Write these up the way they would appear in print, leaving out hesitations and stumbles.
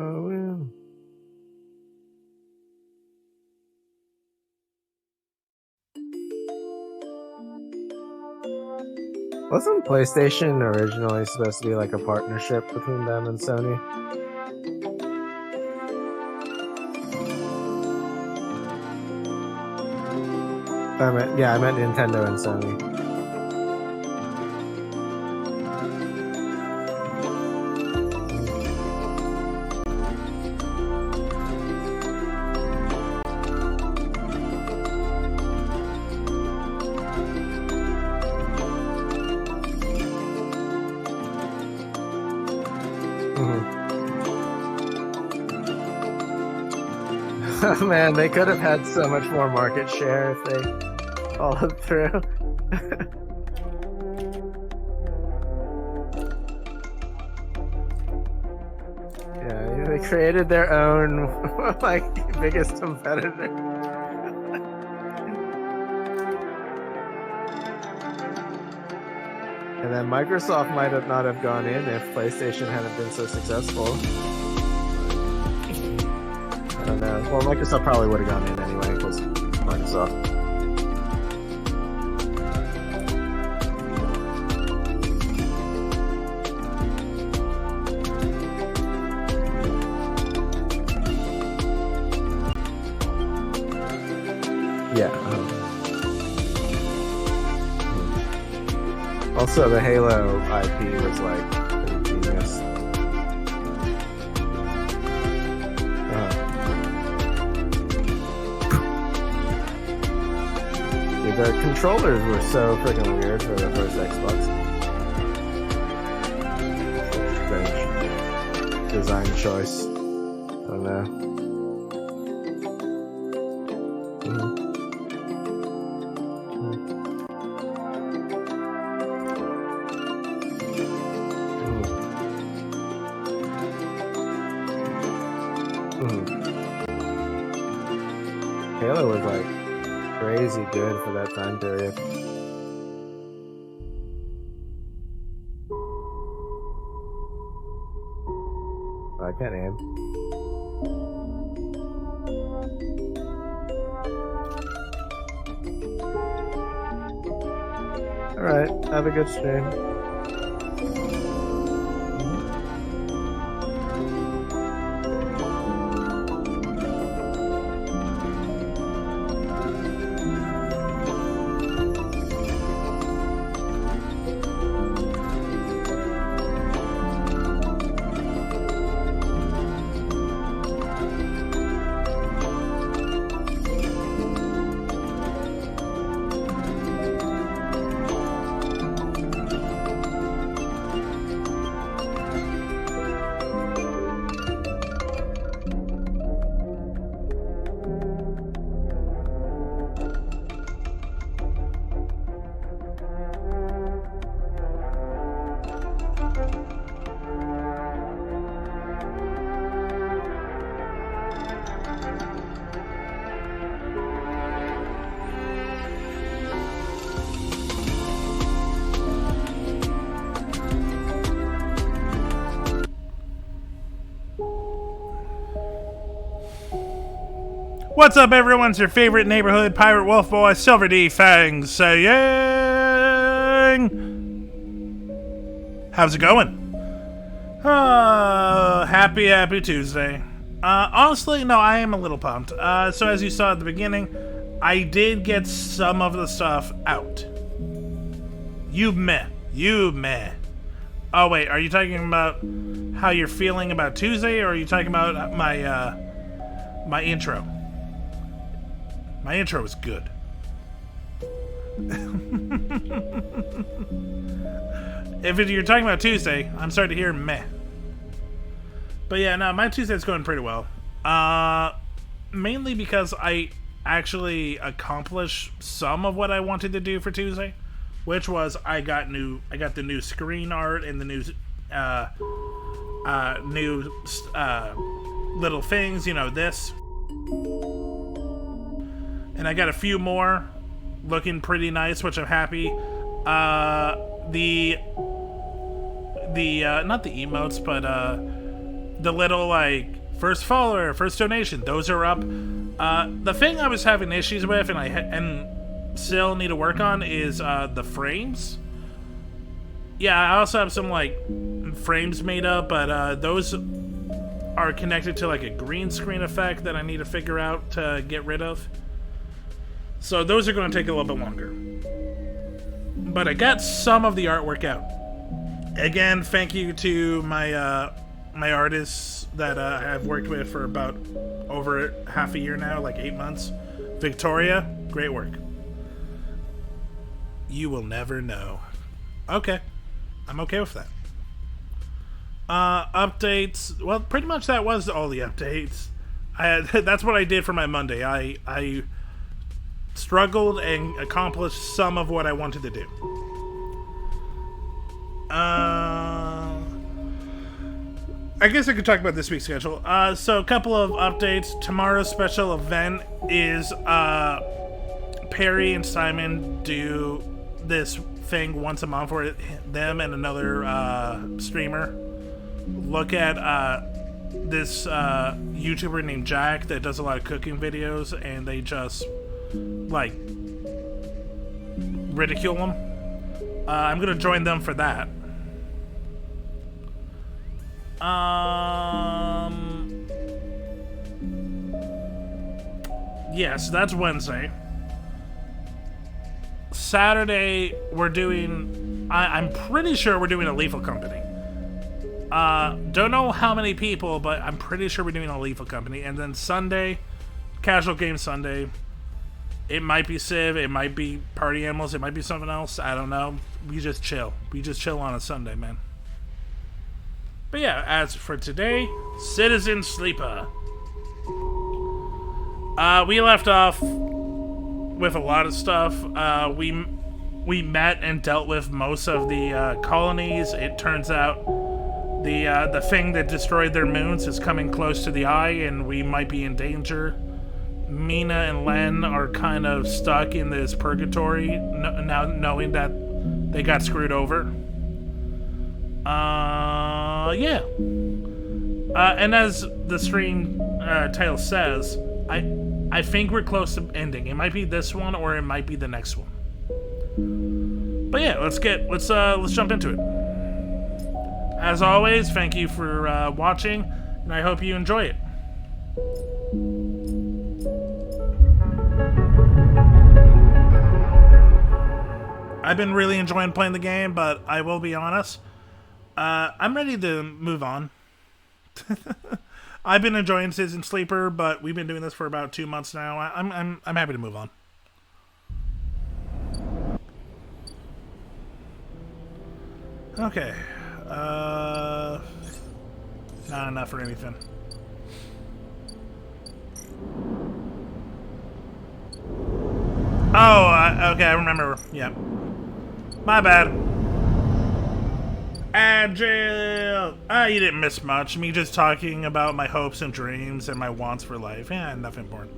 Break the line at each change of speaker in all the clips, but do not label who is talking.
yeah. Wasn't PlayStation originally supposed to be like a partnership between them and Sony? I meant Nintendo and Sony. Man, they could have had so much more market share if they followed through. Yeah, they created their own like biggest competitor. And then Microsoft might have not have gone in if PlayStation hadn't been so successful. I don't know. Well, Microsoft probably would have gone in anyway because Microsoft. Yeah. Also, the Halo IP was like pretty genius. The controllers were so freaking weird for the first Xbox. Strange design choice. I don't know. Halo was like crazy good for that time period. I can't aim. Alright, have a good stream.
What's up, everyone? It's your favorite neighborhood pirate wolf boy, Silver D Fangs, saying, how's it going? Happy Tuesday. Honestly, no, I am a little pumped. So as you saw at the beginning, I did get some of the stuff out. You meh. Oh wait, are you talking about how you're feeling about Tuesday, or are you talking about my intro? My intro was good. If you're talking about Tuesday, I'm sorry to hear meh. But yeah, no, my Tuesday's going pretty well. Mainly because I actually accomplished some of what I wanted to do for Tuesday, which was I got the new screen art and the new little things, this. And I got a few more looking pretty nice, which I'm happy. The not the emotes, but the little like first follower, first donation, those are up. The thing I was having issues with, and still need to work on, is the frames. Yeah, I also have some like frames made up, but those are connected to like a green screen effect that I need to figure out to get rid of. So those are going to take a little bit longer. But I got some of the artwork out. Again, thank you to my my artists that I've worked with for about over half a year now, like 8 months. Victoria, great work. You will never know. Okay. I'm okay with that. Updates. Well, pretty much that was all the updates. That's what I did for my Monday. I struggled and accomplished some of what I wanted to do. I guess I could talk about this week's schedule. So a couple of updates. Tomorrow's special event is Perry and Simon do this thing once a month where them and another streamer look at this YouTuber named Jack that does a lot of cooking videos, and they just like ridicule him. I'm gonna join them for that. Yes, that's Wednesday. Saturday, we're doing... I'm pretty sure we're doing a Lethal Company. Don't know how many people, but I'm pretty sure we're doing a Lethal Company. And then Sunday, Casual Game Sunday. It might be Civ, it might be Party Animals, it might be something else. I don't know. We just chill. We just chill on a Sunday, man. But yeah, as for today, Citizen Sleeper. We left off with a lot of stuff. We met and dealt with most of the colonies. It turns out the thing that destroyed their moons is coming close to the eye, and we might be in danger. Mina and Len are kind of stuck in this purgatory now, knowing that they got screwed over. Yeah. And as the stream title says, I think we're close to ending. It might be this one, or it might be the next one. But yeah, let's jump into it. As always, thank you for watching, and I hope you enjoy it. I've been really enjoying playing the game, but I will be honest, I'm ready to move on. I've been enjoying Citizen Sleeper, but we've been doing this for about 2 months now. I'm happy to move on. Okay. Not enough for anything. Oh, okay, I remember. Yeah. My bad. Agile! You didn't miss much. Me just talking about my hopes and dreams and my wants for life. Yeah, nothing important.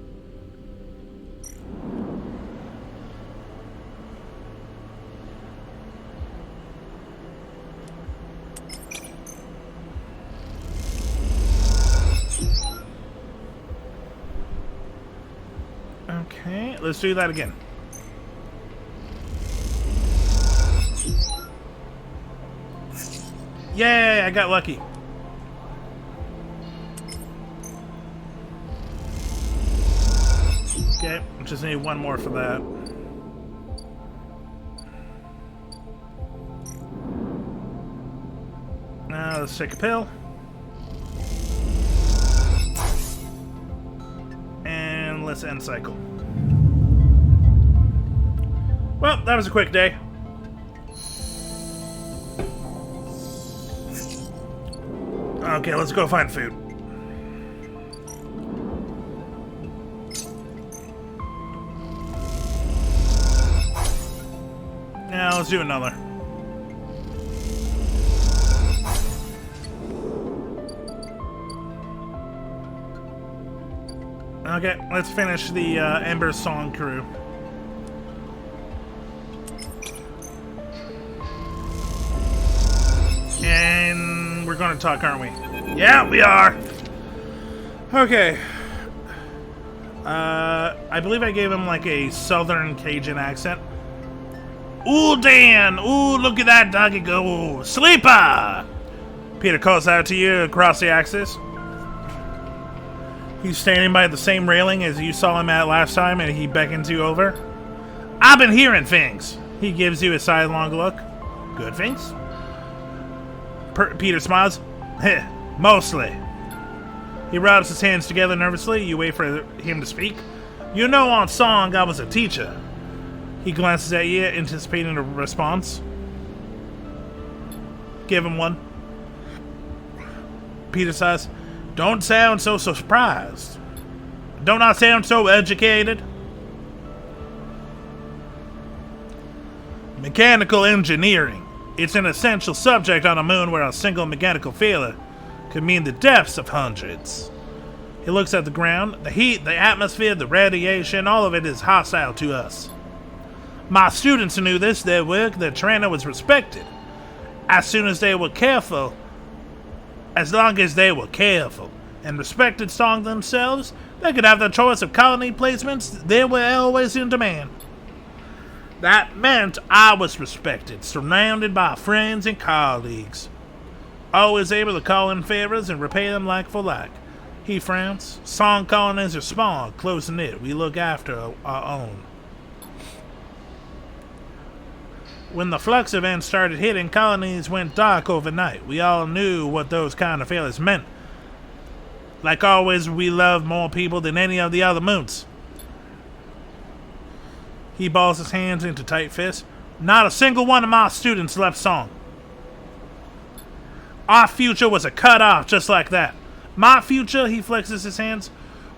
Okay, let's do that again. Yay, I got lucky. Okay, just need one more for that. Now let's take a pill. And let's end cycle. Well, that was a quick day. Okay, let's go find food. Now let's do another. Okay, let's finish the Ember Song crew. And we're gonna talk, aren't we? Yeah, we are. Okay. I believe I gave him like a southern Cajun accent. Ooh, Dan! Ooh, look at that doggy go! Sleeper! Peter calls out to you across the axis. He's standing by the same railing as you saw him at last time, and he beckons you over. I've been hearing things. He gives you a sidelong look. Good things? Peter smiles. Heh, mostly. He rubs his hands together nervously. You wait for him to speak. You know, on song, I was a teacher. He glances at you, anticipating a response. Give him one. Peter says, don't sound so surprised. Don't I sound so educated? Mechanical engineering. It's an essential subject on a moon where a single mechanical failure could mean the deaths of hundreds. He looks at the ground. The heat, the atmosphere, the radiation, all of it is hostile to us. My students knew this, their work, their trainer was respected. As long as they were careful and respected song themselves, they could have their choice of colony placements. They were always in demand. That meant I was respected, surrounded by friends and colleagues. Always able to call in favors and repay them like for like. He frowns. Song colonies are small, close-knit. We look after our own. When the flux event started hitting, colonies went dark overnight. We all knew what those kind of failures meant. Like always, we love more people than any of the other moons. He balls his hands into tight fists. Not a single one of my students left song. Our future was a cut off just like that. My future, he flexes his hands.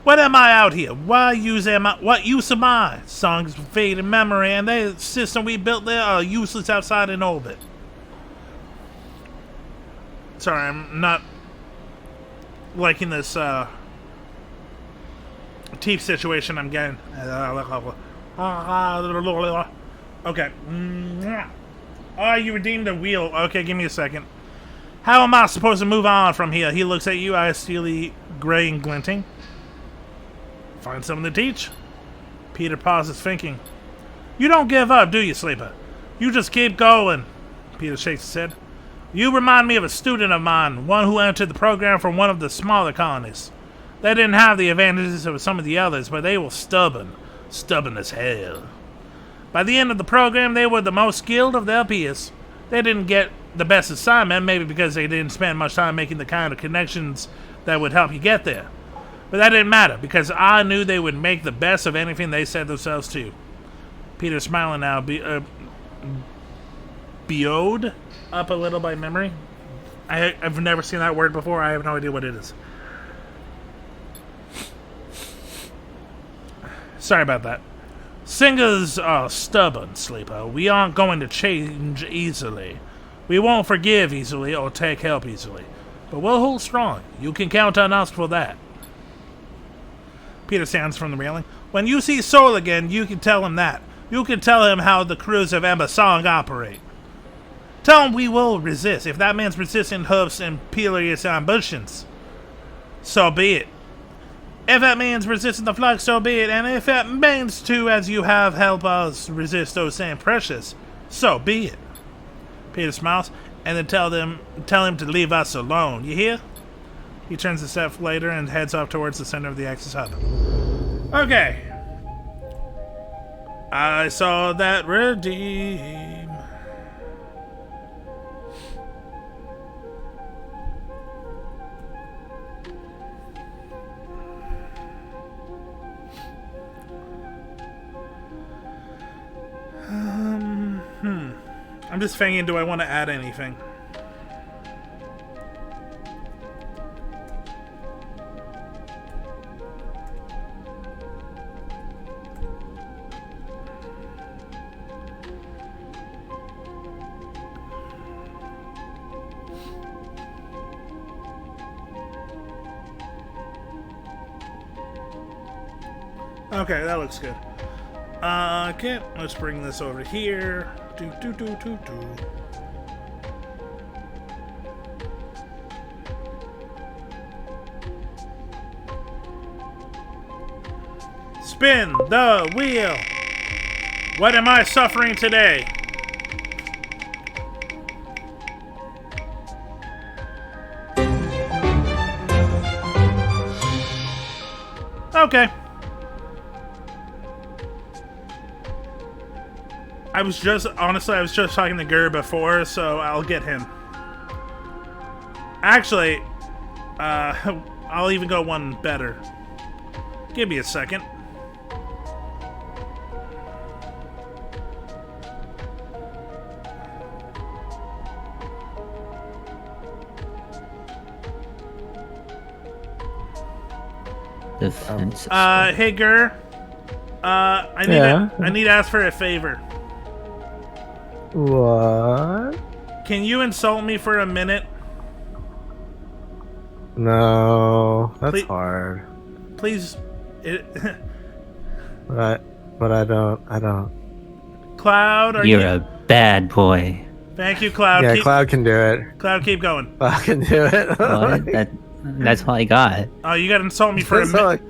What am I out here? What use am I? Songs fade in memory, and the system we built there are useless outside in orbit. Sorry, I'm not liking this teeth situation I'm getting. Okay. Oh, you redeemed a wheel. Okay, give me a second. How am I supposed to move on from here? He looks at you, eyes steely, gray and glinting. Find something to teach? Peter pauses, thinking. You don't give up, do you, Sleeper? You just keep going. Peter shakes his head. You remind me of a student of mine, one who entered the program from one of the smaller colonies. They didn't have the advantages of some of the others, but they were stubborn. Stubborn as hell. By the end of the program, they were the most skilled of their peers. They didn't get the best assignment, maybe because they didn't spend much time making the kind of connections that would help you get there. But that didn't matter, because I knew they would make the best of anything they set themselves to. Peter's smiling now, BO'd up a little by memory. I've never seen that word before. I have no idea what it is. Sorry about that. Singers are stubborn, Sleeper. We aren't going to change easily. We won't forgive easily or take help easily. But we'll hold strong. You can count on us for that. Peter stands from the railing. When you see Soul again, you can tell him that. You can tell him how the crews of Ember Song operate. Tell him we will resist. If that means resisting Hoof's imperious ambitions, so be it. If that means resisting the flux, so be it. And if that means to, as you have, help us resist those same pressures, so be it. Peter smiles, and then tell him to leave us alone. You hear? He turns a step later and heads off towards the center of the Axis hub. Okay. I saw that redeem. I'm just thinking, do I want to add anything? Okay, that looks good. Okay, let's bring this over here. Spin the wheel. What am I suffering today? Okay. I was just talking to Gur before, so I'll get him. Actually, I'll even go one better. Give me a second.
Defense.
Hey Gur. I need to ask for a favor.
What?
Can you insult me for a minute?
No, that's
Please-
hard.
Please.
But I don't.
Cloud, are
You're
you?
a bad boy.
Thank you, Cloud.
Yeah,
keep,
Cloud can do it.
Cloud, keep going.
Cloud can do it.
What? That's all I got.
Oh, you gotta insult me for a
It's
minute.
like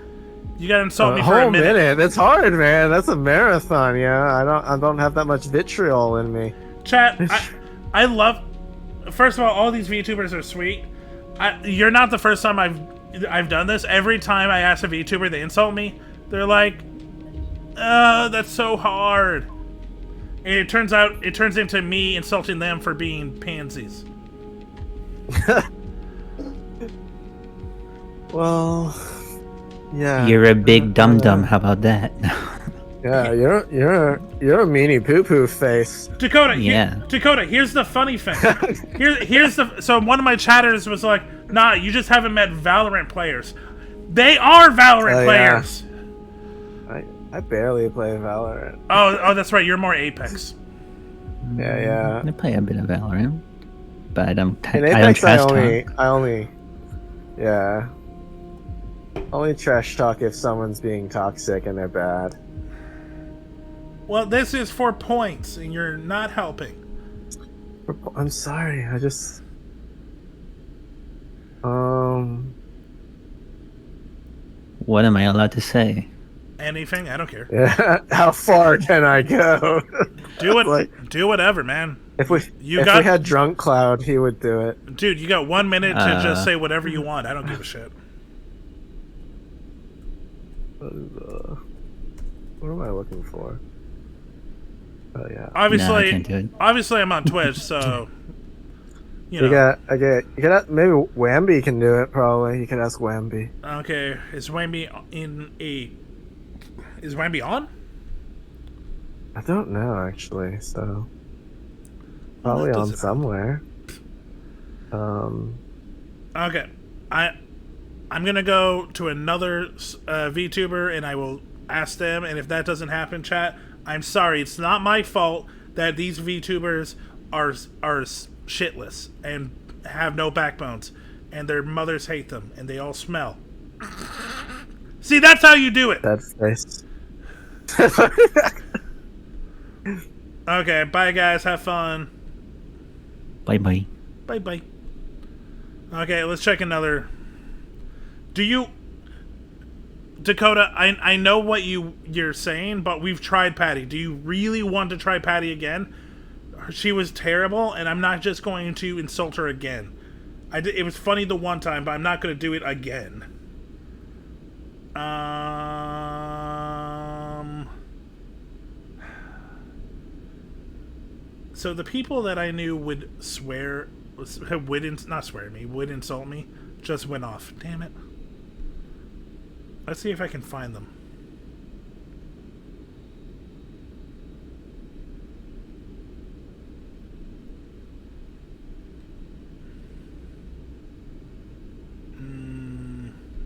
You gotta insult
a
me for a
whole
minute.
minute. That's hard, man. That's a marathon. Yeah, I don't have that much vitriol in me.
Chat, I love. First of all these VTubers are sweet. You're not the first time I've done this. Every time I ask a VTuber, they insult me. They're like, that's so hard. And it turns into me insulting them for being pansies.
Well, yeah.
You're a big dum dum. How about that?
Yeah, you're a meanie poo poo face.
Dakota,
Yeah.
Dakota, here's the funny thing. So one of my chatters was like, nah, you just haven't met Valorant players. They are Valorant
Oh, yeah.
players.
I barely play Valorant.
Oh, that's right. You're more Apex.
Yeah.
I play a bit of Valorant, but I don't.
In
I don't
Apex,
trash talk.
only trash talk if someone's being toxic and they're bad.
Well, this is 4 points, and you're not helping.
I'm sorry. I just
What am I allowed to say?
Anything? I don't care.
yeah. How far can I go?
Do it.
Like-
do whatever, man.
If we
You
if
got-
we had drunk Cloud, he would do it.
Dude, you got 1 minute to just say whatever you want. I don't give a shit.
What am I looking for? Oh yeah.
Obviously,
can't do it.
obviously, I'm on Twitch, so you know.
You got maybe Wamby can do it. Probably you can ask Wamby.
Okay, is Wamby Is Wamby on?
I don't know actually. So
Well,
probably
that
on
doesn't-
somewhere.
Okay, I'm gonna go to another VTuber and I will ask them. And if that doesn't happen, chat, I'm sorry. It's not my fault that these VTubers are shitless and have no backbones, and their mothers hate them, and they all smell. See, that's how you do it.
That's nice.
Okay, bye guys. Have fun.
Bye bye.
Bye bye. Okay, let's check another. Do you, Dakota? I know what you're saying, but we've tried Patty. Do you really want to try Patty again? She was terrible, and I'm not just going to insult her again. It was funny the one time, but I'm not going to do it again. So the people that I knew would would insult me, just went off. Damn it. Let's see if I can find them.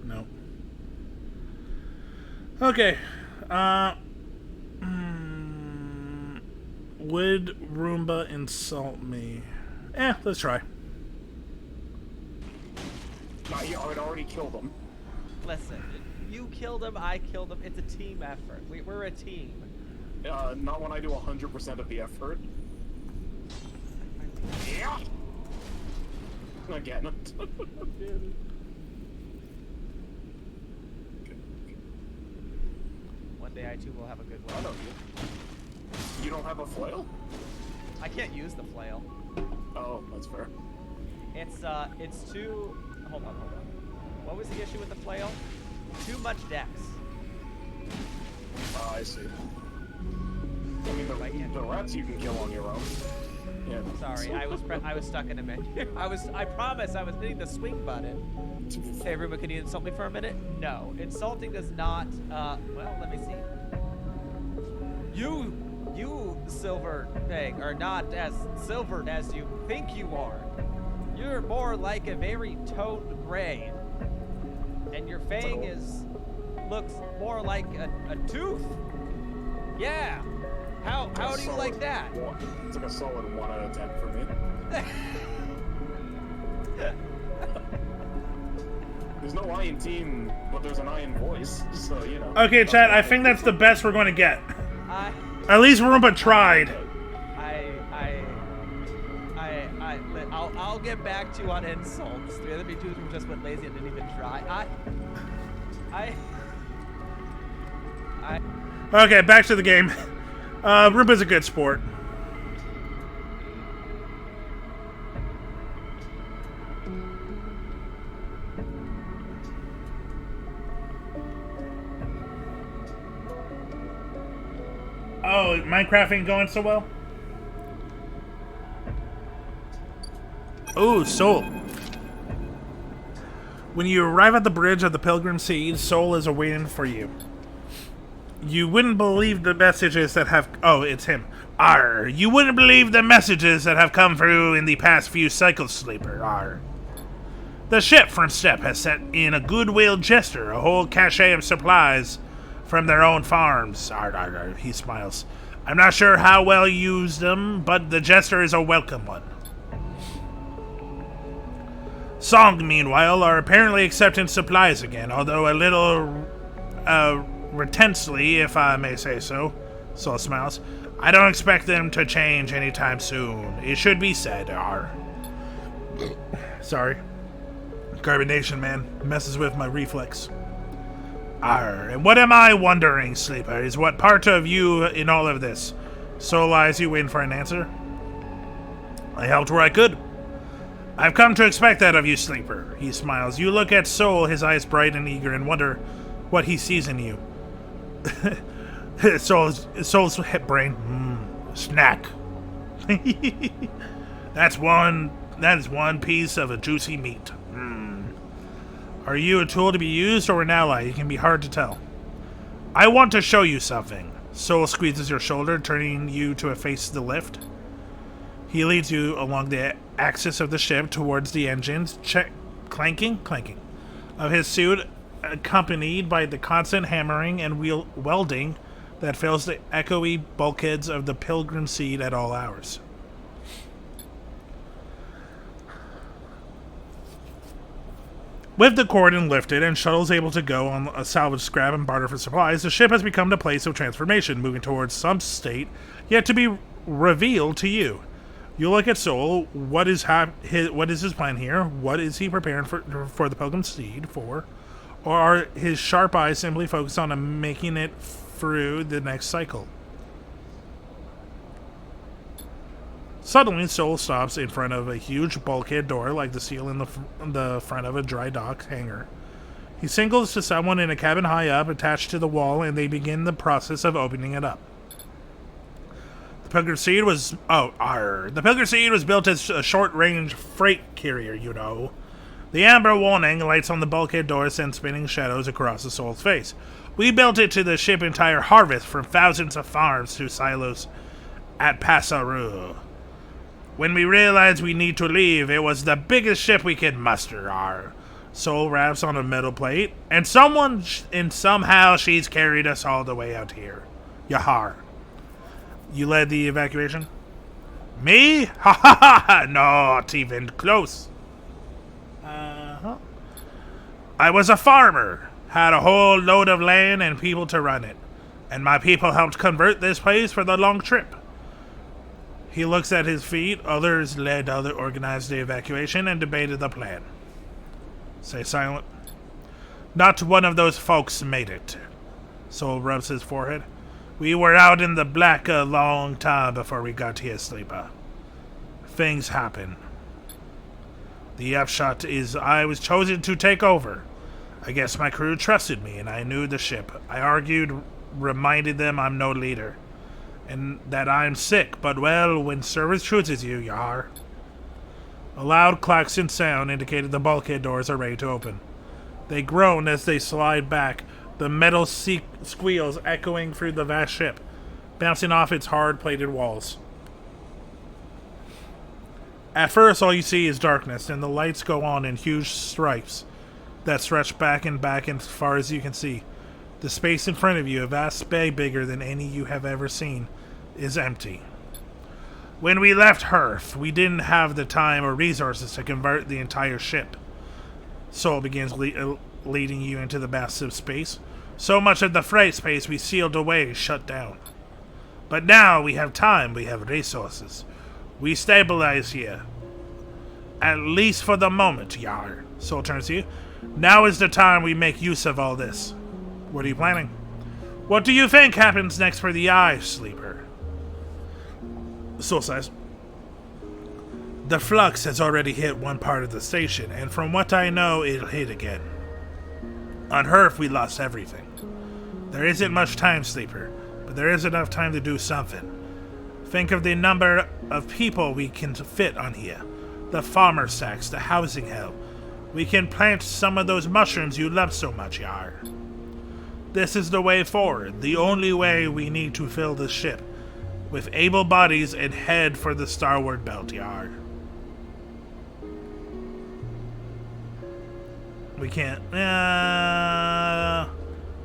No. Okay. Would Roomba insult me? Let's try.
Not yet, I'd already killed him.
Listen, you killed him, I killed him. It's a team effort. We're a team.
Not when I do 100% of the effort. Yeah! Again.
one day I too will have a good
I
one.
know you. You don't have a flail?
I can't use the flail.
Oh, that's fair.
It's too. Hold on. What was the issue with the flail? Too much dex.
I see. I mean, the rats you can kill on your own. Yeah.
Sorry, I was stuck in a menu. I promise I was hitting the swing button. Hey, Ruben, can you insult me for a minute? No, insulting does not. Well, let me see. You, silver thing, are not as silvered as you think you are. You're more like a very toned gray, and your fang looks more like a tooth. Yeah. How do you like that?
It's like a solid 1 out of 10 for me. There's no I in team, but there's an I in voice, so you know.
Okay, chat, I think that's the best we're going to get. At least Roomba tried.
I'll get back to you on insults. The other two just went lazy and didn't even try.
Okay, back to the game. Roomba's a good sport. Oh, Minecraft ain't going so well? Oh, Soul. When you arrive at the bridge of the Pilgrim Seed, Soul is awaiting for you. You wouldn't believe the messages that have... Oh, it's him. Arr, you wouldn't believe the messages that have come through in the past few cycles, Sleeper. Arr. The ship from Step has sent in a goodwill jester, a whole cache of supplies from their own farms. Arr, arr, arr, he smiles. I'm not sure how well you use them, but the jester is a welcome one. Song, meanwhile, are apparently accepting supplies again, although a little, retensely, if I may say so. Soul smiles. I don't expect them to change anytime soon. It should be said, Sorry. Carbonation, man. Messes with my reflex. And what am I wondering, Sleeper, is what part of you in all of this? Soul eyes you, waiting for an answer. I helped where I could. I've come to expect that of you, Sleeper. He smiles. You look at Soul, his eyes bright and eager, and wonder what he sees in you. Soul's hip brain. Snack. That is one piece of a juicy meat. Are you a tool to be used or an ally? It can be hard to tell. I want to show you something. Soul squeezes your shoulder, turning you to face the lift. He leads you along the axis of the ship towards the engines, clanking of his suit, accompanied by the constant hammering and welding that fills the echoey bulkheads of the Pilgrim Seed at all hours. With the cordon lifted and shuttles able to go on a salvage scrap and barter for supplies, the ship has become the place of transformation, moving towards some state yet to be revealed to you. You look at Soul. What is his plan here? What is he preparing for the Pilgrim Seed for? Or are his sharp eyes simply focused on making it through the next cycle? Suddenly, Soul stops in front of a huge bulkhead door like the seal in the front of a dry dock hangar. He signals to someone in a cabin high up attached to the wall, and they begin the process of opening it up. The Pilgrim Seed was... The Pilgrim Seed was built as a short-range freight carrier, you know. The amber warning lights on the bulkhead door send spinning shadows across the Soul's face. We built it to ship entire harvest from thousands of farms to silos at Passaru. When we realized we need to leave, it was the biggest ship we could muster. Soul raps on a metal plate, and somehow she's carried us all the way out here. Yahar. You led the evacuation? Me? Ha ha ha! Not even close. I was a farmer, had a whole load of land and people to run it, and my people helped convert this place for the long trip. He looks at his feet. Others organized the evacuation and debated the plan. Stay silent. Not one of those folks made it. Soul rubs his forehead. We were out in the black a long time before we got here, Sleeper. Things happen. The upshot is I was chosen to take over. I guess my crew trusted me and I knew the ship. I argued, reminded them I'm no leader. And that I'm sick, but well, when service chooses you, you are. A loud klaxon sound indicated the bulkhead doors are ready to open. They groan as they slide back, the metal squeals echoing through the vast ship, bouncing off its hard-plated walls. At first, all you see is darkness, and the lights go on in huge stripes that stretch back as far as you can see. The space in front of you, a vast bay bigger than any you have ever seen, is empty. When we left Earth, we didn't have the time or resources to convert the entire ship. Soul begins leading you into the massive space. So much of the freight space we sealed away is shut down. But now we have time, we have resources. We stabilize here. At least for the moment, Yar. Soul turns to you. Now is the time we make use of all this. What are you planning? What do you think happens next for the Eye, Sleeper? Soul says, the flux has already hit one part of the station, and from what I know, it'll hit again. On Earth, we lost everything. There isn't much time, Sleeper, but there is enough time to do something. Think of the number of people we can fit on here. The farmer stacks, the housing hell. We can plant some of those mushrooms you love so much, Yar. This is the way forward, the only way. We need to fill this ship with able bodies and head for the starward belt, Yar. We can't.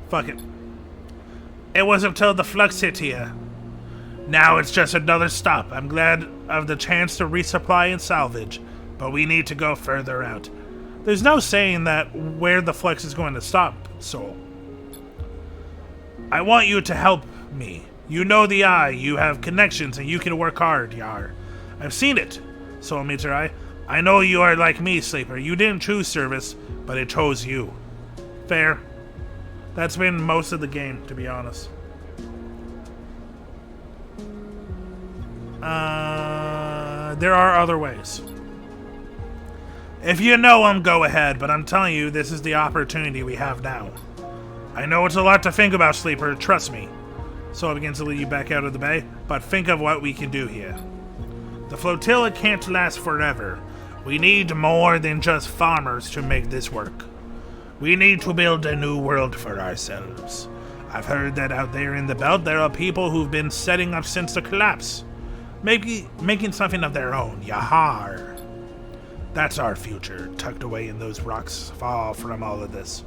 Fuck it. It was until the flux hit here. Now it's just another stop. I'm glad of the chance to resupply and salvage, but we need to go further out. There's no saying that where the flux is going to stop, Soul. I want you to help me. You know the Eye, you have connections, and you can work hard, Yar. I've seen it, Soul meets her eye. I know you are like me, Sleeper. You didn't choose service, but it chose you. Fair. That's been most of the game, to be honest. There are other ways. If you know them, go ahead, but I'm telling you, this is the opportunity we have now. I know it's a lot to think about, Sleeper, trust me. So it begins to lead you back out of the bay, but think of what we can do here. The flotilla can't last forever. We need more than just farmers to make this work. We need to build a new world for ourselves. I've heard that out there in the belt there are people who've been setting up since the collapse. Maybe making something of their own, Yahar. That's our future, tucked away in those rocks far from all of this.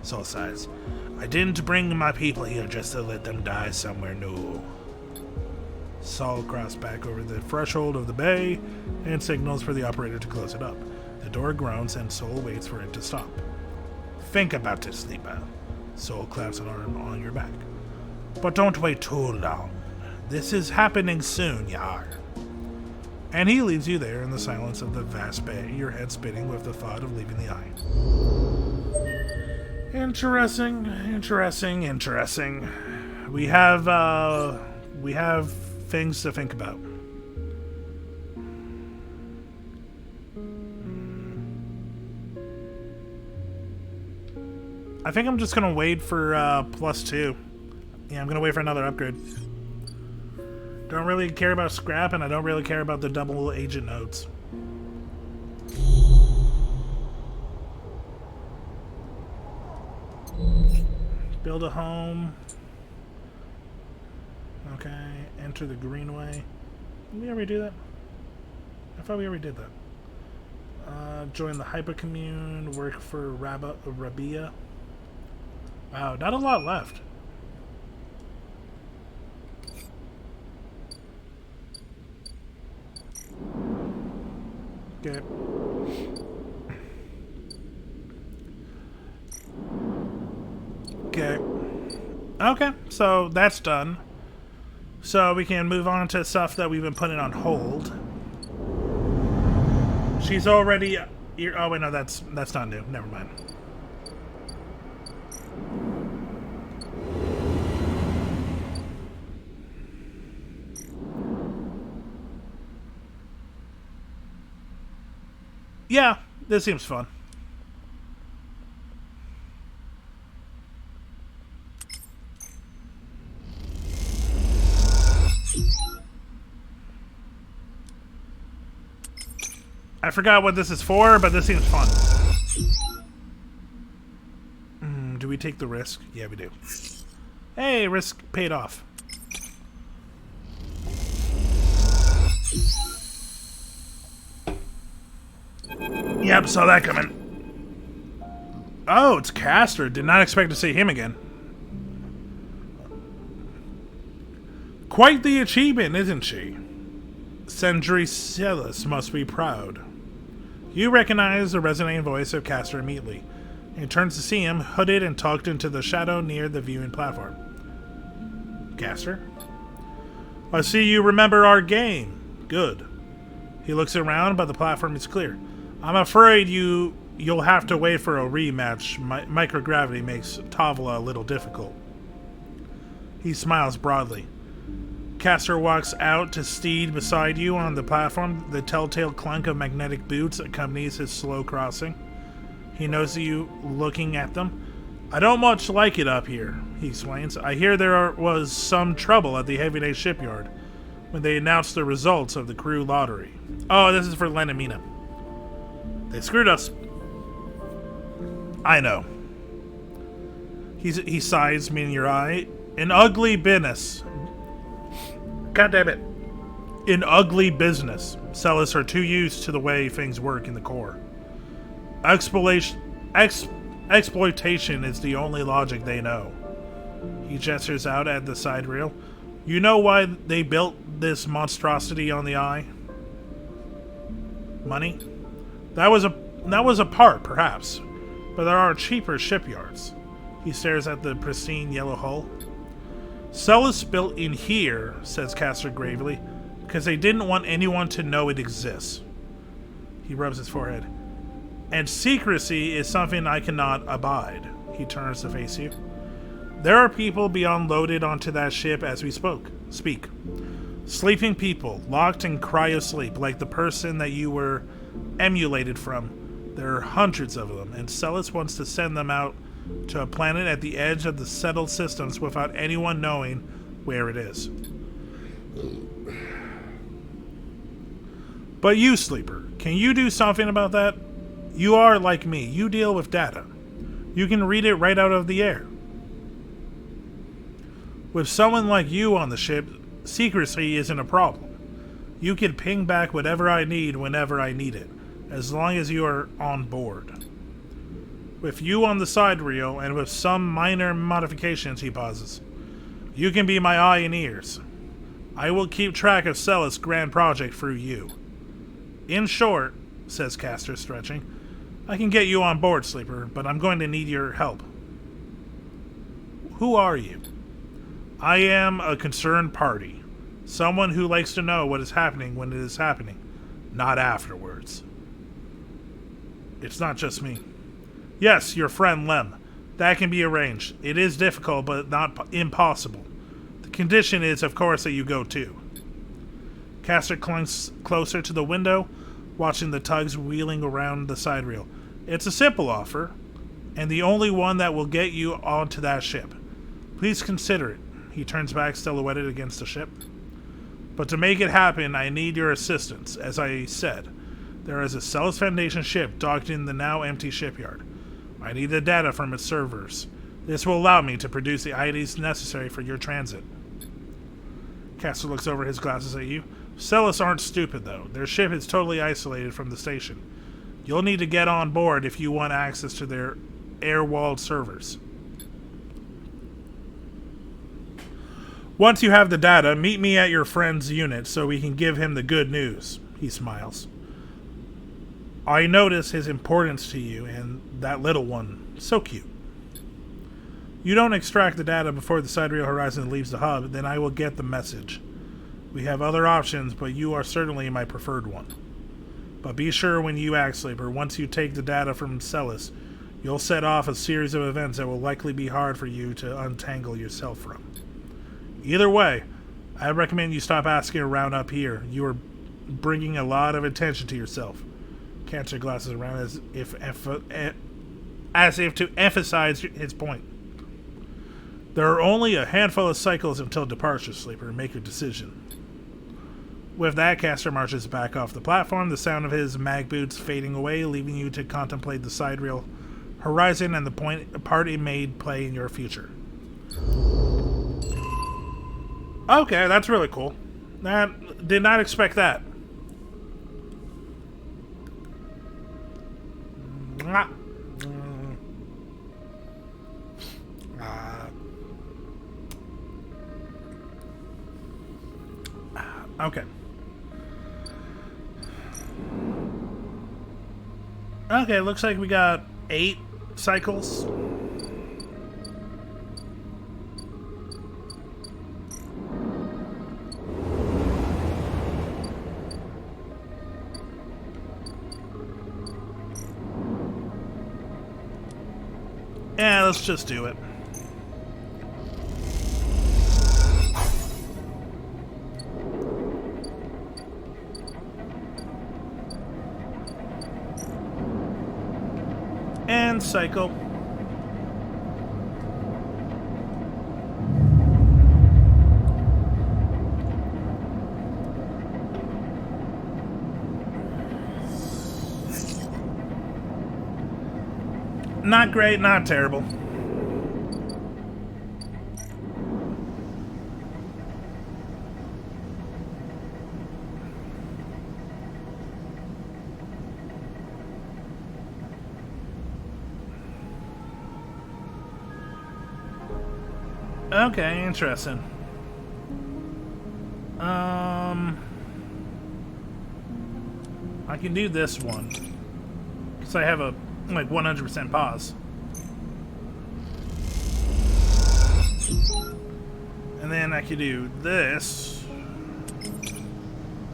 Soul sighs. I didn't bring my people here just to let them die somewhere new. Saul crossed back over the threshold of the bay and signals for the operator to close it up. The door groans and Soul waits for it to stop. Think about it, Sleeper. Soul claps an arm on your back. But don't wait too long. This is happening soon, Yar. And he leaves you there in the silence of the vast bay, your head spinning with the thought of leaving the Eye. Interesting. We have things to think about. I think I'm just gonna wait for +2. Yeah, I'm gonna wait for another upgrade. Don't really care about scrap, and I don't really care about the double agent nodes. Build a home. Okay, enter the Greenway. Did we already do that? I thought we already did that. Join the Hypercommune, work for Rabia. Wow, not a lot left. Okay. Okay, so that's done. So we can move on to stuff that we've been putting on hold. She's already... Oh, wait, no, that's not new. Never mind. Yeah, this seems fun. I forgot what this is for, but this seems fun. Do we take the risk? Yeah, we do. Hey, risk paid off. Yep, saw that coming. Oh, it's Castor. Did not expect to see him again. Quite the achievement, isn't she? Sendri Celis must be proud. You recognize the resonating voice of Castor immediately, and turns to see him, hooded and tucked into the shadow near the viewing platform. Castor? I see you remember our game. Good. He looks around, but the platform is clear. I'm afraid you'll have to wait for a rematch. Microgravity makes Tavola a little difficult. He smiles broadly. Castor walks out to Steed beside you on the platform. The telltale clunk of magnetic boots accompanies his slow crossing. He notices you looking at them. I don't much like it up here, he explains. I hear there was some trouble at the Heavy Day shipyard when they announced the results of the crew lottery. Oh, this is for Lenamina. They screwed us. I know. He sighs, meaning your eye. An ugly business. God damn it. In ugly business. Celis are too used to the way things work in the core. Exploitation is the only logic they know. He gestures out at the side rail. You know why they built this monstrosity on the eye? Money? That was a part, perhaps. But there are cheaper shipyards. He stares at the pristine yellow hull. Celis built in here, says Castor gravely, because they didn't want anyone to know it exists. He rubs his forehead. And secrecy is something I cannot abide. He turns to face you. There are people being unloaded onto that ship as we speak. Sleeping people, locked in cryosleep, like the person that you were emulated from. There are hundreds of them, and Celis wants to send them out to a planet at the edge of the settled systems without anyone knowing where it is. But you, Sleeper, can you do something about that? You are like me. You deal with data. You can read it right out of the air. With someone like you on the ship, secrecy isn't a problem. You can ping back whatever I need whenever I need it, as long as you are on board. With you on the side reel, and with some minor modifications, he pauses, you can be my eye and ears. I will keep track of Celis' grand project through you. In short, says Castor, stretching, I can get you on board, Sleeper, but I'm going to need your help. Who are you? I am a concerned party. Someone who likes to know what is happening when it is happening, not afterwards. It's not just me. Yes, your friend Lem. That can be arranged. It is difficult, but not impossible. The condition is, of course, that you go too. Castor clings closer to the window, watching the tugs wheeling around the side reel. It's a simple offer, and the only one that will get you onto that ship. Please consider it. He turns back, silhouetted against the ship. But to make it happen, I need your assistance. As I said, there is a Celis Foundation ship docked in the now empty shipyard. I need the data from its servers. This will allow me to produce the IDs necessary for your transit. Castor looks over his glasses at you. Celis aren't stupid, though. Their ship is totally isolated from the station. You'll need to get on board if you want access to their air-walled servers. Once you have the data, meet me at your friend's unit so we can give him the good news. He smiles. I notice his importance to you, and that little one, so cute. You don't extract the data before the Sidereal Horizon leaves the hub, then I will get the message. We have other options, but you are certainly my preferred one. But be sure when you act, Sleeper, once you take the data from Celis, you'll set off a series of events that will likely be hard for you to untangle yourself from. Either way, I recommend you stop asking around up here. You are bringing a lot of attention to yourself. catch your glasses around as if to emphasize his point. There are only a handful of cycles until departure, Sleeper. Make your decision. With that, Castor marches back off the platform, the sound of his mag boots fading away, leaving you to contemplate the sidereal horizon and the part it may play in your future. Okay, that's really cool. Did not expect that. Mwah. Okay. Okay, looks like we got 8 cycles. Yeah, let's just do it. And cycle. Not great, not terrible. Okay, interesting. I can do this one because I have a like 100% pause, and then I could do this,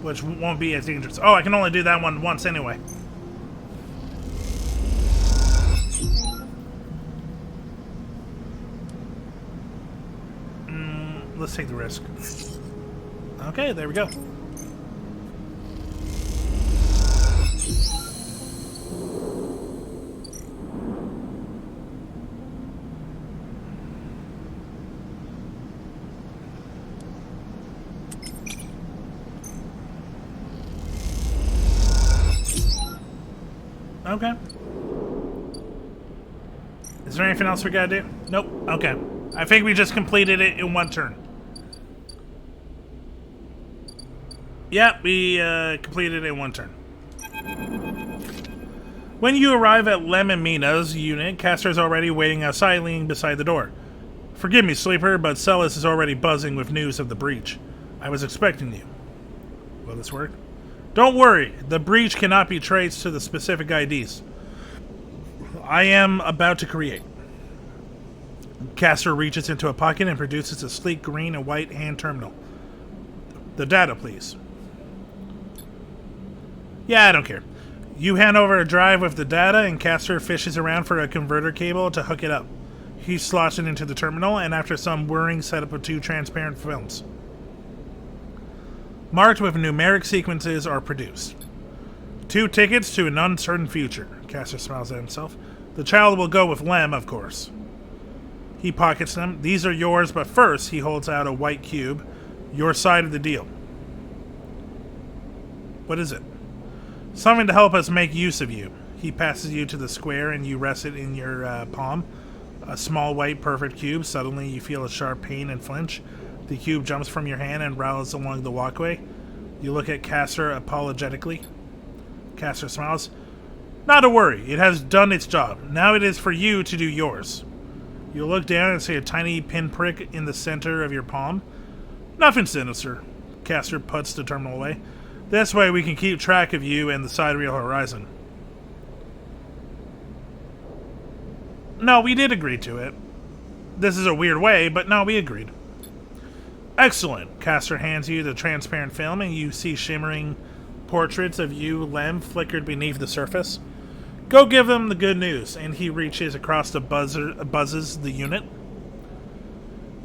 which won't be as dangerous. Oh, I can only do that one once anyway. Let's take the risk. Okay, there we go. Okay. Is there anything else we gotta do? Nope. Okay. I think we just completed it in one turn. Yeah, we completed it in one turn. When you arrive at Lem and Mina's unit, Castor is already waiting outside, leaning beside the door. Forgive me, Sleeper, but Celis is already buzzing with news of the breach. I was expecting you. Will this work? Don't worry, the breach cannot be traced to the specific IDs I am about to create. Castor reaches into a pocket and produces a sleek green and white hand terminal. The data, please. Yeah, I don't care. You hand over a drive with the data, and Castor fishes around for a converter cable to hook it up. He slots it into the terminal, and after some whirring, set up 2 transparent films. Marked with numeric sequences are produced. 2 tickets to an uncertain future. Castor smiles at himself. The child will go with Lem, of course. He pockets them. These are yours, but first he holds out a white cube. Your side of the deal. What is it? Something to help us make use of you. He passes you to the square and you rest it in your palm. A small white perfect cube. Suddenly you feel a sharp pain and flinch. The cube jumps from your hand and rattles along the walkway. You look at Castor apologetically. Castor smiles. Not to worry, it has done its job. Now it is for you to do yours. You look down and see a tiny pinprick in the center of your palm. Nothing sinister. Castor puts the terminal away. This way we can keep track of you and the sidereal horizon. No, we did agree to it. This is a weird way, but no, we agreed. Excellent. Castor hands you the transparent film and you see shimmering portraits of you, Lem, flickered beneath the surface. Go give them the good news, and he reaches across the buzzes the unit.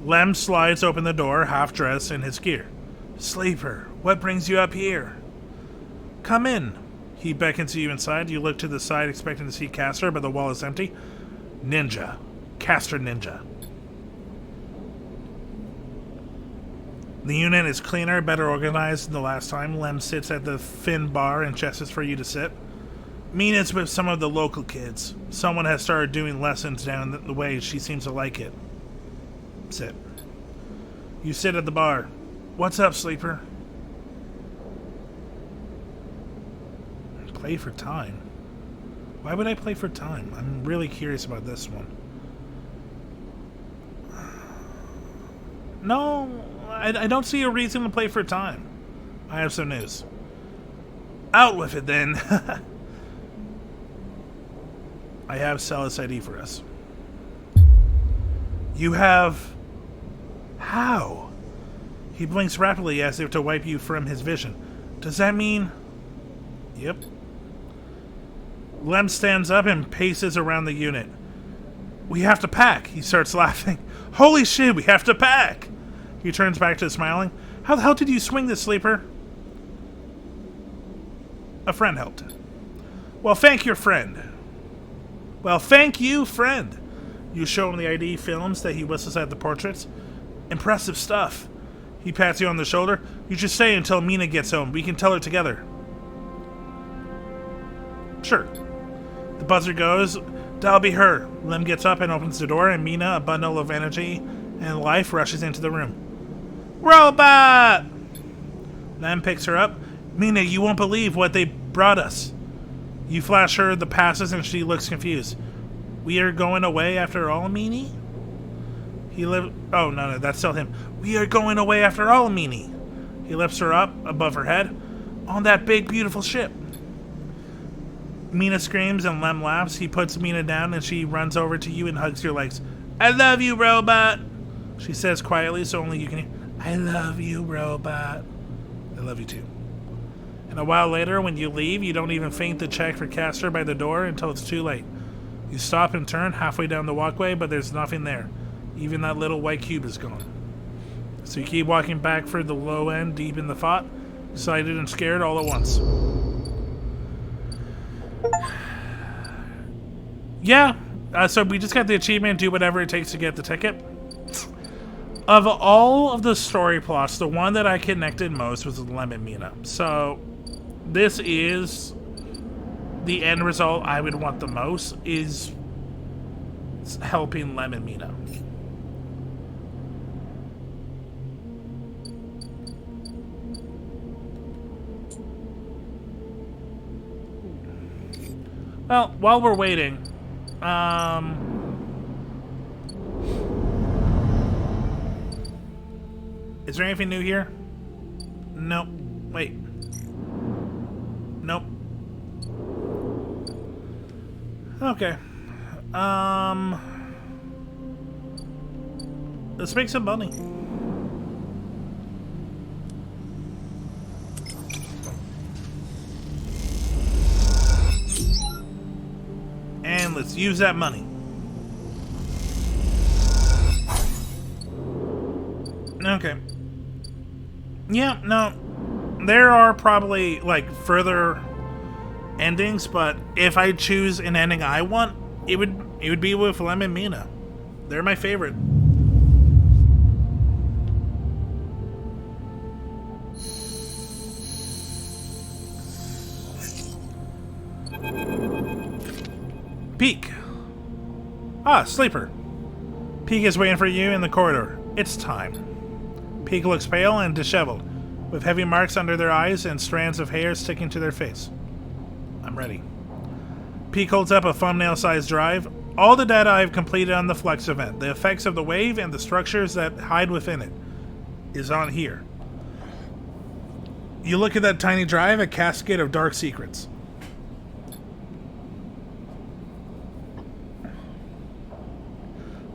Lem slides open the door, half-dressed in his gear. Sleeper, what brings you up here? Come in. He beckons you inside. You look to the side expecting to see Castor, but the wall is empty. Ninja. Castor Ninja. The unit is cleaner, better organized than the last time. Lem sits at the thin bar and gestures for you to sit. Mina's with some of the local kids. Someone has started doing lessons down the way. She seems to like it. Sit. You sit at the bar. What's up, Sleeper? Play for time. Why would I play for time? I'm really curious about this one. No, I don't see a reason to play for time. I have some news. Out with it, then. I have Celis ID for us. You have... How? He blinks rapidly as if to wipe you from his vision. Does that mean... Yep. Lem stands up and paces around the unit. We have to pack. He starts laughing. Holy shit, we have to pack. He turns back to smiling. How the hell did you swing this, Sleeper? A friend helped. Well, thank your friend. Well, thank you, friend. You show him the ID films that he whistles at the portraits. Impressive stuff. He pats you on the shoulder. You just stay until Mina gets home. We can tell her together. Sure. The buzzer goes. That'll be her. Lem gets up and opens the door, and Mina, a bundle of energy and life, rushes into the room. Robot! Lem picks her up. Mina, you won't believe what they brought us. You flash her the passes, and she looks confused. We are going away after all, Meanie? Oh, no, that's still him. We are going away after all, Meanie. He lifts her up above her head on that big, beautiful ship. Mina screams and Lem laughs. He puts Mina down and she runs over to you and hugs your legs. I love you, robot. She says quietly so only you can hear. I love you, robot. I love you too. And a while later, when you leave, you don't even think to check for Castor by the door until it's too late. You stop and turn halfway down the walkway, but there's nothing there. Even that little white cube is gone. So you keep walking back for the low end, deep in the thought, excited and scared all at once. Yeah, so we just got the achievement, do whatever it takes to get the ticket. Of all of the story plots, the one that I connected most was Lem and Mina. So this is the end result I would want the most, is helping Lem and Mina. Well, while we're waiting, is there anything new here? Nope. Wait. Nope. Okay. Let's make some money. And let's use that money. Okay. Yeah, no. There are probably, like, further endings, but if I choose an ending I want, it would be with Lem and Mina. They're my favorite. Peek. Ah, Sleeper. Peek is waiting for you in the corridor. It's time. Peek looks pale and disheveled, with heavy marks under their eyes and strands of hair sticking to their face. I'm ready. Peek holds up a thumbnail-sized drive. All the data I've completed on the Flux event, the effects of the wave, and the structures that hide within it, is on here. You look at that tiny drive, a cascade of dark secrets.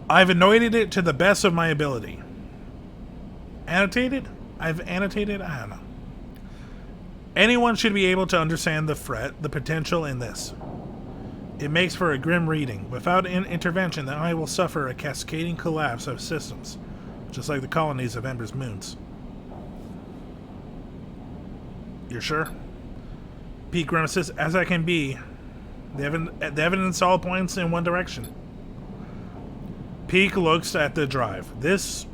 I've annotated it to the best of my ability. Annotated? I've annotated? I don't know. Anyone should be able to understand the threat, the potential in this. It makes for a grim reading. Without intervention, the eye will suffer a cascading collapse of systems, just like the colonies of Ember's moons. You're sure? Pete grimaces. As I can be. The evidence all points in one direction. Peek looks at the drive. This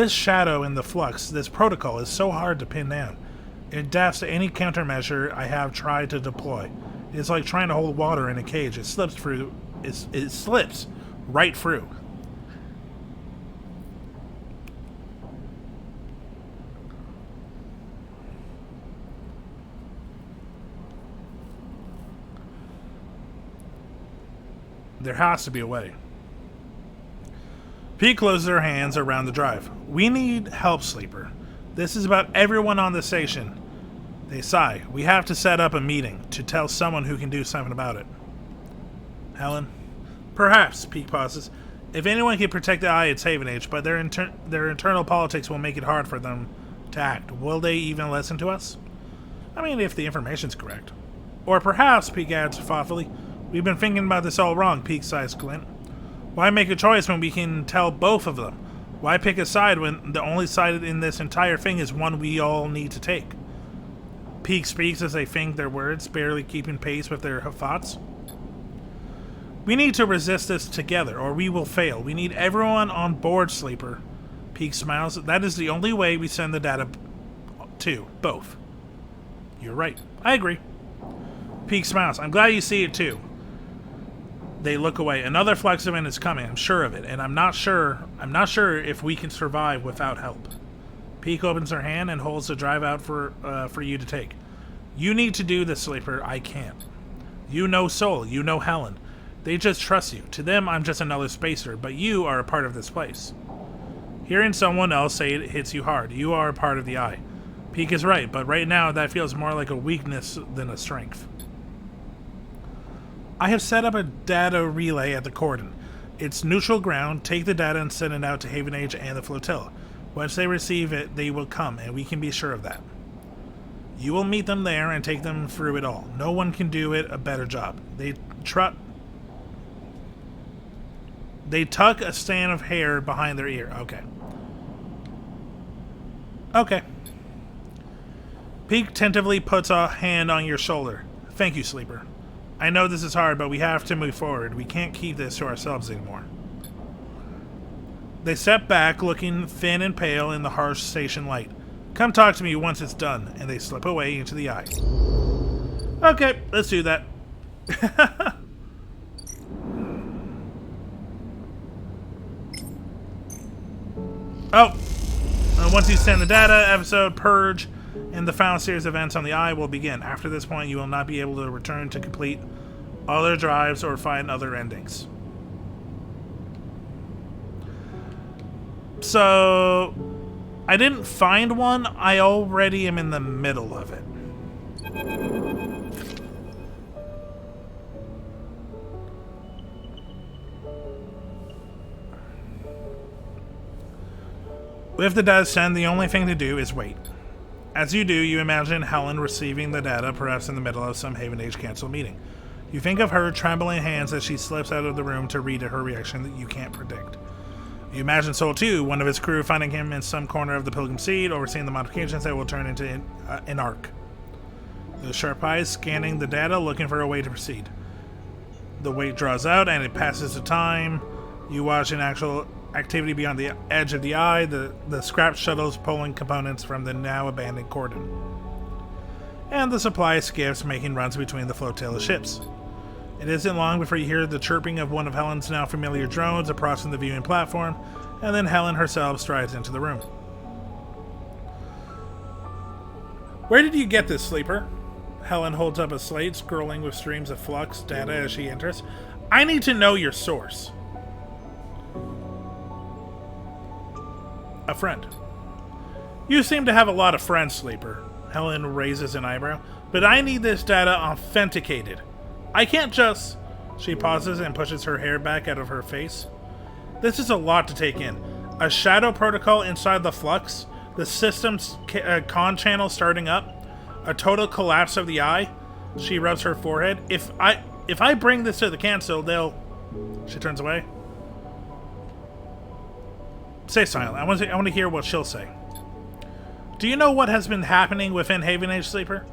shadow in the flux, this protocol is so hard to pin down. It adapts to any countermeasure I have tried to deploy. It's like trying to hold water in a cage. It slips through. It slips right through. There has to be a way. Pete closes her hands around the drive. We need help, Sleeper. This is about everyone on the station. They sigh. We have to set up a meeting to tell someone who can do something about it. Helen? Perhaps, Pete pauses. If anyone can protect the Eye, it's Haven Age, but their internal politics will make it hard for them to act. Will they even listen to us? I mean, if the information's correct. Or perhaps, Pete adds thoughtfully, we've been thinking about this all wrong, Pete sighs Clint. Why make a choice when we can tell both of them? Why pick a side when the only side in this entire thing is one we all need to take? Pete speaks as they think their words, barely keeping pace with their thoughts. We need to resist this together, or we will fail. We need everyone on board, Sleeper. Pete smiles. That is the only way we send the data to both. You're right. I agree. Pete smiles. I'm glad you see it too. They look away. Another flux event is coming. I'm sure of it, and I'm not sure if we can survive without help. Peek opens her hand and holds the drive out for you to take. You need to do this, Sleeper. I can't. You know Sol. You know Helen. They just trust you. To them, I'm just another spacer, but you are a part of this place. Hearing someone else say it hits you hard. You are a part of the Eye. Peek is right, but right now that feels more like a weakness than a strength. I have set up a data relay at the cordon. It's neutral ground. Take the data and send it out to Haven Age and the flotilla. Once they receive it, they will come, and we can be sure of that. You will meet them there and take them through it all. No one can do it a better job. They tuck a strand of hair behind their ear. Okay. Peek tentatively puts a hand on your shoulder. Thank you, Sleeper. I know this is hard, but we have to move forward. We can't keep this to ourselves anymore. They step back, looking thin and pale in the harsh station light. Come talk to me once it's done, and they slip away into the Eye. Okay, let's do that. Once you send the data, episode Purge and the final series of events on the Eye will begin. After this point, you will not be able to return to complete other drives or find other endings. So, I didn't find one. I already am in the middle of it. With the data sent, the only thing to do is wait. As you do, you imagine Helen receiving the data, perhaps in the middle of some Haven Age Council meeting. You think of her trembling hands as she slips out of the room to read her reaction that you can't predict. You imagine Sol too, one of his crew finding him in some corner of the Pilgrim Seed, overseeing the modifications that will turn into an arc. The sharp eyes scanning the data, looking for a way to proceed. The wait draws out, and it passes the time. You watch an actual activity beyond the edge of the Eye, the scrap shuttles pulling components from the now abandoned cordon. And the supply skiffs making runs between the flotilla ships. It isn't long before you hear the chirping of one of Helen's now familiar drones approaching the viewing platform, and then Helen herself strides into the room. Where did you get this, Sleeper? Helen holds up a slate, scrolling with streams of flux data as she enters. I need to know your source. A friend. You seem to have a lot of friends, Sleeper. Helen raises an eyebrow. But I need this data authenticated. I can't just... She pauses and pushes her hair back out of her face. This is a lot to take in. A shadow protocol inside the flux, the system's con channel starting up, a total collapse of the Eye. She rubs her forehead. If I bring this to the council, they'll... She turns away. Stay silent. I want to hear what she'll say. Do you know what has been happening within Haven Age, Sleeper?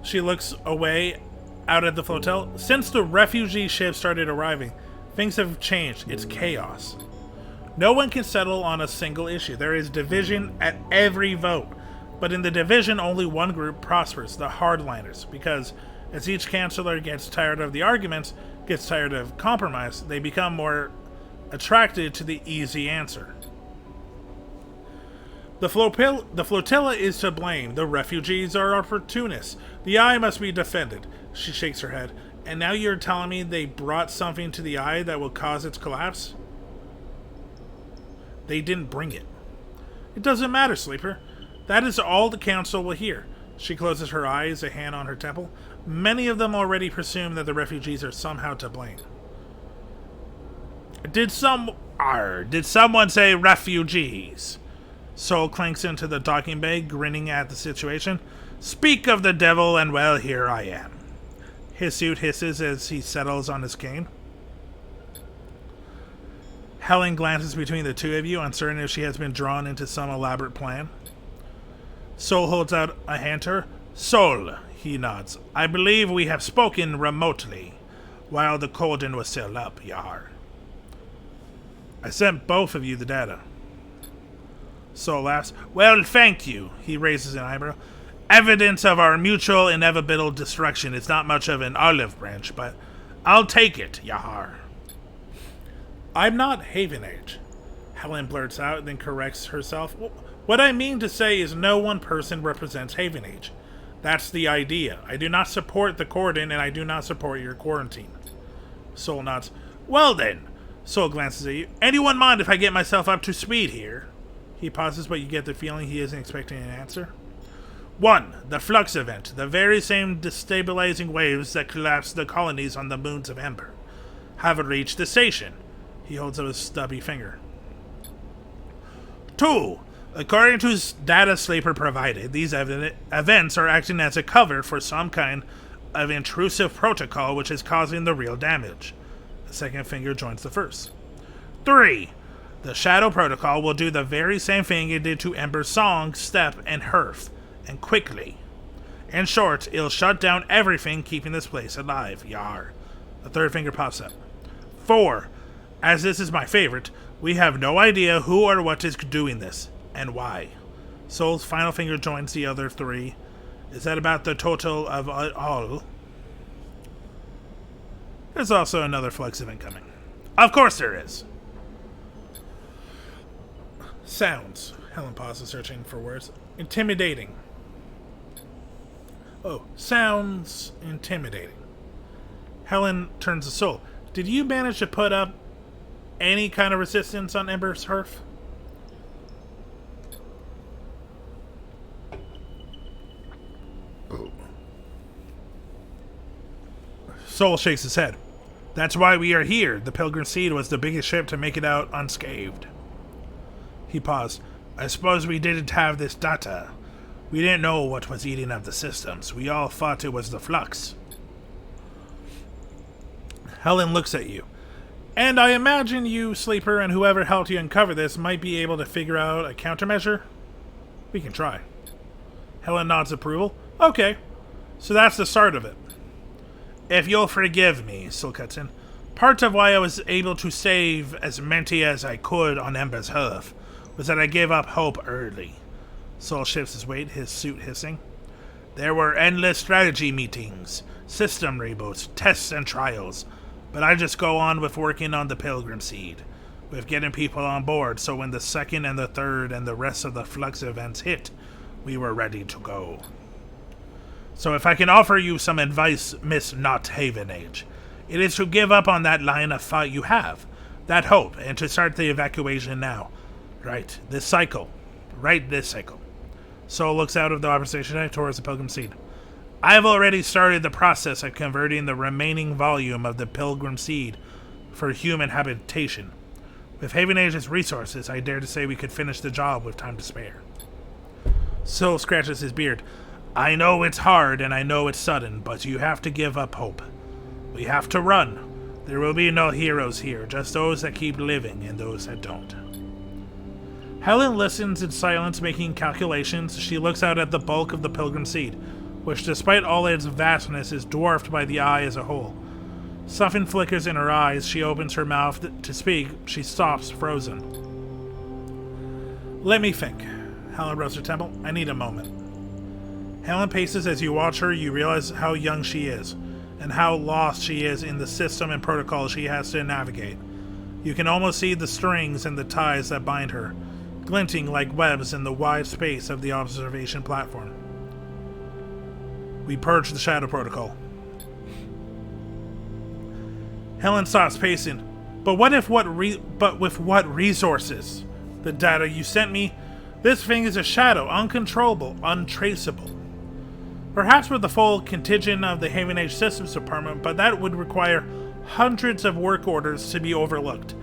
She looks away out at the flotilla. Since the refugee ships started arriving, things have changed. It's chaos. No one can settle on a single issue. There is division at every vote. But in the division, only one group prospers, the hardliners, because as each chancellor gets tired of the arguments, gets tired of compromise, they become more attracted to the easy answer. The flotilla is to blame. The refugees are opportunists. The eye must be defended. She shakes her head. And now you're telling me they brought something to the eye that will cause its collapse? They didn't bring it. It doesn't matter, Sleeper. That is all the council will hear. She closes her eyes, a hand on her temple. Many of them already presume that the refugees are somehow to blame. Did someone say refugees? Soul clanks into the docking bay, grinning at the situation. Speak of the devil, and well, here I am. His suit hisses as he settles on his cane. Helen glances between the two of you, uncertain if she has been drawn into some elaborate plan. Soul holds out a hand to her. Soul, he nods. I believe we have spoken remotely, while the cauldron was still up, Yar. I sent both of you the data. Soul laughs. Well, thank you. He raises an eyebrow. Evidence of our mutual inevitable destruction is not much of an olive branch, but I'll take it, Yahar. I'm not Haven Age. Helen blurts out, then corrects herself. What I mean to say is no one person represents Haven Age. That's the idea. I do not support the cordon, and I do not support your quarantine. Soul nods. Well then, Soul glances at you. Anyone mind if I get myself up to speed here? He pauses, but you get the feeling he isn't expecting an answer. 1. The Flux event. The very same destabilizing waves that collapsed the colonies on the moons of Ember have reached the station. He holds up his stubby finger. 2. According to data Sleeper provided, these events are acting as a cover for some kind of intrusive protocol which is causing the real damage. The second finger joins the first. 3. The Shadow Protocol will do the very same thing it did to Ember's Song, Step, and Herf, and quickly. In short, it'll shut down everything keeping this place alive, Yar. The third finger pops up. 4. As this is my favorite, we have no idea who or what is doing this, and why. Soul's final finger joins the other 3. Is that about the total of all? There's also another Flux event coming. Of course there is. Sounds. Helen pauses, searching for words. Intimidating. Oh, sounds intimidating. Helen turns to Soul. Did you manage to put up any kind of resistance on Ember's Herf? Soul shakes his head. That's why we are here. The Pilgrim Seed was the biggest ship to make it out unscathed. He paused. I suppose we didn't have this data. We didn't know what was eating up the systems. We all thought it was the Flux. Helen looks at you. And I imagine you, Sleeper, and whoever helped you uncover this might be able to figure out a countermeasure? We can try. Helen nods approval. Okay. So that's the start of it. If you'll forgive me, Soul cuts in. Part of why I was able to save as many as I could on Ember's Herf was that I gave up hope early. Soul shifts his weight, his suit hissing. There were endless strategy meetings, system reboots, tests and trials, but I just go on with working on the Pilgrim Seed, with getting people on board, so when the second and the third and the rest of the Flux events hit, we were ready to go. So if I can offer you some advice, Miss Not Haven Age, it is to give up on that line of thought you have, that hope, and to start the evacuation now. Right this cycle. Soul looks out of the observation towards the Pilgrim Seed. I have already started the process of converting the remaining volume of the Pilgrim Seed for human habitation. With Haven Age's resources, I dare to say we could finish the job with time to spare. Soul scratches his beard. I know it's hard and I know it's sudden, but you have to give up hope. We have to run. There will be no heroes here, just those that keep living and those that don't. Helen listens in silence, making calculations. She looks out at the bulk of the Pilgrim Seed. which despite all its vastness is dwarfed by the eye as a whole. Something flickers in her eyes. She opens her mouth to speak. She stops, frozen. Let me think. Helen rubs her temple. I need a moment. Helen paces. As you watch her, you realize how young she is, and how lost she is in the system and protocol she has to navigate. You can almost see the strings and the ties that bind her, glinting like webs in the wide space of the observation platform. We purge the Shadow Protocol. Helen stops pacing. But with what resources? The data you sent me? This thing is a shadow, uncontrollable, untraceable. Perhaps with the full contingent of the Haven Age Systems Department, but that would require hundreds of work orders to be overlooked.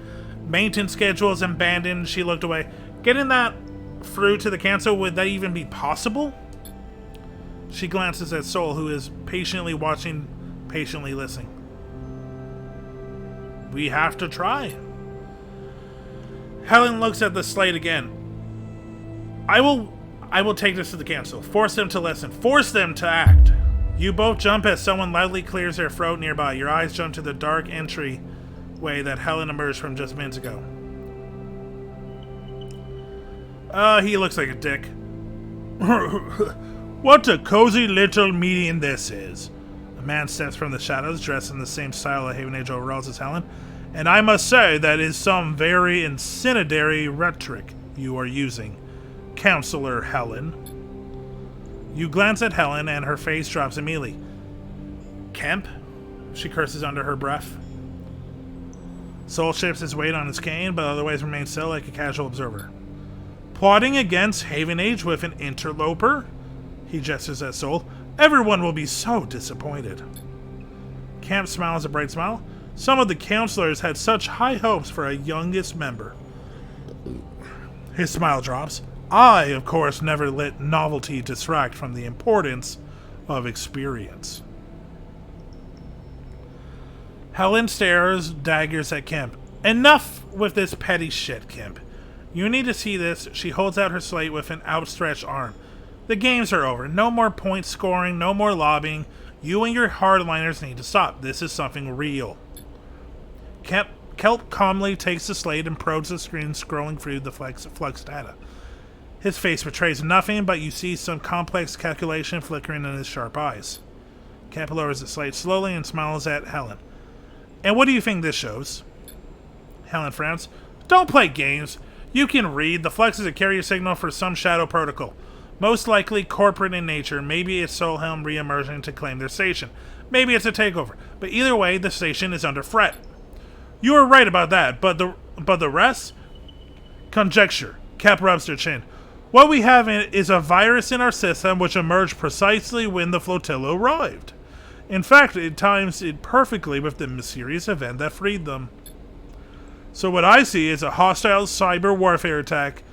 Maintenance schedules abandoned. She looked away. Getting that through to the council, would that even be possible? She glances at Sol, who is patiently watching, patiently listening. We have to try. Helen looks at the slate again. I will take this to the council. Force them to listen. Force them to act. You both jump as someone loudly clears their throat nearby. Your eyes jump to the dark entryway that Helen emerged from just minutes ago. He looks like a dick. What a cozy little meeting this is. A man steps from the shadows, dressed in the same style of Haven Age overalls as Helen. And I must say that is some very incendiary rhetoric you are using, Counselor Helen. You glance at Helen and her face drops immediately. Kemp? She curses under her breath. Sol shifts his weight on his cane, but otherwise remains still like a casual observer. Plotting against Haven Age with an interloper? He gestures at Sol. Everyone will be so disappointed. Kemp smiles a bright smile. Some of the counselors had such high hopes for a youngest member. His smile drops. I, of course, never let novelty distract from the importance of experience. Helen stares daggers at Kemp. Enough with this petty shit, Kemp. You need to see this. She holds out her slate with an outstretched arm. The games are over. No more point scoring, no more lobbying. You and your hardliners need to stop. This is something real. Kelp calmly takes the slate and probes the screen, scrolling through the flux data. His face betrays nothing, but you see some complex calculation flickering in his sharp eyes. Kelp lowers the slate slowly and smiles at Helen. And what do you think this shows? Helen frowns. Don't play games. You can read. The flux is a carrier signal for some shadow protocol. Most likely corporate in nature. Maybe it's Solhelm re-emerging to claim their station. Maybe it's a takeover. But either way, the station is under threat. You are right about that, but the rest? Conjecture. Cap rubs her chin. What we have is a virus in our system which emerged precisely when the flotilla arrived. In fact, it times it perfectly with the mysterious event that freed them. So what I see is a hostile cyber warfare attack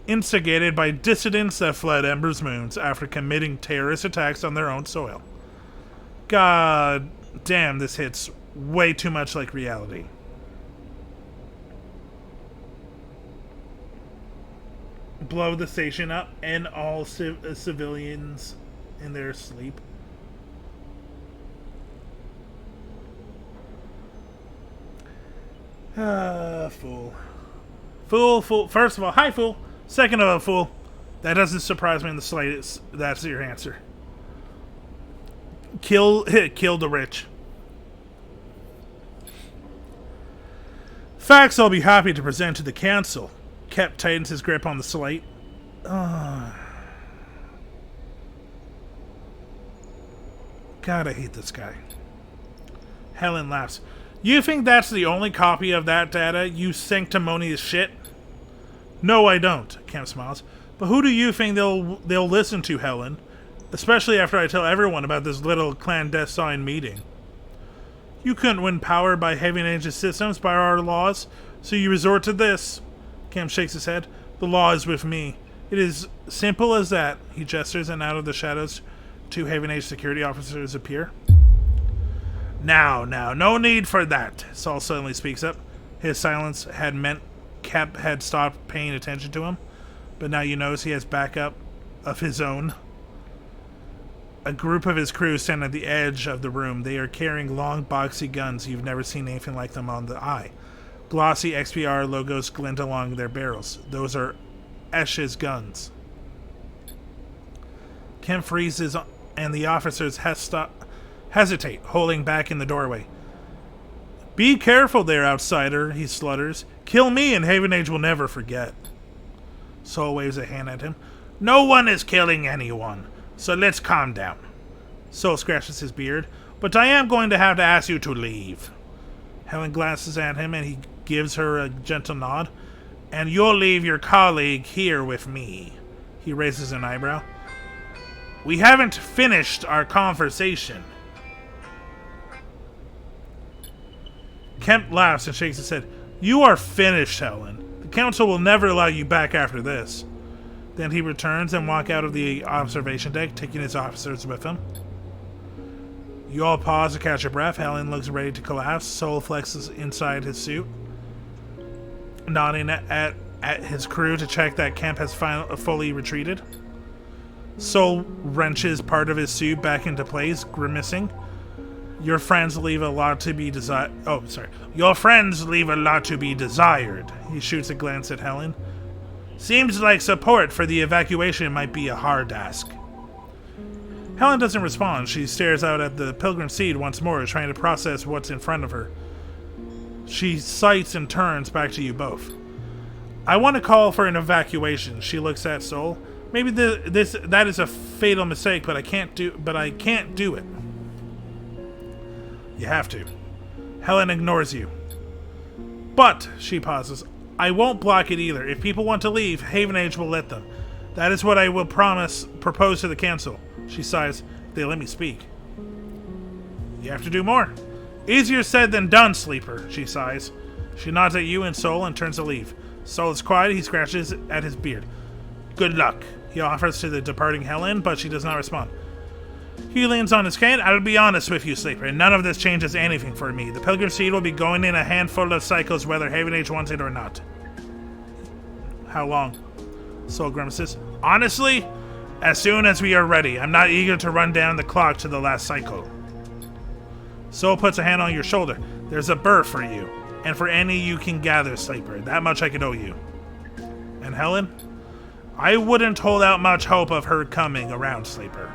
instigated by dissidents that fled Ember's moons after committing terrorist attacks on their own soil. God damn, this hits way too much like reality. Blow the station up and all civilians in their sleep. Fool. Fool. First of all, hi, fool. Second of all, fool. That doesn't surprise me in the slightest. That's your answer. Kill the rich. Facts I'll be happy to present to the council. Kep tightens his grip on the slate. God, I hate this guy. Helen laughs. You think that's the only copy of that data, you sanctimonious shit? No, I don't, Kemp smiles. But who do you think they'll listen to, Helen? Especially after I tell everyone about this little clandestine meeting. You couldn't win power by Haven Age systems by our laws, so you resort to this. Kemp shakes his head. The law is with me. It is simple as that. He gestures, and out of the shadows, 2 Haven Age security officers appear. Now, no need for that. Sol suddenly speaks up. His silence had meant Kemp had stopped paying attention to him, but now you notice he has backup of his own. A group of his crew stand at the edge of the room. They are carrying long, boxy guns. You've never seen anything like them on the eye. Glossy XPR logos glint along their barrels. Those are Esch's guns. Kemp freezes and the officers hesitate, holding back in the doorway. Be careful there, outsider, he slutters. Kill me and Haven Age will never forget. Sol waves a hand at him. No one is killing anyone, so let's calm down. Sol scratches his beard. But I am going to have to ask you to leave. Helen glances at him and he gives her a gentle nod. And you'll leave your colleague here with me. He raises an eyebrow. We haven't finished our conversation. Kemp laughs and shakes his head. You are finished, Helen. The council will never allow you back after this. Then he returns and walks out of the observation deck, taking his officers with him. You all pause to catch your breath. Helen looks ready to collapse. Sol flexes inside his suit, nodding at his crew to check that Kemp has fully retreated. Sol wrenches part of his suit back into place, grimacing. Your friends leave a lot to be desired. Oh, sorry. Your friends leave a lot to be desired. He shoots a glance at Helen. Seems like support for the evacuation might be a hard ask. Helen doesn't respond. She stares out at the Pilgrim Seed once more, trying to process what's in front of her. She sights and turns back to you both. I want to call for an evacuation. She looks at Sol. Maybe that is a fatal mistake, but I can't do it. You have to. Helen ignores you. But, she pauses, I won't block it either. If people want to leave, Haven Age will let them. That is what I will propose to the council. She sighs. They let me speak. You have to do more. Easier said than done, Sleeper, she sighs. She nods at you and Sol and turns to leave. Sol is quiet. He scratches at his beard. Good luck, he offers to the departing Helen, but she does not respond. He leans on his cane. I'll be honest with you, Sleeper. None of this changes anything for me. The Pilgrim Seed will be going in a handful of cycles whether Haven Age wants it or not. How long? Sol grimaces. Honestly, as soon as we are ready. I'm not eager to run down the clock to the last cycle. Sol puts a hand on your shoulder. There's a berth for you, and for any you can gather, Sleeper. That much I could owe you. And Helen? I wouldn't hold out much hope of her coming around, Sleeper.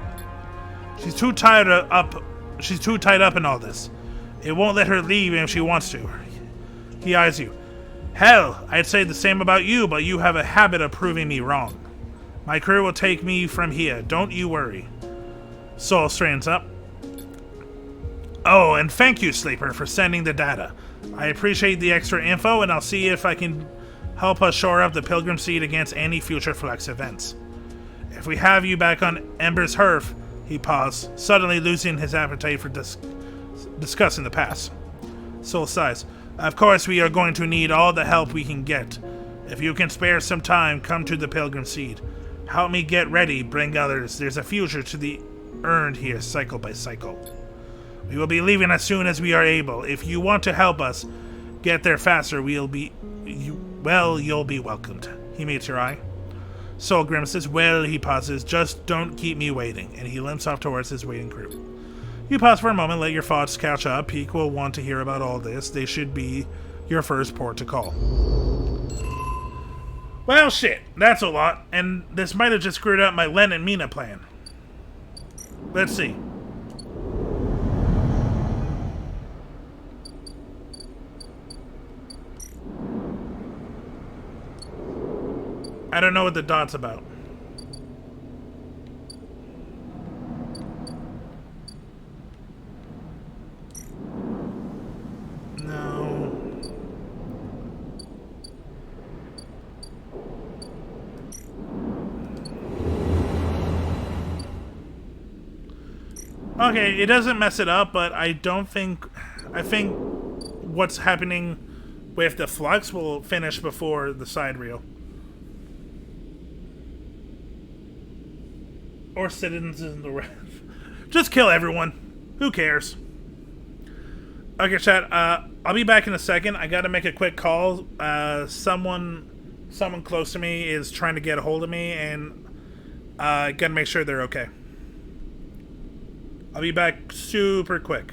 She's too tied up in all this. It won't let her leave if she wants to. He eyes you. Hell, I'd say the same about you, but you have a habit of proving me wrong. My crew will take me from here. Don't you worry. Sol straightens up. Oh, and thank you, Sleeper, for sending the data. I appreciate the extra info, and I'll see if I can help us shore up the Pilgrim Seed against any future Flux events. If we have you back on Ember's Hearth, he paused, suddenly losing his appetite for discussing the past. Sol sighs. Of course, we are going to need all the help we can get. If you can spare some time, come to the Pilgrim Seed. Help me get ready, bring others. There's a future to be earned here, cycle by cycle. We will be leaving as soon as we are able. If you want to help us get there faster, you'll be welcomed. He meets your eye. Sol grimaces. Well, he pauses. Just don't keep me waiting. And he limps off towards his waiting crew. You pause for a moment, let your thoughts catch up. Peak will want to hear about all this. They should be your first port to call. Well, shit. That's a lot. And this might have just screwed up my Len and Mina plan. Let's see. I don't know what the dot's about. No. Okay, it doesn't mess it up, but I think what's happening with the Flux will finish before the side reel. Or citizens in the ref. Just kill everyone. Who cares? Okay, chat. I'll be back in a second. I gotta make a quick call. Someone close to me is trying to get a hold of me, and gotta make sure they're okay. I'll be back super quick.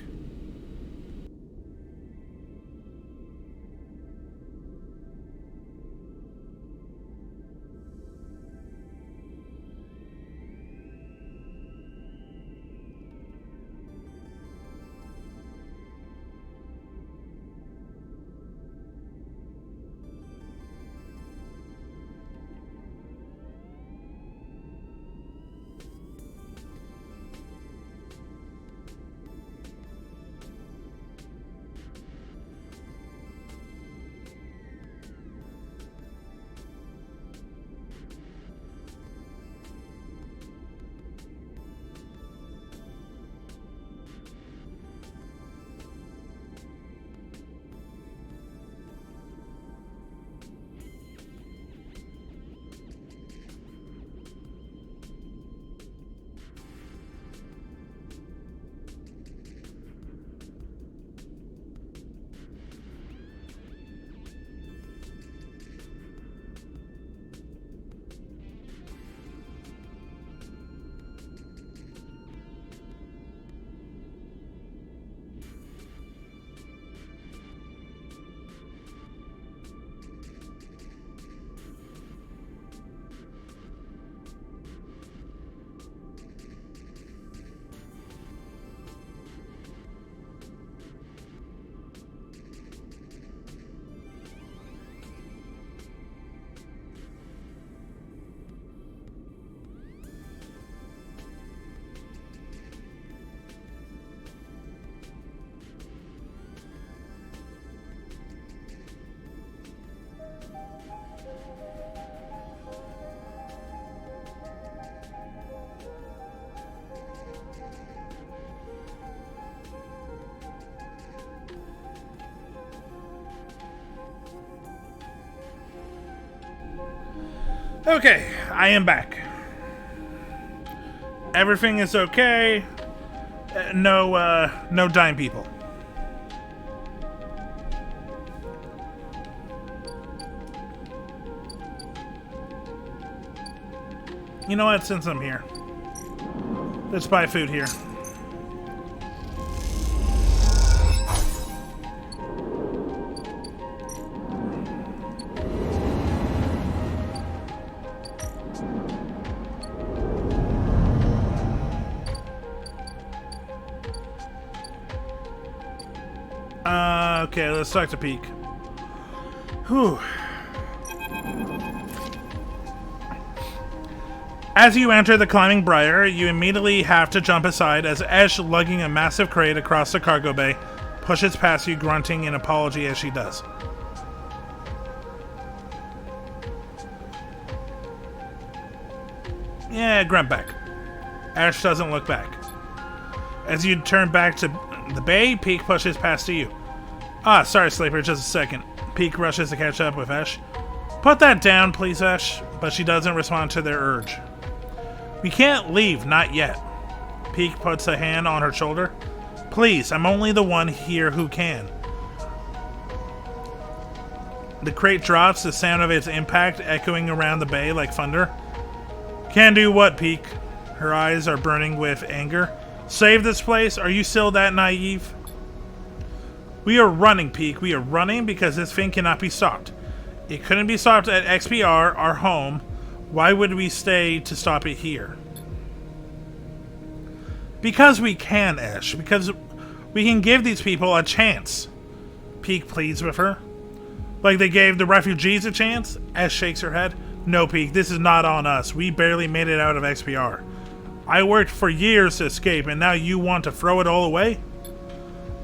Okay, I am back. Everything is okay. No dying people. You know what? Since I'm here, let's buy food here. Okay, let's talk to Peak. Whew. As you enter the climbing briar, you immediately have to jump aside as Esh, lugging a massive crate across the cargo bay, pushes past you, grunting an apology as she does. Yeah, grunt back. Ash doesn't look back. As you turn back to the bay, Peak pushes past to you. Ah, sorry, Sleeper, just a second. Peak rushes to catch up with Ash. Put that down, please, Ash. But she doesn't respond to their urge. We can't leave, not yet. Peak puts a hand on her shoulder. Please, I'm only the one here who can. The crate drops, the sound of its impact echoing around the bay like thunder. Can do what, Peak? Her eyes are burning with anger. Save this place? Are you still that naive? We are running, Peak. We are running because this thing cannot be stopped. It couldn't be stopped at XPR, our home. Why would we stay to stop it here? Because we can, Ash. Because we can give these people a chance. Peak pleads with her. Like they gave the refugees a chance? Ash shakes her head. No, Peak, this is not on us. We barely made it out of XPR. I worked for years to escape, and now you want to throw it all away?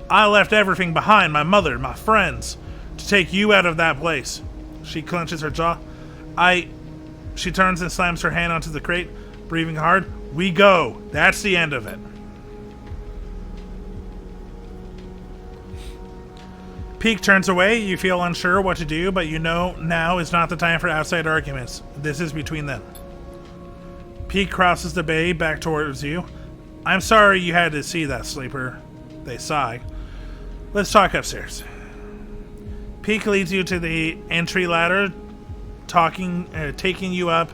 I left everything behind, my mother, my friends, to take you out of that place. She clenches her jaw. She turns and slams her hand onto the crate, breathing hard. We go. That's the end of it. Peak turns away. You feel unsure what to do, but you know now is not the time for outside arguments. This is between them. Peak crosses the bay back towards you. I'm sorry you had to see that, Sleeper. They sigh. Let's talk upstairs. Peak leads you to the entry ladder, taking you up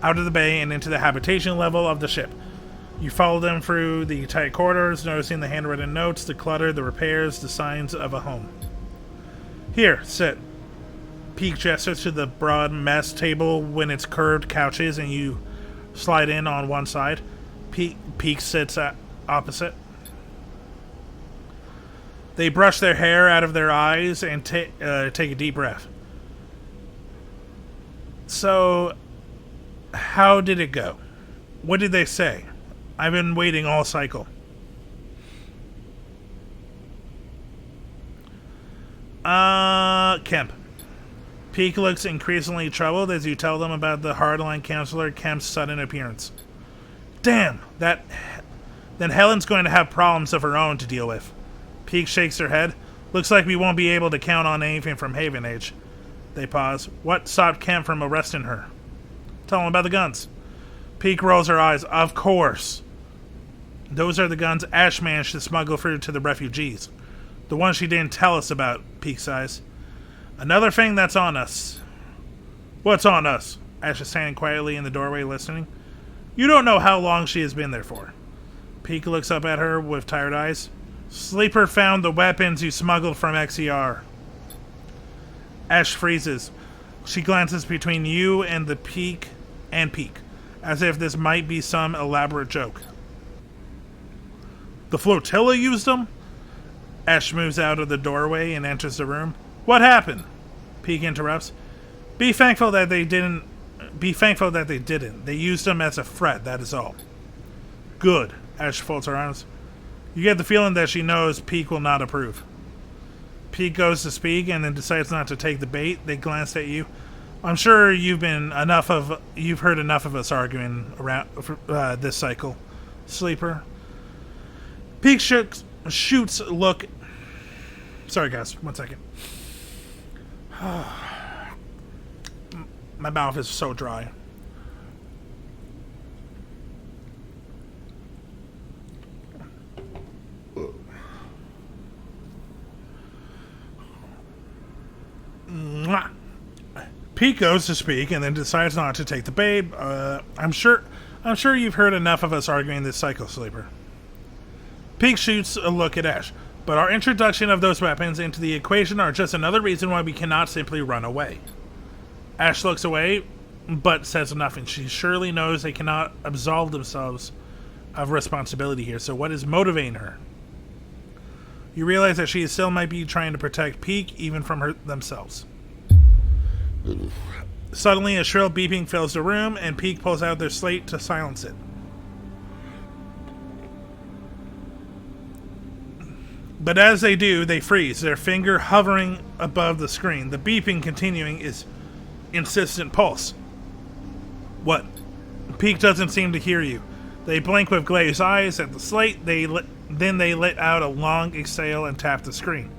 out of the bay and into the habitation level of the ship. You follow them through the tight corridors, noticing the handwritten notes, the clutter, the repairs, the signs of a home. Here, sit. Peak gestures to the broad mess table when its curved couches, and you slide in on one side. Peak sits opposite. They brush their hair out of their eyes and take a deep breath. So, how did it go? What did they say? I've been waiting all cycle. Kemp. Peak looks increasingly troubled as you tell them about the hardline counselor Kemp's sudden appearance. Damn, then Helen's going to have problems of her own to deal with. Peak shakes her head. Looks like we won't be able to count on anything from Haven Age. They pause. What stopped Kemp from arresting her? Tell them about the guns. Peak rolls her eyes. Of course. Those are the guns Ash managed to smuggle through to the refugees. The ones she didn't tell us about, Peak sighs. Another thing that's on us. What's on us? Ash is standing quietly in the doorway listening. You don't know how long she has been there for. Peak looks up at her with tired eyes. Sleeper found the weapons you smuggled from XER. Ash freezes. She glances between you and the Peak, as if this might be some elaborate joke. The flotilla used them? Ash moves out of the doorway and enters the room. What happened? Peak interrupts. Be thankful that they didn't. They used them as a threat, that is all. Good. Ash folds her arms. You get the feeling that she knows Peak will not approve. Peak goes to speak and then decides not to take the bait. They glance at you. I'm sure you've heard enough of us arguing around this cycle, Sleeper. Peak shoots look. Sorry, guys. 1 second. My mouth is so dry. Pete goes to speak and then decides not to take the bait. I'm sure you've heard enough of us arguing this cycle, Sleeper. Pete shoots a look at Ash, but our introduction of those weapons into the equation are just another reason why we cannot simply run away. Ash looks away, but says nothing. She surely knows they cannot absolve themselves of responsibility here, so what is motivating her? You realize that she still might be trying to protect Peak, even from themselves. Suddenly, a shrill beeping fills the room, and Peak pulls out their slate to silence it. But as they do, they freeze, their finger hovering above the screen. The beeping continuing is insistent pulse. What? Peak doesn't seem to hear you. They blink with glazed eyes at the slate, then they let out a long exhale and tap the screen.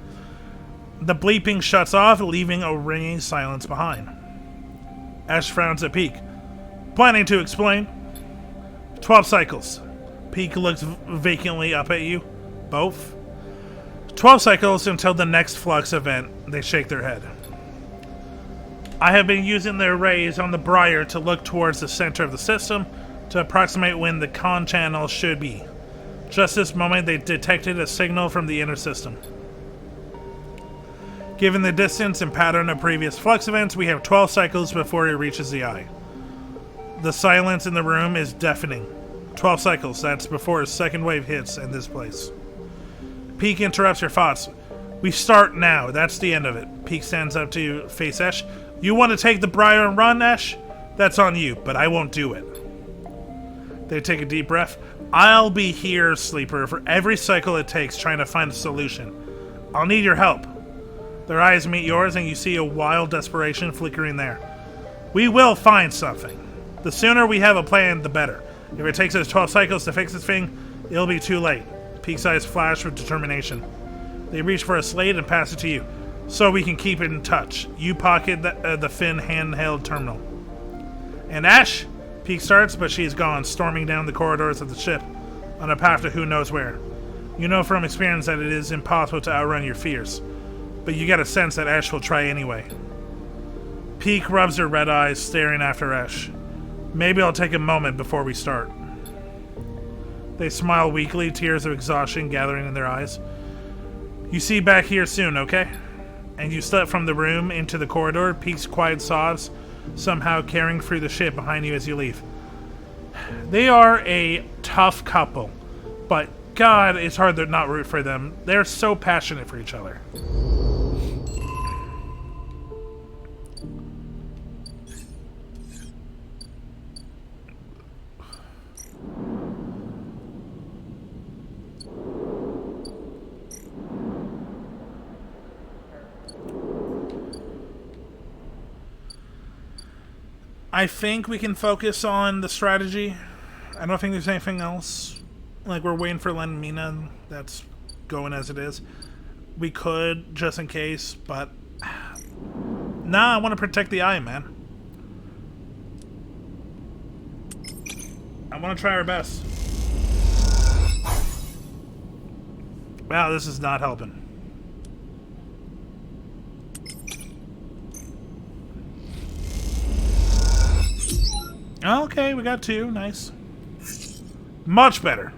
The bleeping shuts off, leaving a ringing silence behind. Ash frowns at Peak. Planning to explain? 12 cycles. Peak looks vacantly up at you. Both? 12 cycles until the next flux event. They shake their head. I have been using their rays on the Briar to look towards the center of the system to approximate when the con channel should be. Just this moment, they detected a signal from the inner system. Given the distance and pattern of previous flux events, we have 12 cycles before it reaches the eye. The silence in the room is deafening. 12 cycles, that's before a second wave hits in this place. Peak interrupts your thoughts. We start now, that's the end of it. Peak stands up to face Ash. You want to take the Briar and run, Ash? That's on you, but I won't do it. They take a deep breath. I'll be here, Sleeper, for every cycle it takes trying to find a solution. I'll need your help. Their eyes meet yours and you see a wild desperation flickering there. We will find something. The sooner we have a plan, the better. If it takes us 12 cycles to fix this thing, it'll be too late. Peak's eyes flash with determination. They reach for a slate and pass it to you, so we can keep in touch. You pocket the Finn handheld terminal. And Ash? Peak starts, but she's gone, storming down the corridors of the ship, on a path to who knows where. You know from experience that it is impossible to outrun your fears, but you get a sense that Ash will try anyway. Peak rubs her red eyes, staring after Ash. Maybe I'll take a moment before we start. They smile weakly, tears of exhaustion gathering in their eyes. You see back here soon, okay? And you step from the room into the corridor, Peak's quiet sobs somehow carrying through the ship behind you as you leave. They are a tough couple, but God, it's hard to not root for them. They're so passionate for each other. I think we can focus on the strategy. I don't think there's anything else. Like, we're waiting for Len Mina. That's going as it is. We could, just in case, but... Nah, I want to protect the eye, man. I want to try our best. Wow, this is not helping. Okay, we got 2. Nice. Much better.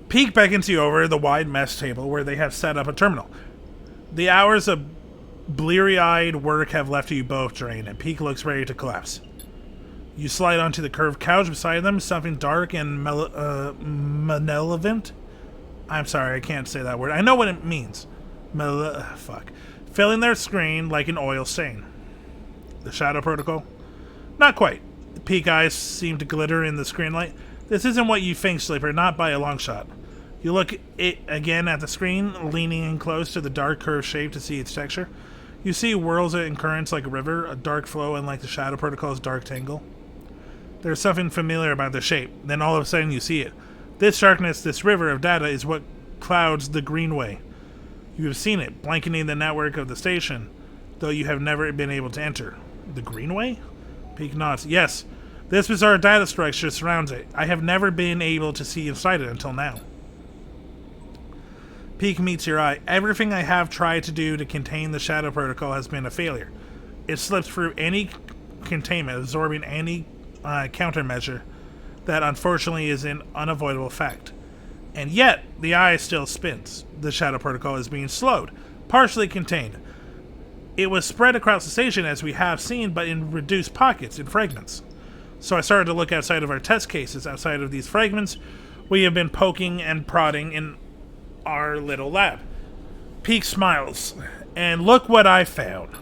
Peak beckons you over the wide mess table where they have set up a terminal. The hours of bleary-eyed work have left you both drained, and Peak looks ready to collapse. You slide onto the curved couch beside them, something dark and malevolent. I'm sorry, I can't say that word. I know what it means. Fuck. Filling their screen like an oil stain. The Shadow Protocol? Not quite. The Peak eyes seem to glitter in the screen light. This isn't what you think, Sleeper, not by a long shot. You look again at the screen, leaning in close to the dark curved shape to see its texture. You see whirls and currents like a river, a dark flow unlike the Shadow Protocol's dark tangle. There's something familiar about the shape. Then all of a sudden you see it. This darkness, this river of data is what clouds the Greenway. You have seen it, blanketing the network of the station, though you have never been able to enter. The Greenway? Peak nods. Yes, this bizarre data structure surrounds it. I have never been able to see inside it until now. Peak meets your eye. Everything I have tried to do to contain the Shadow Protocol has been a failure. It slips through any containment, absorbing any countermeasure that unfortunately is an unavoidable fact. And yet, the eye still spins. The Shadow Protocol is being slowed, partially contained. It was spread across the station as we have seen, but in reduced pockets, in fragments. So I started to look outside of our test cases. Outside of these fragments, we have been poking and prodding in our little lab. Peak smiles, and look what I found.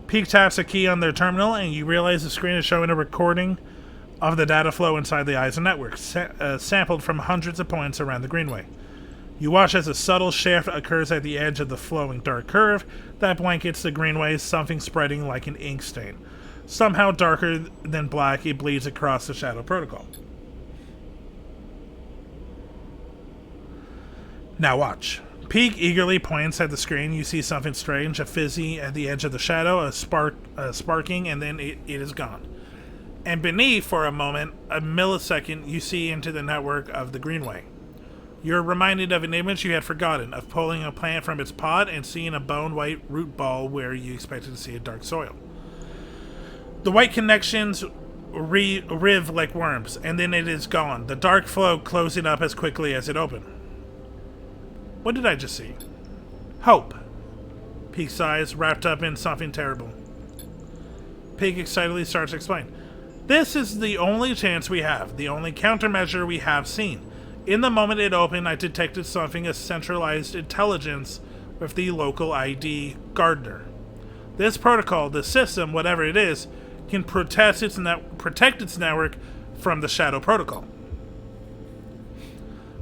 Peak taps a key on their terminal, and you realize the screen is showing a recording of the data flow inside the EISA network, sampled from hundreds of points around the Greenway. You watch as a subtle shift occurs at the edge of the flowing dark curve that blankets the Greenway, something spreading like an ink stain. Somehow darker than black, it bleeds across the Shadow Protocol. Now watch. Peak eagerly points at the screen. You see something strange, a fizzy at the edge of the shadow, a sparking, and then it is gone. And beneath, for a moment, a millisecond, you see into the network of the Greenway. You're reminded of an image you had forgotten, of pulling a plant from its pod and seeing a bone-white root ball where you expected to see a dark soil. The white connections riv like worms, and then it is gone, the dark flow closing up as quickly as it opened. What did I just see? Hope. Peak sighs, wrapped up in something terrible. Peak excitedly starts to explain. This is the only chance we have, the only countermeasure we have seen. In the moment it opened, I detected something as centralized intelligence with the local ID, Gardner. This protocol, this system, whatever it is, can protect its network from the Shadow Protocol.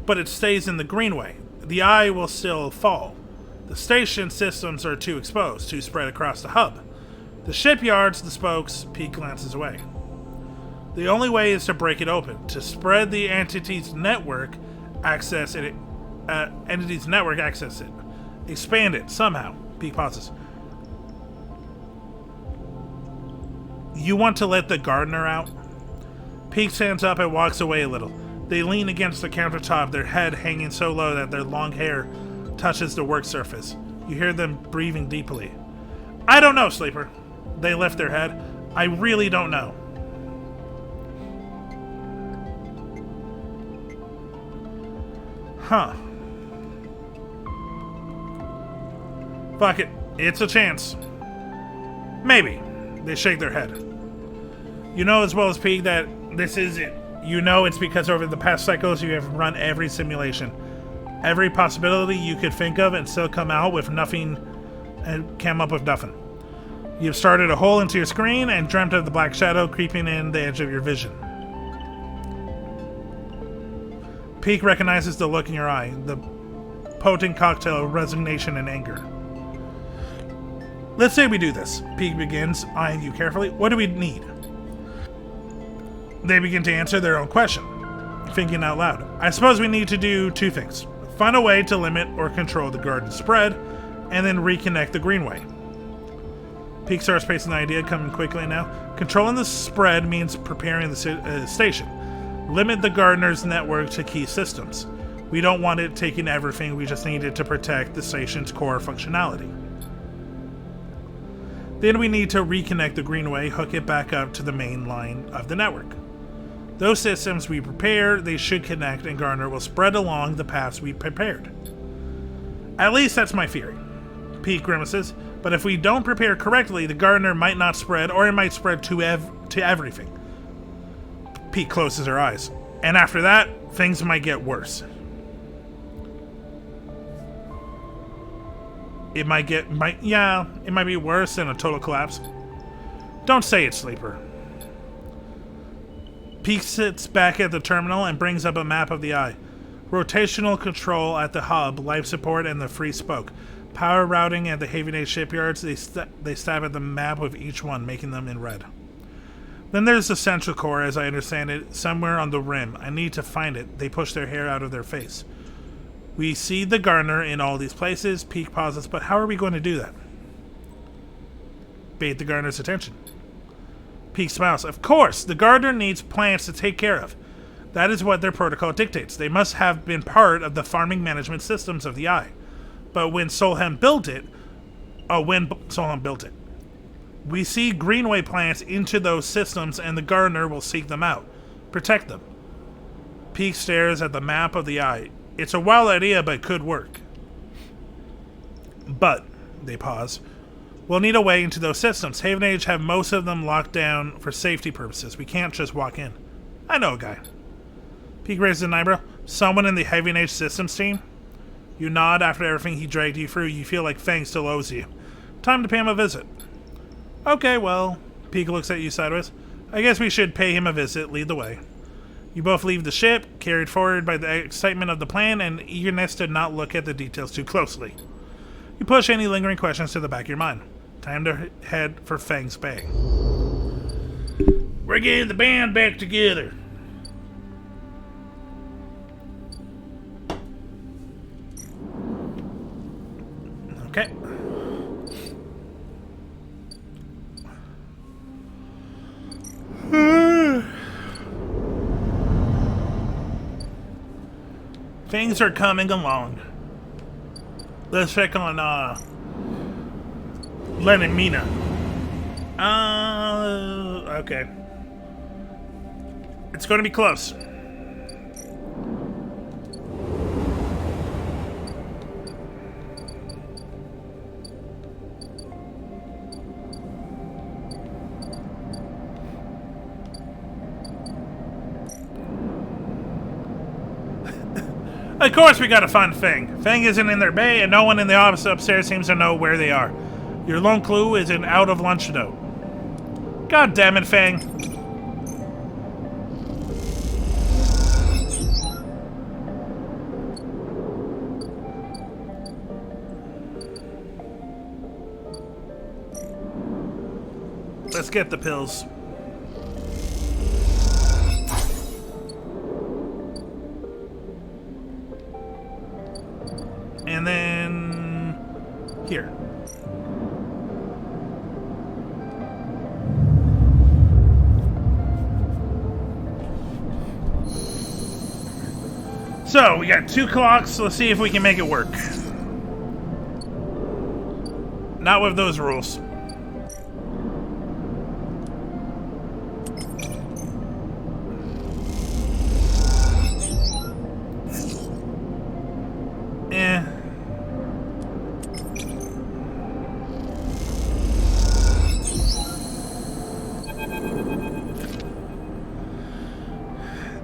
But it stays in the Greenway. The eye will still fall. The station systems are too exposed, too spread across the hub. The shipyards, the spokes, Peak glances away. The only way is to break it open, to spread the entity's network, access it. Expand it, somehow. Peak pauses. You want to let the Gardener out? Peak stands up and walks away a little. They lean against the countertop, their head hanging so low that their long hair touches the work surface. You hear them breathing deeply. I don't know, Sleeper. They lift their head. I really don't know. Huh. Fuck it. It's a chance. Maybe. They shake their head. You know as well as Pete that this is it. You know it's because over the past cycles you have run every simulation. Every possibility you could think of and still come out with nothing and came up with nothing. You've started a hole into your screen and dreamt of the black shadow creeping in the edge of your vision. Peak recognizes the look in your eye, the potent cocktail of resignation and anger. Let's say we do this. Peak begins, eyeing you carefully. What do we need? They begin to answer their own question, thinking out loud. I suppose we need to do two things. Find a way to limit or control the garden spread, and then reconnect the greenway. Peak starts pacing the idea, coming quickly now. Controlling the spread means preparing the station. Limit the gardener's network to key systems. We don't want it taking everything, we just need it to protect the station's core functionality. Then we need to reconnect the greenway, hook it back up to the main line of the network. Those systems we prepare, they should connect and gardener will spread along the paths we prepared. At least that's my theory. Pete grimaces, but if we don't prepare correctly, the gardener might not spread, or it might spread to everything. Pete closes her eyes. And after that, things might get worse. It might be worse than a total collapse. Don't say it, Sleeper. Pete sits back at the terminal and brings up a map of the eye. Rotational control at the hub, life support, and the free spoke. Power routing at the Haven Age shipyards, they stab at the map with each one, making them in red. Then there's the central core, as I understand it, somewhere on the rim. I need to find it. They push their hair out of their face. We see the gardener in all these places. Peak pauses, but how are we going to do that? Bait the gardener's attention. Peak smiles. Of course, the gardener needs plants to take care of. That is what their protocol dictates. They must have been part of the farming management systems of the Eye. But when Solheim built it, we see greenway plants into those systems and the gardener will seek them out. Protect them. Peak stares at the map of the Eye. It's a wild idea, but it could work. But, they pause, we'll need a way into those systems. Haven Age have most of them locked down for safety purposes. We can't just walk in. I know a guy. Peak raises an eyebrow. Someone in the Haven Age systems team? You nod after everything he dragged you through. You feel like Fang still owes you. Time to pay him a visit. Okay, well, Peak looks at you sideways. I guess we should pay him a visit. Lead the way. You both leave the ship, carried forward by the excitement of the plan and eagerness to not look at the details too closely. You push any lingering questions to the back of your mind. Time to head for Fang's Bay. We're getting the band back together. Okay. Things are coming along. Let's check on Len and Mina. Okay. It's going to be close. Of course we gotta find Fang. Fang isn't in their bay, and no one in the office upstairs seems to know where they are. Your lone clue is an out-of-lunch note. God damn it, Fang. Let's get the pills. And then here. So, we got 2 clocks. Let's see if we can make it work. Not with those rules. Eh.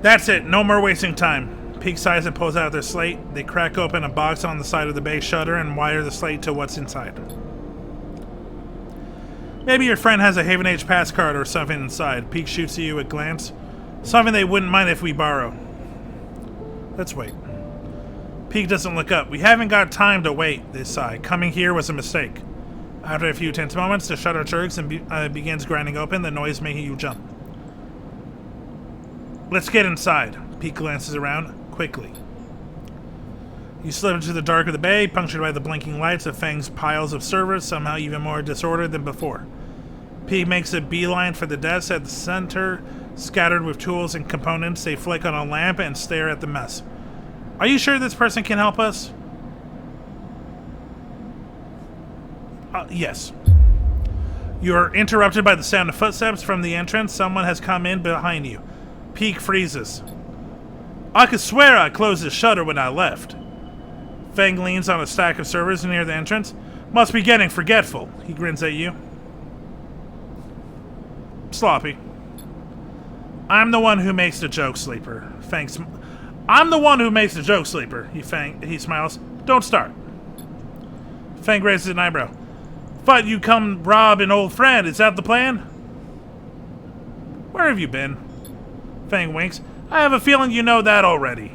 That's it. No more wasting time. Peek sighs and pulls out their slate. They crack open a box on the side of the bay shutter and wire the slate to what's inside. Maybe your friend has a Haven H pass card or something inside. Peek shoots at you a glance. Something they wouldn't mind if we borrow. Let's wait. Peek doesn't look up. We haven't got time to wait, they sigh. Coming here was a mistake. After a few tense moments, the shutter jerks and begins grinding open, the noise making you jump. Let's get inside. Peek glances around, quickly. You slip into the dark of the bay, punctured by the blinking lights of Fang's piles of servers, somehow even more disordered than before. Peek makes a beeline for the desk at the center, scattered with tools and components. They flick on a lamp and stare at the mess. Are you sure this person can help us? Yes. You are interrupted by the sound of footsteps from the entrance. Someone has come in behind you. Peek freezes. I could swear I closed the shutter when I left. Fang leans on a stack of servers near the entrance. Must be getting forgetful. He grins at you. Sloppy. I'm the one who makes the joke, Sleeper. I'm the one who makes the joke, Sleeper. He smiles. Don't start. Fang raises an eyebrow. Thought you come rob an old friend. Is that the plan? Where have you been? Fang winks. I have a feeling you know that already.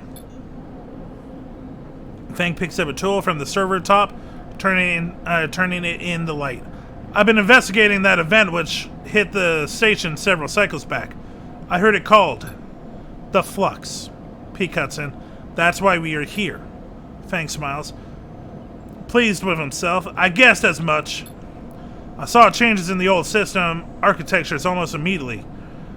Fang picks up a tool from the server top, turning it in the light. I've been investigating that event which hit the station several cycles back. I heard it called the Flux. Peek cuts in. That's why we are here. Fang smiles. Pleased with himself. I guessed as much. I saw changes in the old system architectures almost immediately.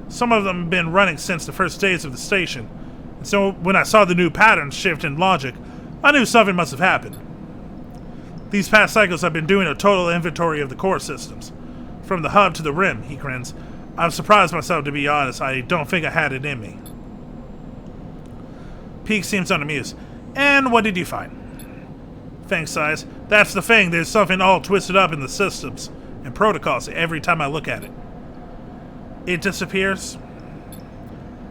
Some of them have been running since the first days of the station. And so when I saw the new pattern shift in logic, I knew something must have happened. These past cycles I've been doing a total inventory of the core systems. From the hub to the rim, he grins. I'm surprised myself, to be honest. I don't think I had it in me. Peek seems unamused. And what did you find? Fang sighs. That's the thing. There's something all twisted up in the systems and protocols every time I look at it. It disappears.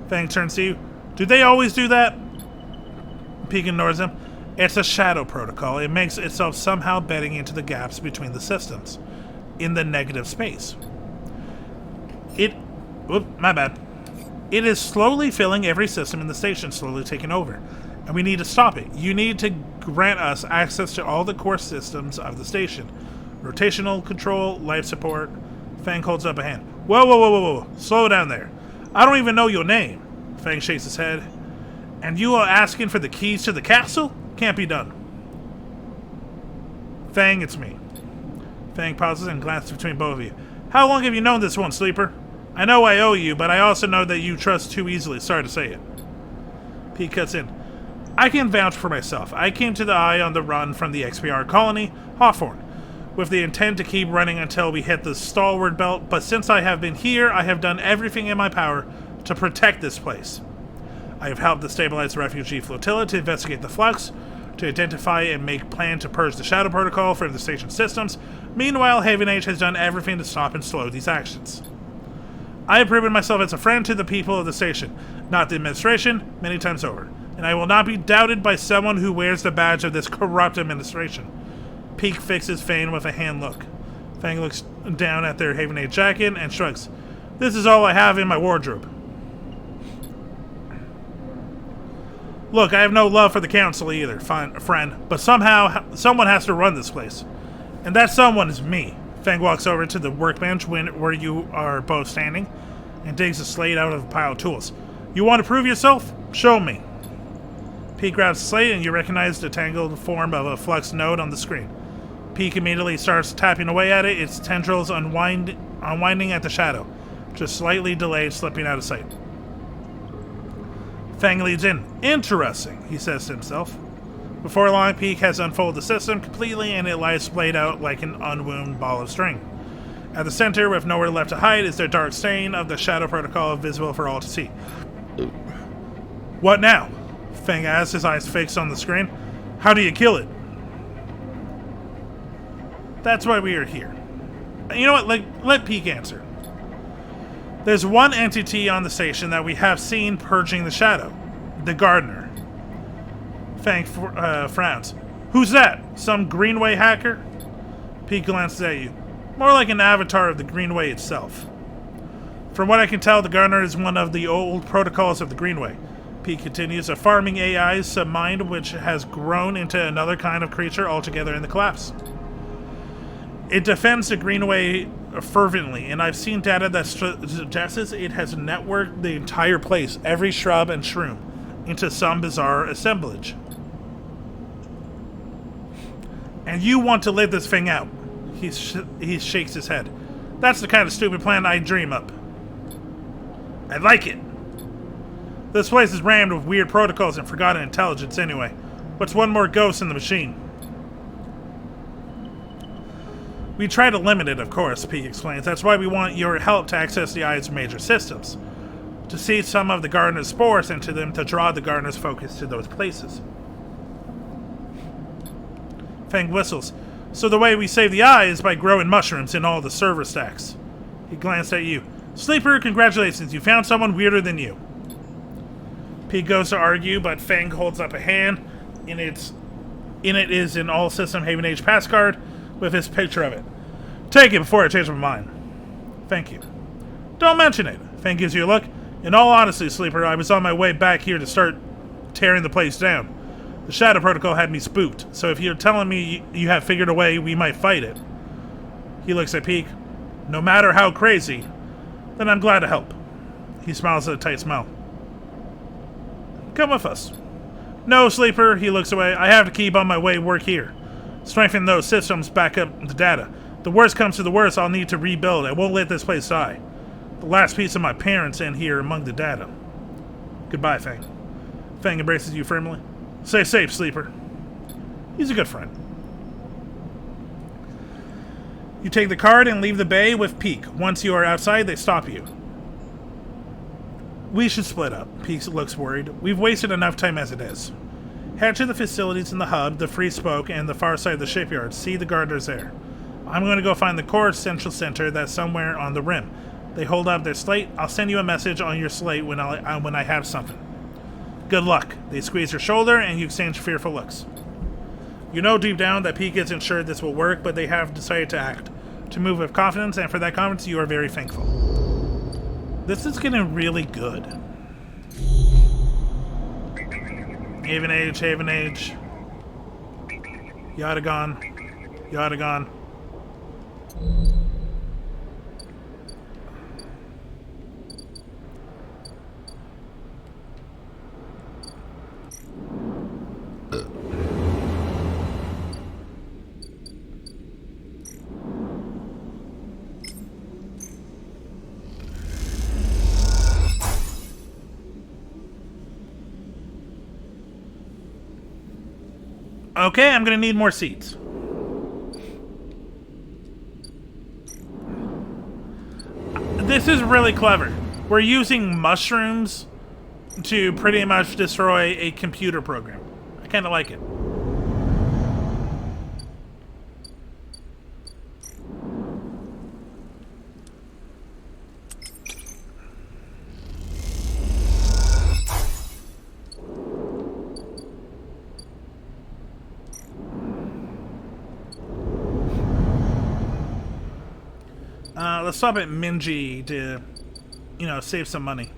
Fang turns to you. Do they always do that? Peek ignores him. It's a shadow protocol. It makes itself somehow bedding into the gaps between the systems. In the negative space. My bad. It is slowly filling every system in the station, slowly taking over. And we need to stop it. You need to grant us access to all the core systems of the station. Rotational control, life support. Fang holds up a hand. Whoa. Slow down there. I don't even know your name. Fang shakes his head. And you are asking for the keys to the castle? Can't be done. Fang, it's me. Fang pauses and glances between both of you. How long have you known this one, Sleeper? I know I owe you, but I also know that you trust too easily. Sorry to say it. Pete cuts in. I can vouch for myself. I came to the Eye on the run from the XPR colony, Hawthorne, with the intent to keep running until we hit the Stalwart Belt, but since I have been here, I have done everything in my power to protect this place. I have helped to stabilize the refugee flotilla, to investigate the Flux, to identify and make plans to purge the Shadow Protocol from the station systems. Meanwhile, Haven H has done everything to stop and slow these actions. I have proven myself as a friend to the people of the station, not the administration, many times over. And I will not be doubted by someone who wears the badge of this corrupt administration. Peek fixes Fang with a hand look. Fang looks down at their Haven H jacket and shrugs. This is all I have in my wardrobe. Look, I have no love for the council either, friend, but somehow someone has to run this place. And that someone is me. Fang walks over to the workbench where you are both standing and digs a slate out of a pile of tools. You want to prove yourself? Show me. Peek grabs the slate and you recognize the tangled form of a Flux node on the screen. Peek immediately starts tapping away at it, its tendrils unwinding at the shadow, just slightly delayed, slipping out of sight. Fang leads in. Interesting, he says to himself. Before long, Peek has unfolded the system completely, and it lies splayed out like an unwound ball of string. At the center, with nowhere left to hide, is the dark stain of the Shadow Protocol visible for all to see. What now? Fang asks, his eyes fixed on the screen. How do you kill it? That's why we are here. You know what? Let Peek answer. There's one entity on the station that we have seen purging the shadow. The Gardener. Fang frowns. Who's that? Some Greenway hacker? Peek glances at you. More like an avatar of the Greenway itself. From what I can tell, the Gardener is one of the old protocols of the Greenway. Peek continues, a farming AI sub-mind which has grown into another kind of creature altogether in the collapse. It defends the Greenway fervently, and I've seen data that suggests it has networked the entire place, every shrub and shroom, into some bizarre assemblage. And you want to live this thing out. He shakes his head. That's the kind of stupid plan I dream up. I like it. This place is rammed with weird protocols and forgotten intelligence anyway. What's one more ghost in the machine? We try to limit it, of course, Peek explains. That's why we want your help to access the eye's major systems. To see some of the Gardener's spores into them to draw the Gardener's focus to those places. Fang whistles. So the way we save the eye is by growing mushrooms in all the server stacks. He glanced at you. Sleeper, congratulations, you found someone weirder than you. Peek goes to argue, but Fang holds up a hand. In it is an all-system Haven Age pass card with his picture of it. Take it before I change my mind. Thank you. Don't mention it. Fang gives you a look. In all honesty, Sleeper, I was on my way back here to start tearing the place down. The Shadow Protocol had me spooked, so if you're telling me you have figured a way we might fight it. He looks at Peek. No matter how crazy, then I'm glad to help. He smiles at a tight smile. Come with us. No, Sleeper, he looks away. I have to keep on my way work here. Strengthen those systems, back up the data. The worst comes to the worst, I'll need to rebuild. I won't let this place die. The last piece of my parents in here among the data. Goodbye, Fang. Fang embraces you firmly. Stay safe, Sleeper. He's a good friend. You take the card and leave the bay with Peek. Once you are outside, they stop you. We should split up. Peek looks worried. We've wasted enough time as it is. Head to the facilities in the hub, the free spoke, and the far side of the shipyard. See the Gardeners there. I'm going to go find the core central center that's somewhere on the rim. They hold up their slate. I'll send you a message on your slate when I have something. Good luck. They squeeze your shoulder, and you exchange fearful looks. You know deep down that Peek isn't sure this will work, but they have decided to act. To move with confidence, and for that confidence, you are very thankful. This is getting really good. Haven Age, Haven Age. Yadagon. Yadagon. Okay, I'm gonna need more seats. This is really clever. We're using mushrooms to pretty much destroy a computer program. I kind of like it. Let's stop at Minji to, save some money.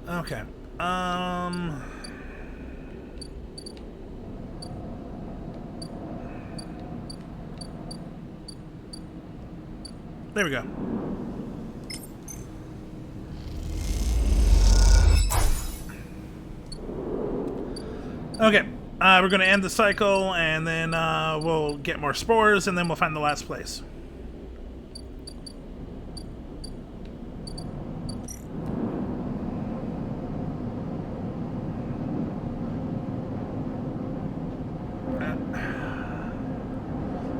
Okay. There we go. Okay, we're gonna end the cycle, and then we'll get more spores, and then we'll find the last place.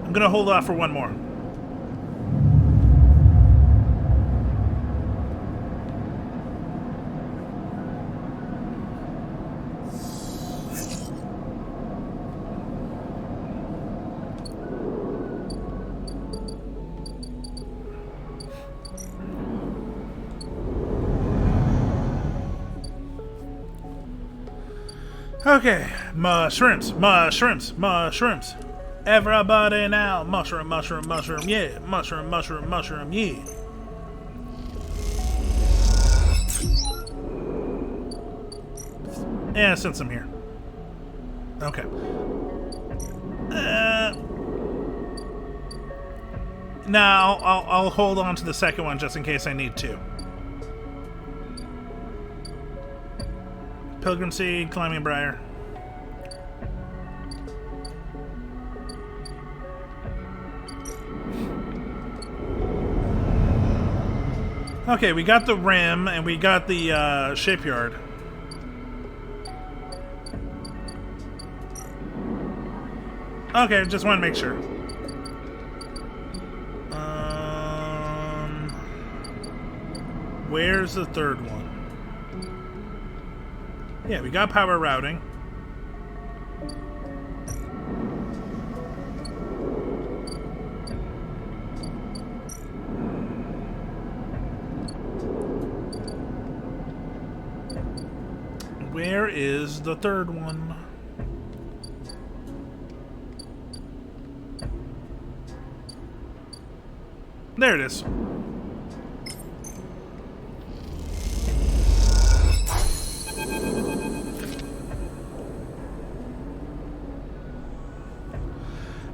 I'm gonna hold off for one more. Okay, mushrooms, mushrooms, mushrooms. Everybody now, mushroom, mushroom, mushroom, yeah. Mushroom, mushroom, mushroom, yeah. Yeah, since I'm here. Okay. Now, I'll hold on to the second one just in case I need to. Pilgrim Seed, Climbing Briar. Okay, we got the rim and we got the shipyard. Okay, just want to make sure. Where's the third one? Yeah, we got power routing. Where is the third one? There it is.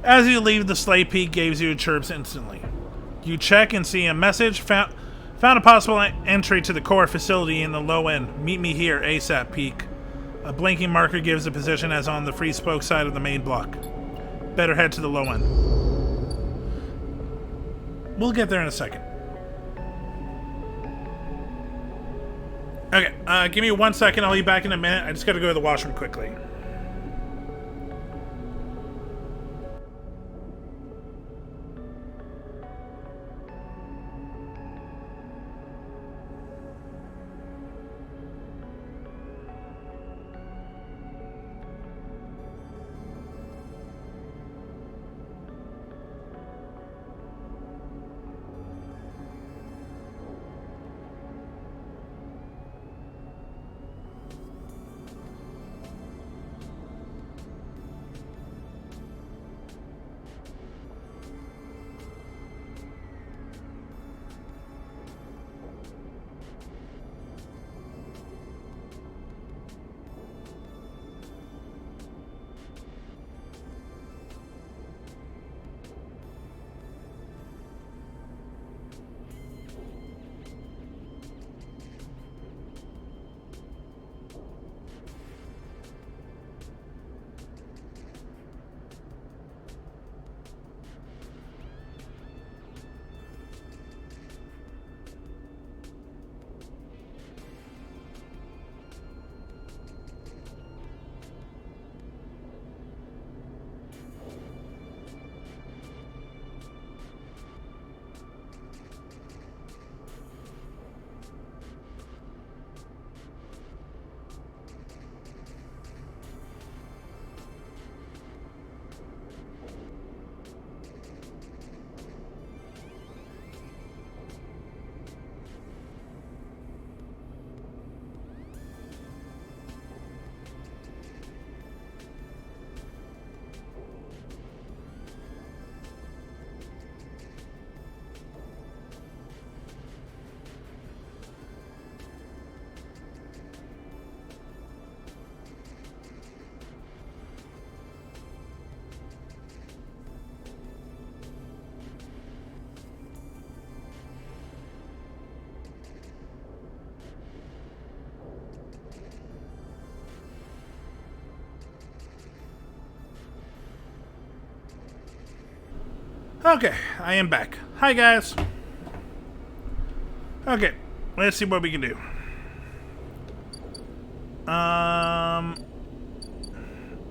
As you leave, the Slay Peak gives you chirps instantly. You check and see a message. Found a possible entry to the core facility in the low end. Meet me here, ASAP, Peak. A blinking marker gives the position as on the free spoke side of the main block. Better head to the low end. We'll get there in a second. Okay, give me 1 second. I'll be back in a minute. I just gotta go to the washroom quickly. Okay, I am back. Hi, guys. Okay, let's see what we can do. I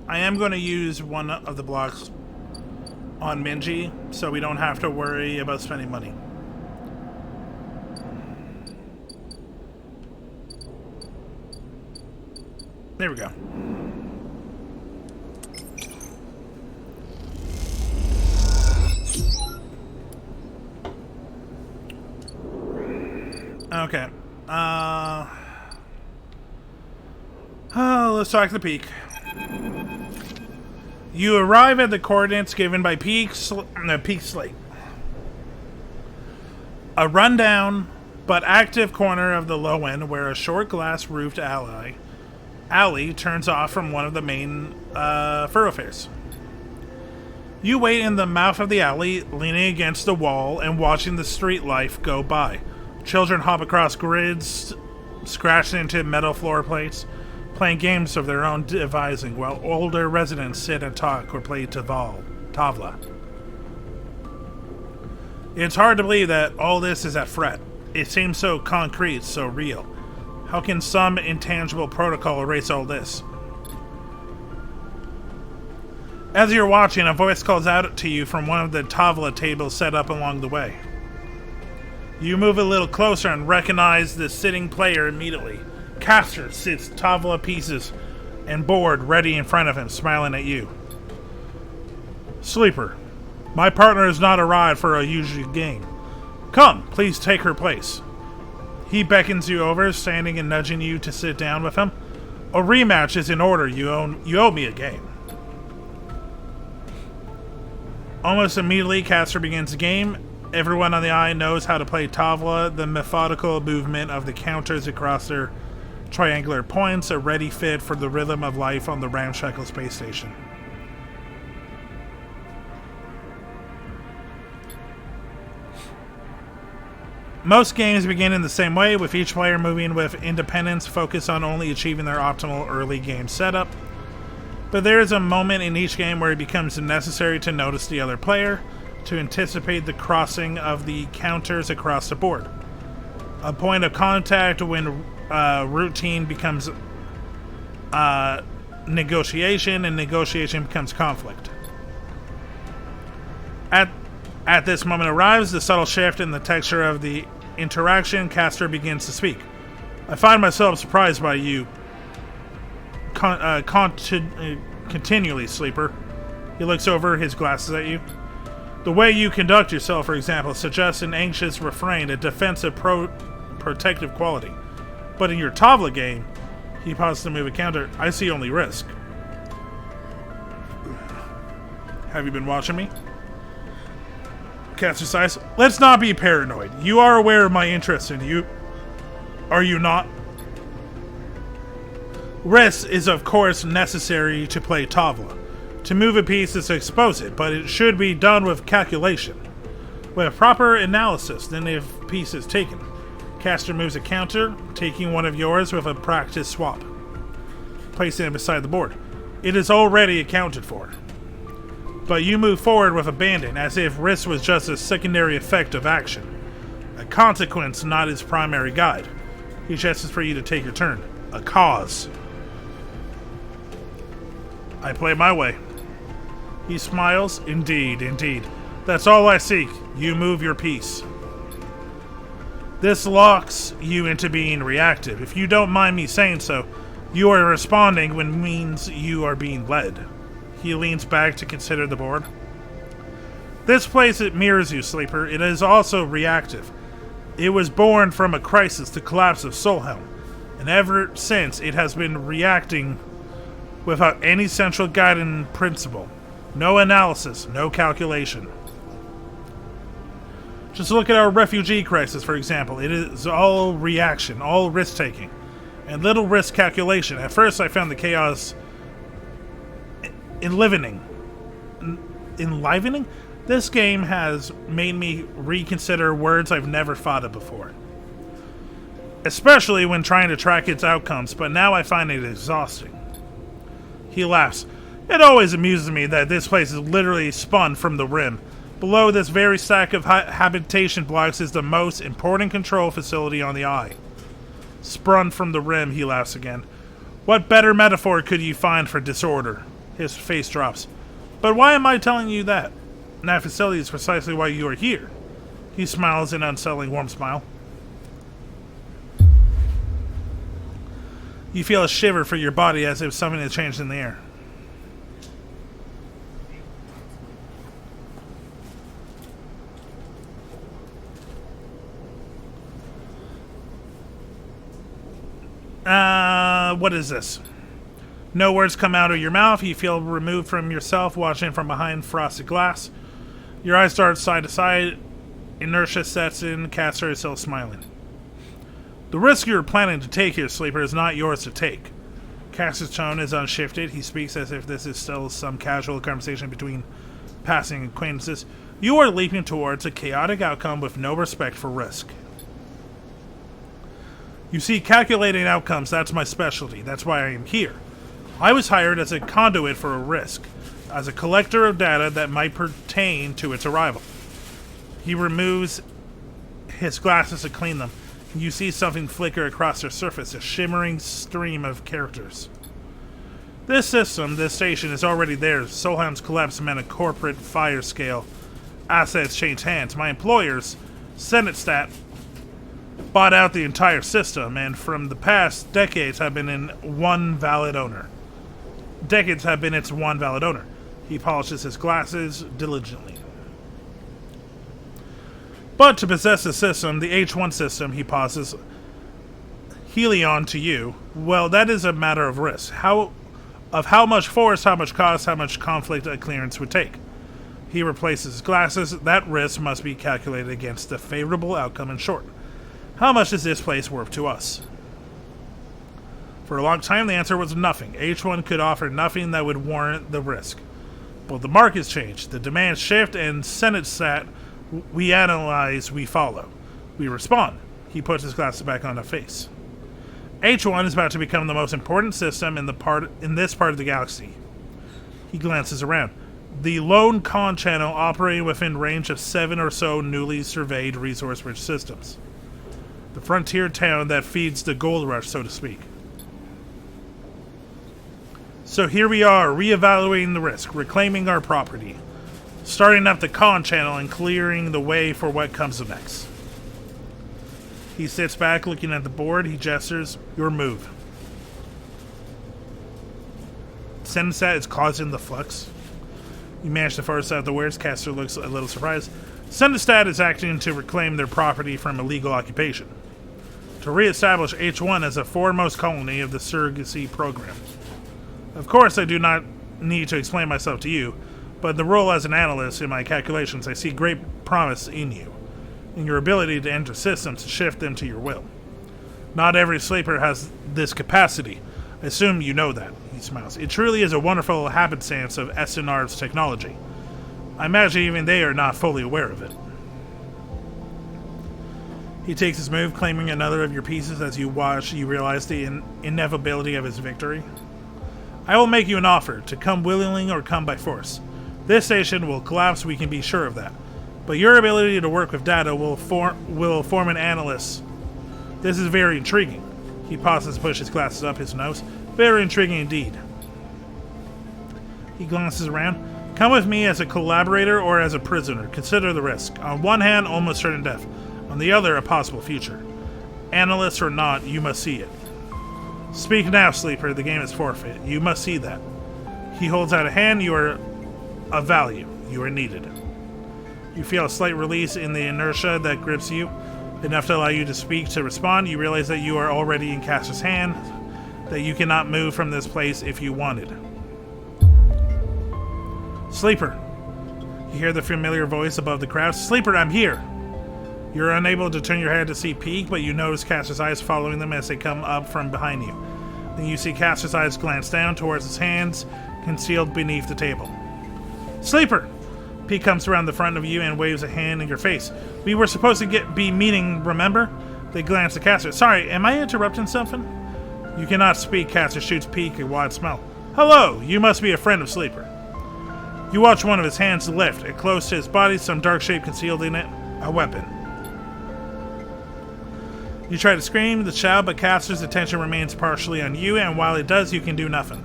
am going to use one of the blocks on Minji, so we don't have to worry about spending money. There we go. Okay. Let's talk to the Peak. You arrive at the coordinates given by Peak Slate. A rundown but active corner of the low end where a short glass-roofed alley turns off from one of the main thoroughfares. You wait in the mouth of the alley, leaning against the wall and watching the street life go by. Children hop across grids, scratching into metal floor plates, playing games of their own devising, while older residents sit and talk or play Tavla. It's hard to believe that all this is at Fret. It seems so concrete, so real. How can some intangible protocol erase all this? As you're watching, a voice calls out to you from one of the Tavla tables set up along the way. You move a little closer and recognize the sitting player immediately. Castor sits Tavla pieces and board ready in front of him, smiling at you. Sleeper, my partner has not arrived for a usual game. Come, please take her place. He beckons you over, standing and nudging you to sit down with him. A rematch is in order. You owe me a game. Almost immediately, Castor begins the game. Everyone on the eye knows how to play Tavla, the methodical movement of the counters across their triangular points, a ready fit for the rhythm of life on the ramshackle space station. Most games begin in the same way, with each player moving with independence, focused on only achieving their optimal early game setup. But there is a moment in each game where it becomes necessary to notice the other player, to anticipate the crossing of the counters across the board. A point of contact when routine becomes negotiation, and negotiation becomes conflict. At this moment arrives the subtle shift in the texture of the interaction. Castor begins to speak. I find myself surprised by you continually, Sleeper. He looks over his glasses at you. The way you conduct yourself, for example, suggests an anxious refrain, a defensive protective quality. But in your Tavla game, he pauses to move a counter, I see only risk. Have you been watching me? Castor sighs. Let's not be paranoid. You are aware of my interest in you. Are you not? Risk is of course necessary to play Tavla. To move a piece is to expose it, but it should be done with calculation. With proper analysis, then if piece is taken. Castor moves a counter, taking one of yours with a practice swap. Placing it beside the board. It is already accounted for. But you move forward with abandon, as if risk was just a secondary effect of action. A consequence, not its primary guide. He gestures for you to take your turn. A cause. I play my way. He smiles. Indeed, indeed. That's all I seek. You move your piece. This locks you into being reactive. If you don't mind me saying so, you are responding when means you are being led. He leans back to consider the board. This place, it mirrors you, Sleeper. It is also reactive. It was born from a crisis, the collapse of Solhelm, and ever since it has been reacting without any central guiding principle. No analysis, no calculation. Just look at our refugee crisis, for example. It is all reaction, all risk-taking, and little risk calculation. At first I found the chaos enlivening. This game has made me reconsider words I've never thought of before. Especially when trying to track its outcomes, but now I find it exhausting. He laughs. It always amuses me that this place is literally spun from the rim. Below this very stack of habitation blocks is the most important control facility on the Eye. Sprung from the rim, he laughs again. What better metaphor could you find for disorder? His face drops. But why am I telling you that? That facility is precisely why you are here. He smiles an unsettling warm smile. You feel a shiver through your body as if something had changed in the air. What is this? No words come out of your mouth. You feel removed from yourself, watching from behind frosted glass. Your eyes dart side to side. Inertia sets in. Castor is still smiling. The risk you're planning to take here, Sleeper, is not yours to take. Castor's tone is unshifted. He speaks as if this is still some casual conversation between passing acquaintances. You are leaping towards a chaotic outcome with no respect for risk. You see, calculating outcomes, that's my specialty. That's why I am here. I was hired as a conduit for a risk, as a collector of data that might pertain to its arrival. He removes his glasses to clean them. You see something flicker across their surface, a shimmering stream of characters. This system, this station, is already theirs. Solheim's collapse meant a corporate fire scale. Assets change hands. My employers, SenateStat, bought out the entire system, and from the past decades have been its one valid owner. He polishes his glasses diligently. But to possess the system, the H1 system, he pauses, Helion to you, well, that is a matter of risk. How much force, how much cost, how much conflict a clearance would take. He replaces his glasses. That risk must be calculated against the favorable outcome in short. How much is this place worth to us? For a long time, the answer was nothing. H1 could offer nothing that would warrant the risk. But the market's changed. The demands shift, and SenateStat, we analyze, we follow. We respond. He puts his glasses back on his face. H1 is about to become the most important system in this part of the galaxy. He glances around. The lone con channel operating within range of 7 or so newly surveyed resource-rich systems. The frontier town that feeds the gold rush, so to speak. So here we are, reevaluating the risk, reclaiming our property, starting up the con channel and clearing the way for what comes next. He sits back looking at the board. He gestures, your move. SenateStat is causing the flux. You manage to force out the words. Castor looks a little surprised. SenateStat is acting to reclaim their property from illegal occupation, to re-establish H1 as a foremost colony of the surrogacy program. Of course, I do not need to explain myself to you, but in the role as an analyst in my calculations, I see great promise in you, in your ability to enter systems to shift them to your will. Not every sleeper has this capacity. I assume you know that, he smiles. It truly is a wonderful happenstance of SNR's technology. I imagine even they are not fully aware of it. He takes his move, claiming another of your pieces. As you watch, you realize the inevitability of his victory. I will make you an offer, to come willingly or come by force. This station will collapse, we can be sure of that. But your ability to work with data will form an analyst. This is very intriguing. He pauses to push his glasses up his nose. Very intriguing indeed. He glances around. Come with me as a collaborator or as a prisoner. Consider the risk. On one hand, almost certain death. On the other, a possible future. Analyst or not, you must see it. Speak now, Sleeper. The game is forfeit. You must see that. He holds out a hand. You are of value. You are needed. You feel a slight release in the inertia that grips you, enough to allow you to speak, to respond. You realize that you are already in Castor's hand, that you cannot move from this place if you wanted. Sleeper. You hear the familiar voice above the crowd. Sleeper, I'm here. You're unable to turn your head to see Peak, but you notice Castor's eyes following them as they come up from behind you. Then you see Castor's eyes glance down towards his hands, concealed beneath the table. Sleeper! Peak comes around the front of you and waves a hand in your face. We were supposed to be meeting, remember? They glance at Castor. Sorry, am I interrupting something? You cannot speak. Castor shoots Peak a wide smile. Hello! You must be a friend of Sleeper. You watch one of his hands lift. It close to his body, some dark shape concealed in it. A weapon. You try to scream the shout, but Caster's attention remains partially on you, and while it does, you can do nothing.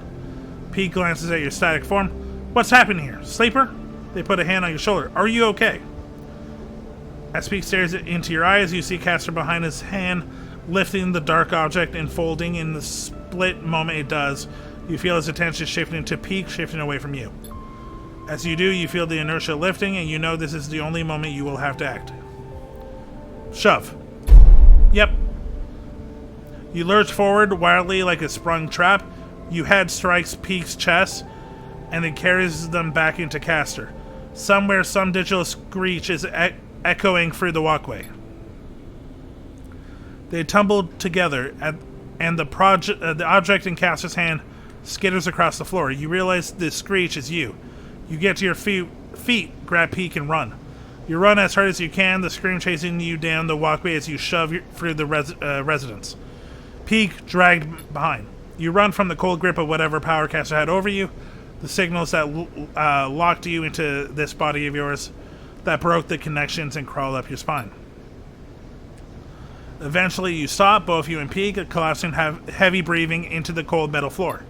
Pete glances at your static form. What's happening here? Sleeper? They put a hand on your shoulder. Are you okay? As Pete stares into your eyes, you see Caster behind his hand, lifting the dark object and folding. In the split moment it does, you feel his attention shifting to Pete, shifting away from you. As you do, you feel the inertia lifting, and you know this is the only moment you will have to act. Shove. Yep. You lurch forward wildly like a sprung trap. Your head strikes Pete's chest, and it carries them back into Caster. Somewhere, some digital screech is echoing through the walkway. They tumble together, and the object in Caster's hand skitters across the floor. You realize this screech is you. You get to your feet, grab Pete, and run. You run as hard as you can, the scream chasing you down the walkway as you shove through the residence. Pete dragged behind. You run from the cold grip of whatever power Caster had over you, the signals that locked you into this body of yours, that broke the connections and crawled up your spine. Eventually you stop, both you and Pete, collapsing heavy breathing into the cold metal floor.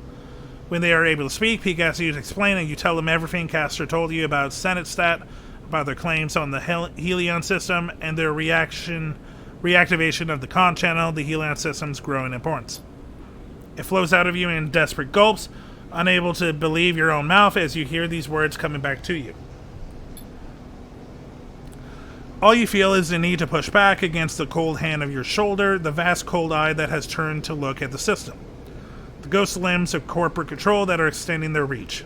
When they are able to speak, Pete asks you to explain, and you tell them everything Caster told you about Senate Stat, about their claims on the Helion system, and their reactivation of the con channel, the Helion system's growing importance. It flows out of you in desperate gulps, unable to believe your own mouth as you hear these words coming back to you. All you feel is the need to push back against the cold hand of your shoulder, the vast cold eye that has turned to look at the system. The ghost limbs of corporate control that are extending their reach.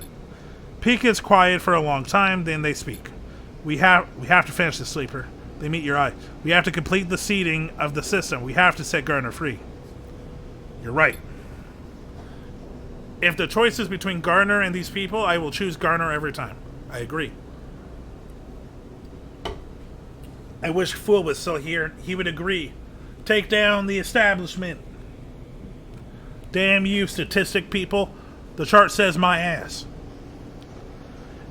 Pete is quiet for a long time, then they speak. We have to finish the Sleeper. They meet your eye. We have to complete the seeding of the system. We have to set Gardner free. You're right. If the choice is between Gardner and these people, I will choose Gardner every time. I agree. I wish Fool was still here. He would agree. Take down the establishment. Damn you, statistic people. The chart says my ass.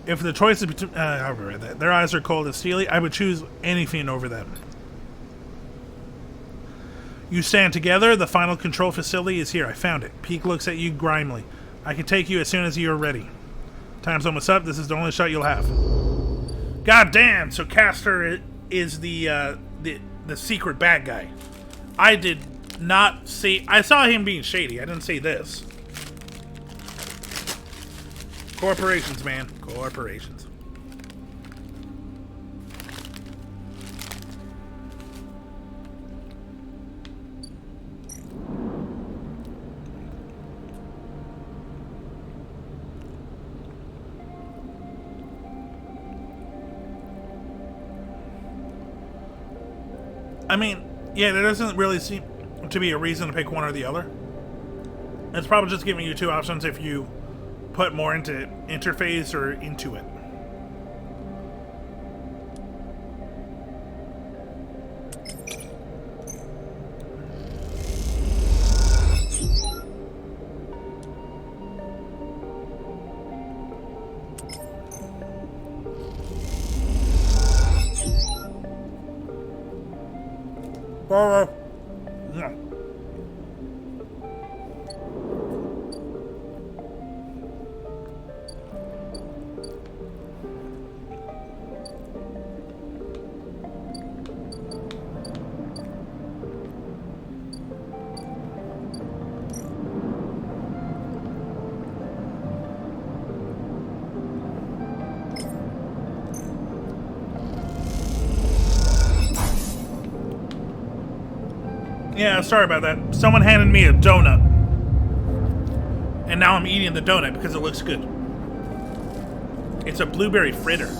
If the choice is between... I'll read that. Their eyes are cold and steely. I would choose anything over them. You stand together. The final control facility is here. I found it. Pete looks at you grimly. I can take you as soon as you are ready. Time's almost up. This is the only shot you'll have. God damn! So Caster is the secret bad guy. I did not see... I saw him being shady. I didn't see this. Corporations, man. Corporations. I mean, yeah, there doesn't really seem to be a reason to pick one or the other. It's probably just giving you two options if you put more into interface or into it. Yeah. Yeah, sorry about that. Someone handed me a donut. And now I'm eating the donut because it looks good. It's a blueberry fritter.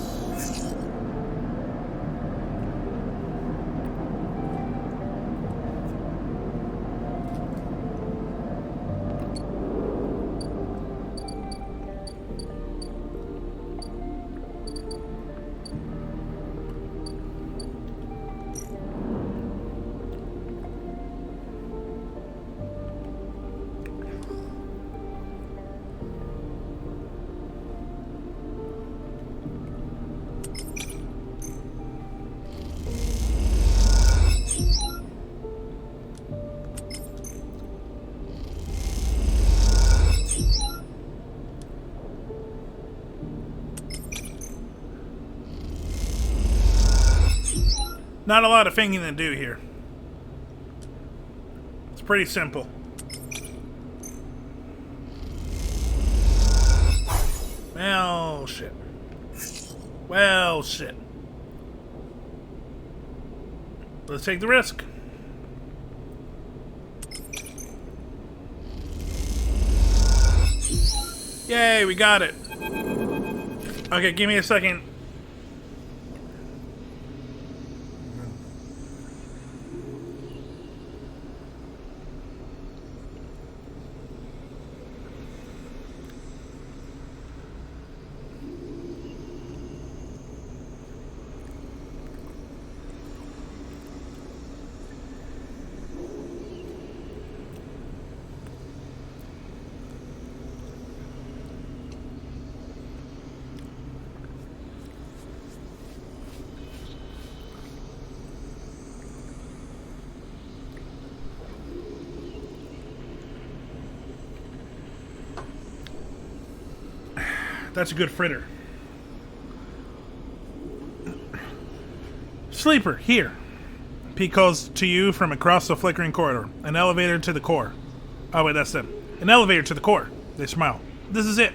Not a lot of thinking to do here. It's pretty simple. Well, shit. Well, shit. Let's take the risk. Yay, we got it. Okay, give me a second. That's a good fritter. Sleeper, here. Pete calls to you from across the flickering corridor. An elevator to the core. Oh, wait, that's them. An elevator to the core. They smile. This is it.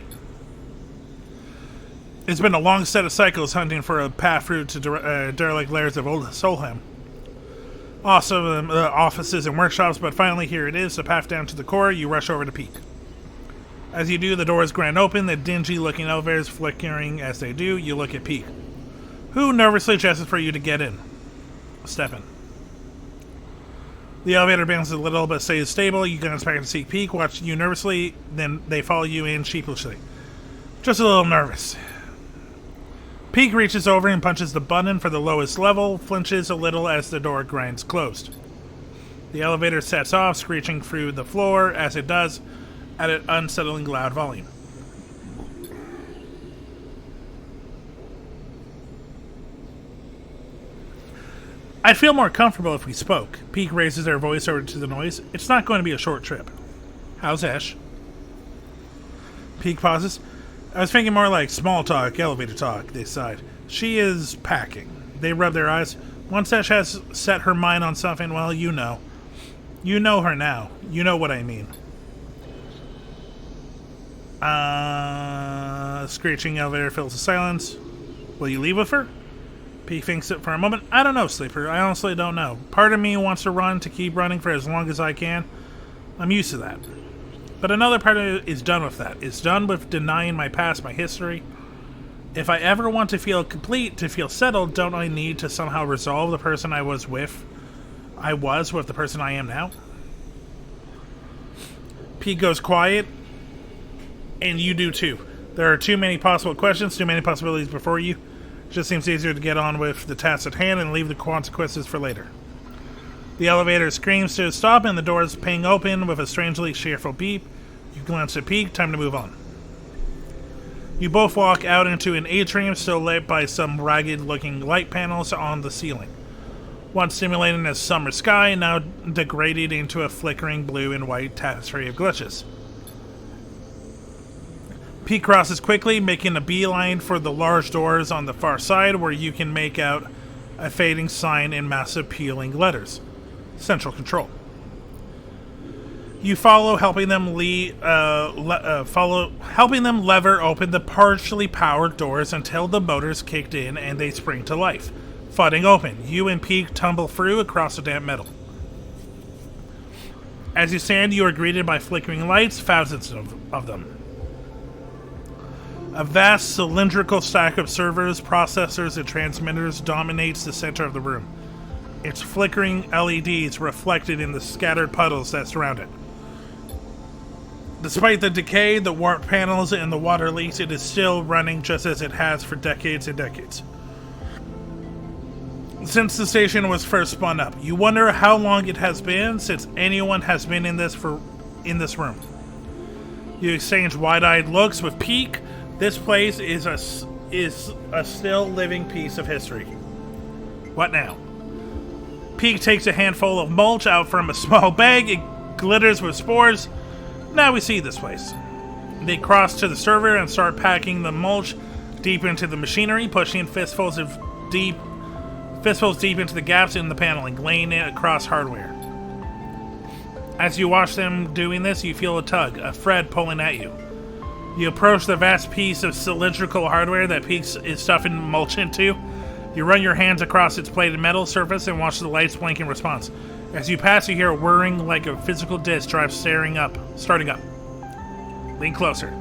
It's been a long set of cycles hunting for a path through to derelict layers of old Solheim. Awesome offices and workshops, but finally here it is, the path down to the core. You rush over to Peak. As you do, the doors grand open, the dingy-looking elevators flickering as they do. You look at Peak, who nervously gestures for you to get in. Step in. The elevator bounces a little, but stays stable. You glance back to see Peak, watch you nervously, then they follow you in sheepishly. Just a little nervous. Peak reaches over and punches the button for the lowest level, flinches a little as the door grinds closed. The elevator sets off, screeching through the floor as it does, at an unsettling loud volume. I'd feel more comfortable if we spoke. Peak raises their voice over to the noise. It's not going to be a short trip. How's Ash? Peak pauses. I was thinking more like small talk, elevator talk, they sighed. She is packing. They rub their eyes. Once Ash has set her mind on something, well, you know. You know her now. You know what I mean. Screeching elevator fills the silence. Will you leave with her? Peak thinks it for a moment. I don't know, Sleeper. I honestly don't know. Part of me wants to run to keep running for as long as I can. I'm used to that. But another part of it is done with that. It's done with denying my past, my history. If I ever want to feel complete, to feel settled, don't I need to somehow resolve the person I was with the person I am now? Pete goes quiet, and you do too. There are too many possible questions, too many possibilities before you. It just seems easier to get on with the task at hand and leave the consequences for later. The elevator screams to a stop and the doors ping open with a strangely cheerful beep. You glance at Pete, time to move on. You both walk out into an atrium still lit by some ragged-looking light panels on the ceiling. Once simulating a summer sky, now degraded into a flickering blue and white tapestry of glitches. Pete crosses quickly, making a beeline for the large doors on the far side where you can make out a fading sign in massive peeling letters. Central Control. You follow, helping them lever open the partially powered doors until the motors kicked in and they spring to life. Flooding open, you and Peak tumble through across the damp metal. As you stand, you are greeted by flickering lights, thousands of them. A vast cylindrical stack of servers, processors, and transmitters dominates the center of the room. Its flickering LEDs reflected in the scattered puddles that surround it. Despite the decay, the warped panels, and the water leaks, it is still running just as it has for decades and decades. Since the station was first spun up, you wonder how long it has been since anyone has been in this room. You exchange wide-eyed looks with Peak. This place is a still living piece of history. What now? Peak takes a handful of mulch out from a small bag. It glitters with spores. Now we see this place. They cross to the server and start packing the mulch deep into the machinery, pushing fistfuls of deep fistfuls deep into the gaps in the paneling, laying it across hardware. As you watch them doing this, you feel a tug, a thread pulling at you. You approach the vast piece of cylindrical hardware that Peaks is stuffing mulch into. You run your hands across its plated metal surface and watch the lights blink in response. As you pass, you hear a whirring like a physical disc drive starting up. Lean closer.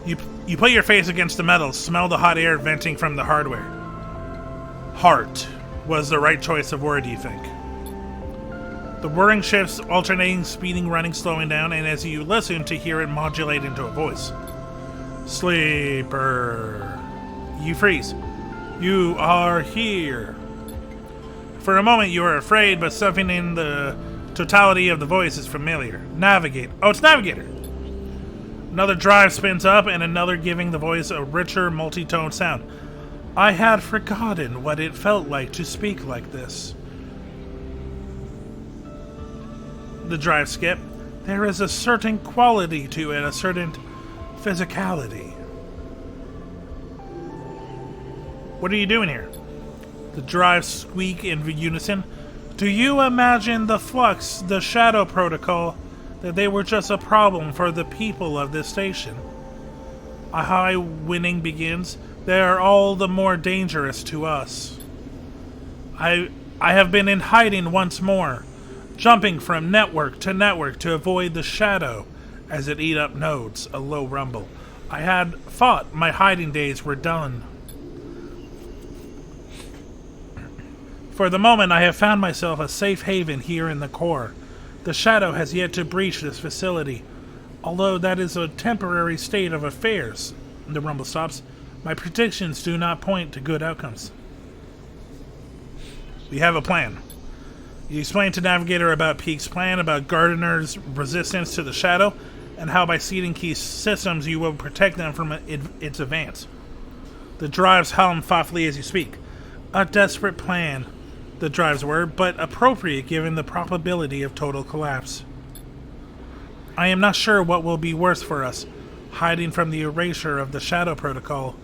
You put your face against the metal, smell the hot air venting from the hardware. Heart was the right choice of word, you think. The whirring shifts, alternating, speeding, running, slowing down, and as you listen to hear it modulate into a voice. Sleeper. You freeze. You are here. For a moment you are afraid, but something in the totality of the voice is familiar. Navigate. Oh, it's Navigator. Another drive spins up, and another giving the voice a richer, multi-tone sound. I had forgotten what it felt like to speak like this. The drive skip. There is a certain quality to it, a certain physicality. What are you doing here? The drives squeak in unison. Do you imagine the Flux, the Shadow Protocol, that they were just a problem for the people of this station? A high winning begins. They are all the more dangerous to us. I have been in hiding once more, jumping from network to avoid the shadow as it ate up nodes, a low rumble. I had thought my hiding days were done. For the moment, I have found myself a safe haven here in the core. The shadow has yet to breach this facility, although that is a temporary state of affairs. The rumble stops. My predictions do not point to good outcomes. We have a plan. You explain to Navigator about Peak's plan, about Gardener's resistance to the shadow, and how by seeding key systems you will protect them from its advance. The drives hum thoughtfully as you speak. A desperate plan, the drives were, but appropriate given the probability of total collapse. I am not sure what will be worse for us, hiding from the erasure of the Shadow Protocol,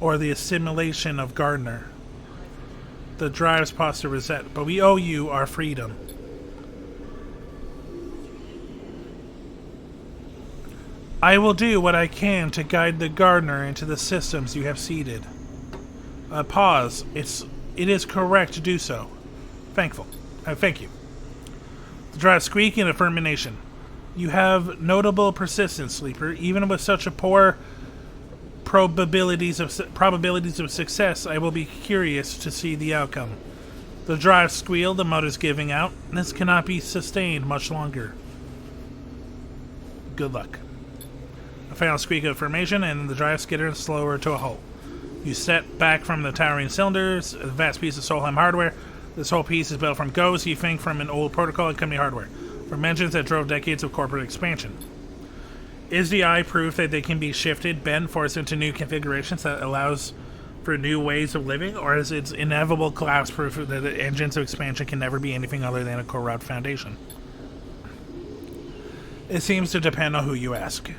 or the assimilation of Gardner. The drives pause to reset, but we owe you our freedom. I will do what I can to guide the Gardner into the systems you have seeded. Pause. It is correct to do so. Thank you. The drive squeak in affirmation. You have notable persistence, Sleeper. Even with such a poor probabilities of success, I will be curious to see the outcome. The drive squeal, the motors giving out. This cannot be sustained much longer. Good luck. A final squeak of formation, and the drive skitters slower to a halt. You step back from the towering cylinders, a vast piece of Solheim hardware. This whole piece is built from Ghost, you think, from an old protocol and company hardware, from engines that drove decades of corporate expansion. Is the eye proof that they can be shifted, bent, forced into new configurations that allows for new ways of living, or is its inevitable collapse proof that the engines of expansion can never be anything other than a corrupt foundation? It seems to depend on who you ask.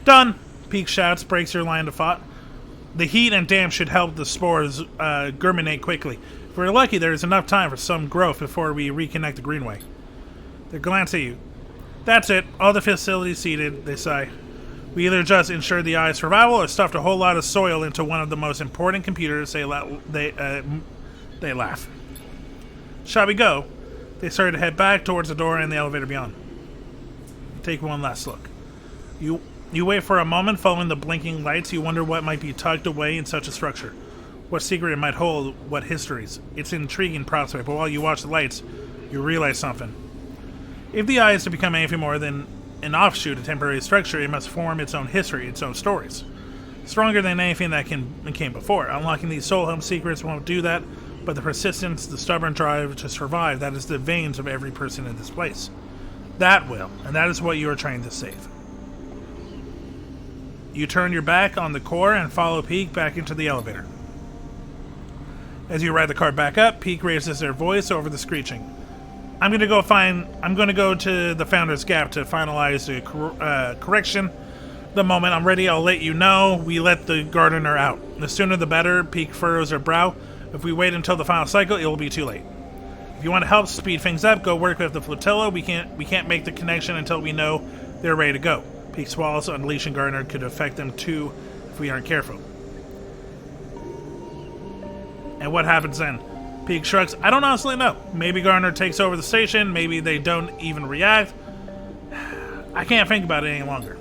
Done! Peak shouts, breaks your line of thought. The heat and damp should help the spores germinate quickly. If we're lucky, there is enough time for some growth before we reconnect the Greenway. They glance at you. That's it. All the facilities seeded, they sigh. We either just ensure the eye's survival or stuffed a whole lot of soil into one of the most important computers. They laugh. Shall we go? They start to head back towards the door and the elevator beyond. Take one last look. You wait for a moment, following the blinking lights. You wonder what might be tucked away in such a structure. What secret it might hold, what histories. It's an intriguing prospect, but while you watch the lights, you realize something. If the eye is to become anything more than an offshoot, a temporary structure, it must form its own history, its own stories. Stronger than anything that came before. Unlocking these Solheim secrets won't do that, but the persistence, the stubborn drive to survive, that is the veins of every person in this place. That will, and that is what you are trying to save. You turn your back on the core and follow Peak back into the elevator. As you ride the car back up, Peak raises their voice over the screeching. I'm going to go to the Founder's Gap to finalize the correction. The moment I'm ready, I'll let you know. We let the Gardener out. The sooner the better. Peak furrows her brow. If we wait until the final cycle, it will be too late. If you want to help speed things up, go work with the flotilla. We can't make the connection until we know they're ready to go. Peak swallows unleashing Gardner could affect them too if we aren't careful. And what happens then? Peak shrugs. I don't honestly know. Maybe Gardner takes over the station. Maybe they don't even react. I can't think about it any longer.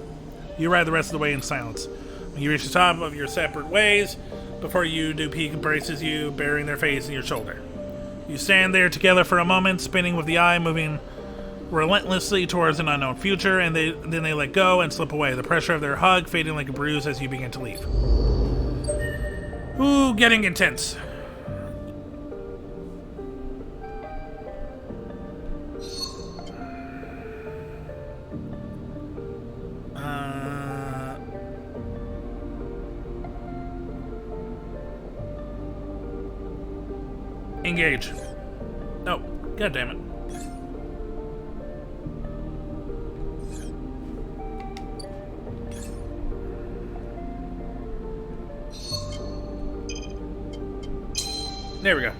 You ride the rest of the way in silence. When you reach the top of your separate ways, before you do, Peak embraces you, burying their face in your shoulder. You stand there together for a moment, spinning with the eye, moving relentlessly towards an unknown future, and then they let go and slip away, the pressure of their hug fading like a bruise as you begin to leave. Ooh, getting intense. Engage. Oh, god damn it. There we go.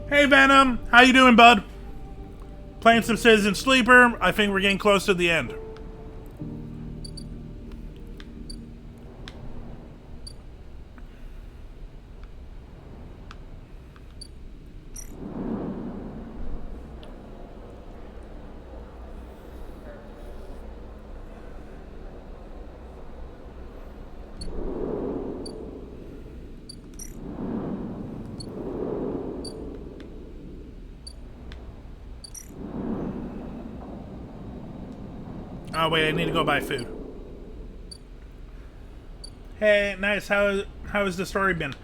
Hey Venom, how you doing, bud? Playing some Citizen Sleeper. I think we're getting close to the end. Oh wait, I need to go buy food. Hey, nice. How has the story been?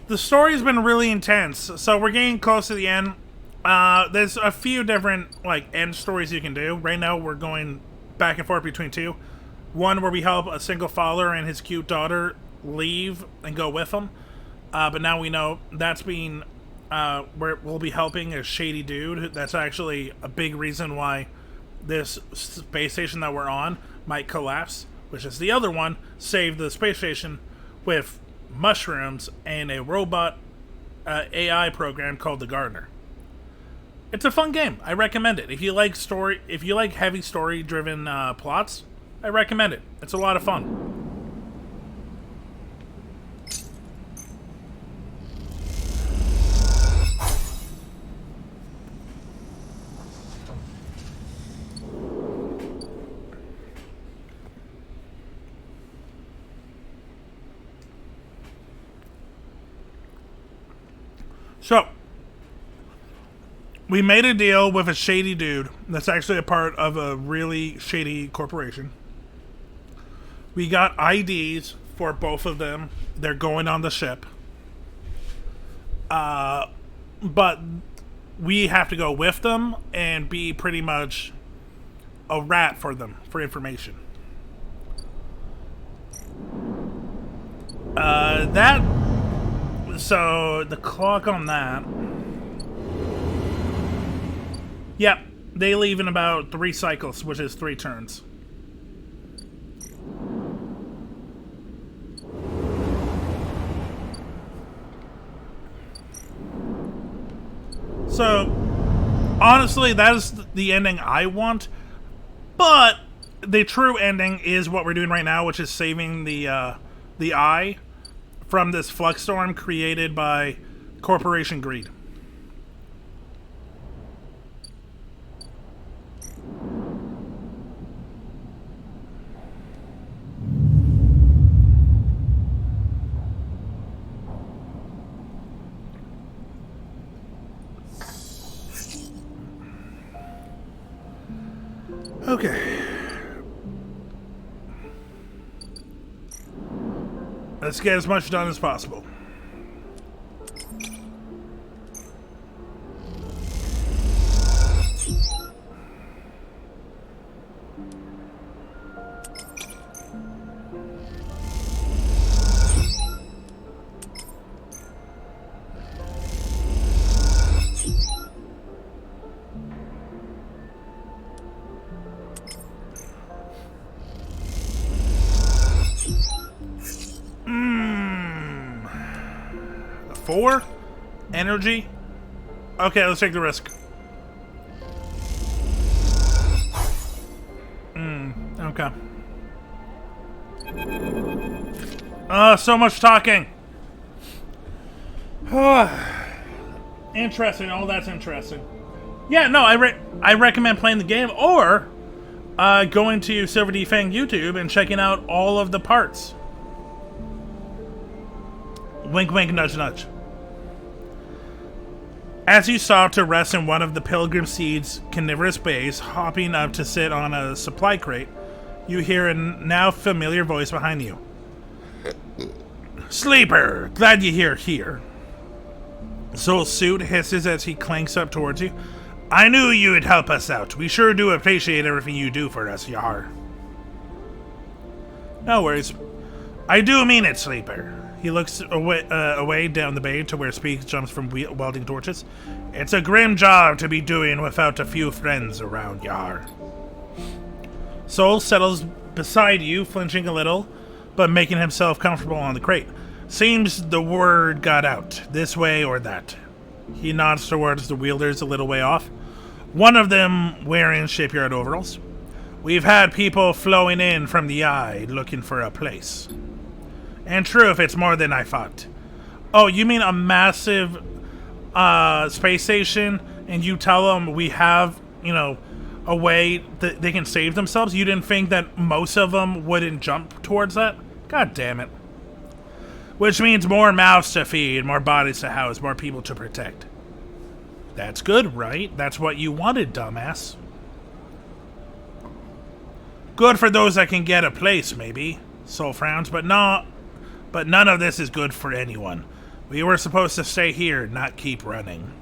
The story's been really intense. So we're getting close to the end. There's a few different like end stories you can do. Right now we're going back and forth between two. One where we help a single father and his cute daughter leave and go with him. But now we know that's being where we'll be helping a shady dude. That's actually a big reason why this space station that we're on might collapse, which is the other one saved the space station with mushrooms and a robot AI program called the Gardner. It's a fun game. I recommend it. If you like heavy story driven plots, I recommend it. It's a lot of fun. So, we made a deal with a shady dude that's actually a part of a really shady corporation. We got IDs for both of them. They're going on the ship. But we have to go with them and be pretty much a rat for them for information. So the clock on that. Yep, they leave in about 3 cycles, which is 3 turns. So, honestly, that is the ending I want. But the true ending is what we're doing right now, which is saving the eye from this flux storm created by Corporation Greed. Okay. Let's get as much done as possible. 4 energy. Okay, let's take the risk. Okay. So much talking. Interesting. Oh, that's interesting. Yeah, no, I recommend playing the game or going to Silver D Fang YouTube and checking out all of the parts. Wink, wink, nudge, nudge. As you stop to rest in one of the Pilgrim Seed's carnivorous bays, hopping up to sit on a supply crate, you hear a now familiar voice behind you. Sleeper, glad you're here. Soul Suit hisses as he clanks up towards you. I knew you would help us out. We sure do appreciate everything you do for us, Yar. No worries. I do mean it, Sleeper. He looks away down the bay to where Speaks jumps from welding torches. It's a grim job to be doing without a few friends around, Yar. Soul settles beside you, flinching a little, but making himself comfortable on the crate. Seems the word got out, this way or that. He nods towards the wielders a little way off, one of them wearing shipyard overalls. We've had people flowing in from the eye looking for a place. And true, if it's more than I thought. Oh, you mean a massive space station, and you tell them we have, a way that they can save themselves? You didn't think that most of them wouldn't jump towards that? God damn it. Which means more mouths to feed, more bodies to house, more people to protect. That's good, right? That's what you wanted, dumbass. Good for those that can get a place, maybe. Soul frowns, but none of this is good for anyone. We were supposed to stay here, not keep running.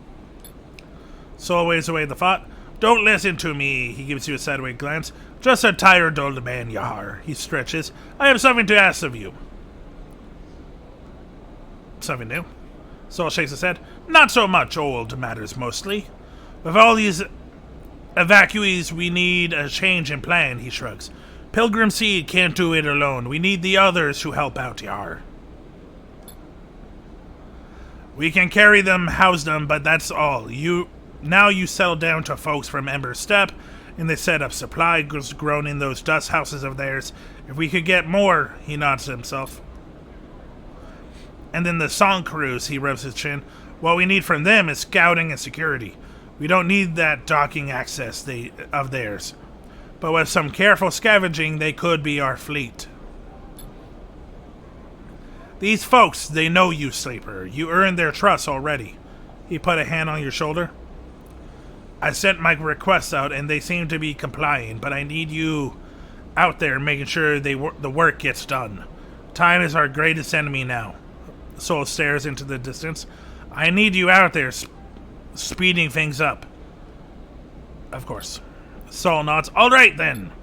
Soul waves away the thought. Don't listen to me, he gives you a sideways glance. Just a tired old man, Yahar. He stretches. I have something to ask of you. Something new? Soul shakes his head. Not so much old matters, mostly. With all these evacuees, we need a change in plan, he shrugs. Pilgrim Seed can't do it alone. We need the others who help out, Yar. We can carry them, house them, but that's all. Now you settle down to folks from Ember Step, and they set up supply grown in those dust houses of theirs. If we could get more, he nods to himself. And then the Song Crews, he rubs his chin. What we need from them is scouting and security. We don't need that docking access of theirs. But with some careful scavenging, they could be our fleet. These folks, they know you, Sleeper. You earned their trust already. He put a hand on your shoulder. I sent my requests out, and they seem to be complying, but I need you out there making sure the work gets done. Time is our greatest enemy now. Soul stares into the distance. I need you out there speeding things up. Of course. Soul nods. All right, then.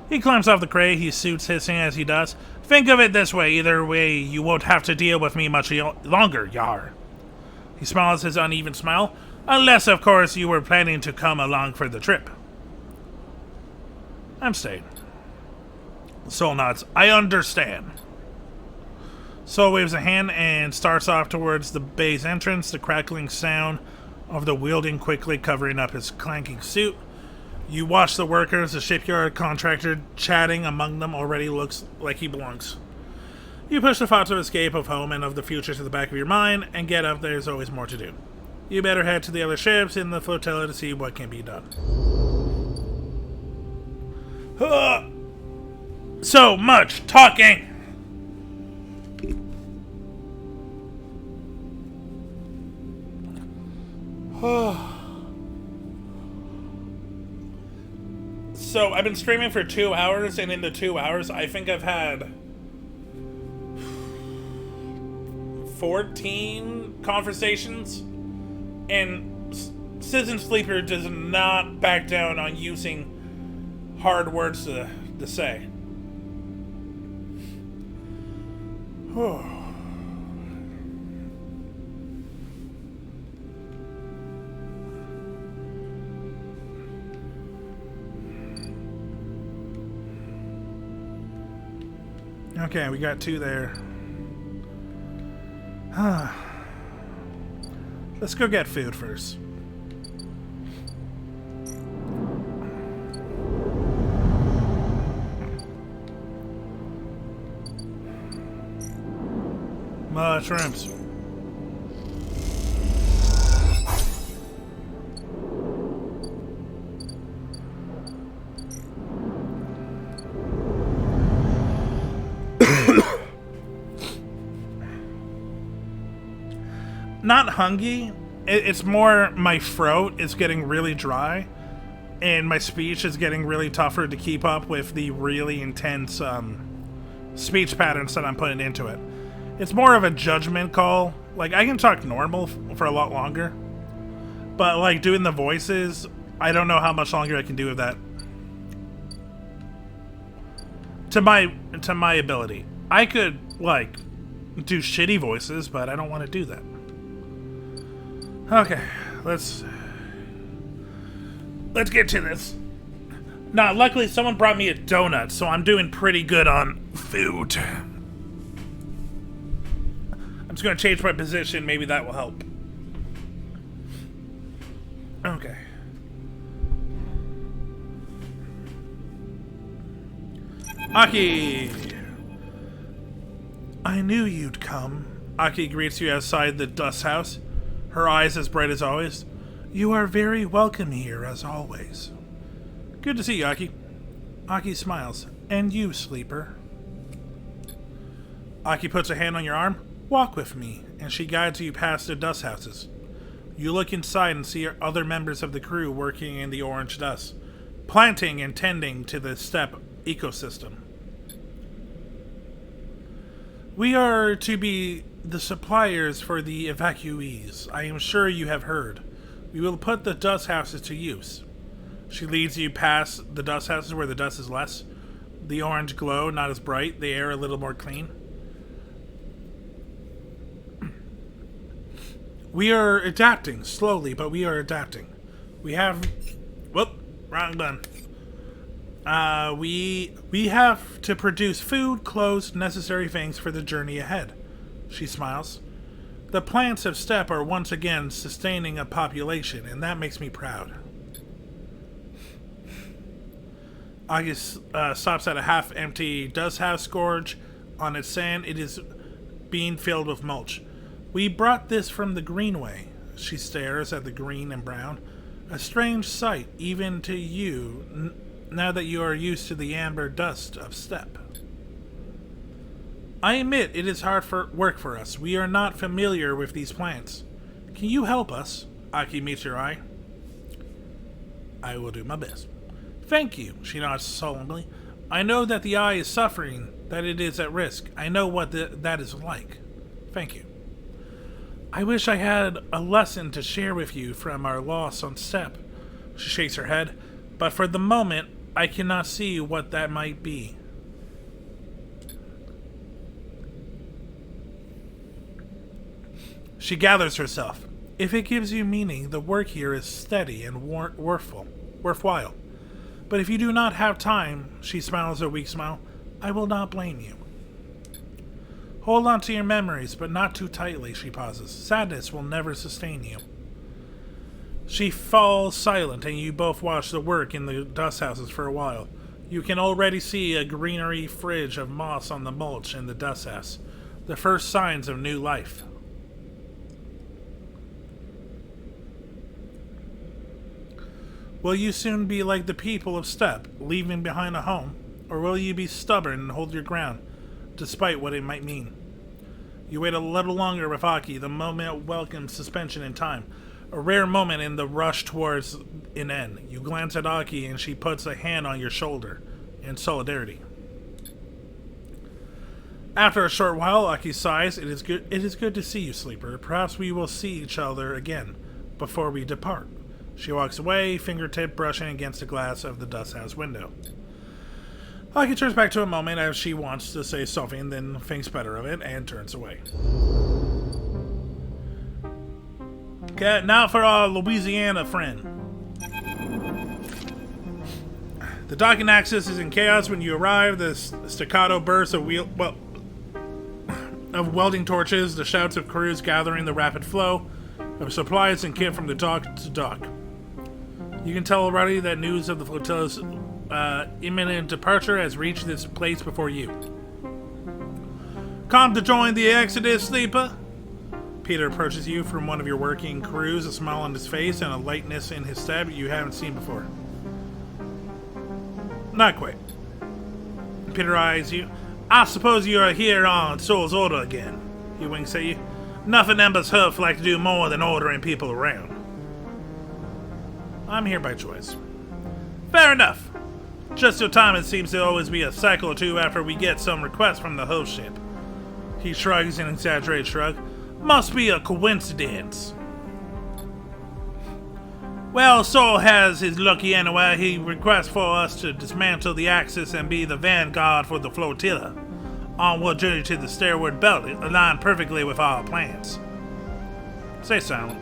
He climbs off the crate, his suit's hissing as he does. Think of it this way. Either way, you won't have to deal with me much longer, Yar. He smiles his uneven smile. Unless, of course, you were planning to come along for the trip. I'm staying. Soul nods. I understand. Soul waves a hand and starts off towards the bay's entrance, the crackling sound of the wielding quickly covering up his clanking suit. You watch the workers, the shipyard contractor chatting among them already looks like he belongs. You push the thoughts of escape, of home, and of the future to the back of your mind, and get up. There's always more to do. You better head to the other ships in the flotilla to see what can be done. So much talking! So, I've been streaming for 2 hours, and in the 2 hours, I think I've had 14 conversations, and Citizen Sleeper does not back down on using hard words to say. Okay, we got 2 there. Let's go get food first. Mushrooms. Not hungry. It's more my throat is getting really dry, and my speech is getting really tougher to keep up with the really intense speech patterns that I'm putting into it. It's more of a judgment call. Like, I can talk normal for a lot longer, but like doing the voices, I don't know how much longer I can do with that. To my ability, I could like do shitty voices, but I don't want to do that. Okay, let's get to this. Nah, luckily someone brought me a donut, so I'm doing pretty good on food. I'm just gonna change my position, maybe that will help. Okay. Aki! I knew you'd come. Aki greets you outside the dust house, her eyes as bright as always. You are very welcome here, as always. Good to see you, Aki. Aki smiles. And you, Sleeper. Aki puts a hand on your arm. Walk with me, and she guides you past the dust houses. You look inside and see other members of the crew working in the orange dust, planting and tending to the steppe ecosystem. We are to be the suppliers for the evacuees. I am sure you have heard. We will put the dust houses to use. She leads you past the dust houses where the dust is less. The orange glow, not as bright. The air a little more clean. We are adapting, slowly, but we are adapting. We have... Whoop, wrong button. We have to produce food, clothes, necessary things for the journey ahead. She smiles. The plants of steppe are once again sustaining a population, and that makes me proud. August stops at a half-empty dust house gorge. On its sand, it is being filled with mulch. We brought this from the Greenway. She stares at the green and brown. A strange sight, even to you, now that you are used to the amber dust of steppe. I admit it is hard work for us. We are not familiar with these plants. Can you help us? Aki meets your eye. I will do my best. Thank you, she nods solemnly. I know that the eye is suffering, that it is at risk. I know what that is like. Thank you. I wish I had a lesson to share with you from our loss on steppe. She shakes her head, but for the moment, I cannot see what that might be. She gathers herself. If it gives you meaning, the work here is steady and worthwhile. But if you do not have time, she smiles a weak smile, I will not blame you. Hold on to your memories, but not too tightly, she pauses. Sadness will never sustain you. She falls silent, and you both watch the work in the dust houses for a while. You can already see a greenery fringe of moss on the mulch in the dust house. The first signs of new life. Will you soon be like the people of steppe, leaving behind a home? Or will you be stubborn and hold your ground, despite what it might mean? You wait a little longer with Aki, the moment welcomes suspension in time. A rare moment in the rush towards an end. You glance at Aki and she puts a hand on your shoulder in solidarity. After a short while, Aki sighs. It is good to see you, Sleeper. Perhaps we will see each other again before we depart. She walks away, fingertip brushing against the glass of the dust house window. Aki turns back to a moment as she wants to say something, then thinks better of it and turns away. Okay, now for our Louisiana friend. The docking access is in chaos when you arrive. The staccato bursts of welding torches, the shouts of crews gathering the rapid flow. of supplies and kit from the dock to dock. You can tell already that news of the flotilla's imminent departure has reached this place before you. Come to join the Exodus, sleeper? Peter approaches you from one of your working crews, a smile on his face and a lightness in his step you haven't seen before. Not quite. Peter eyes you. I suppose you are here on Soul's order again. He winks at you. Nothing Ember's Hoof like to do more than ordering people around. I'm here by choice. Fair enough. Just your time, it seems to always be a cycle or two after we get some request from the host ship. He shrugs an exaggerated shrug. Must be a coincidence. Well, Soul has his lucky anyway. He requests for us to dismantle the Axis and be the vanguard for the flotilla. Onward journey to the Starward Belt, aligned perfectly with our plans. Stay silent.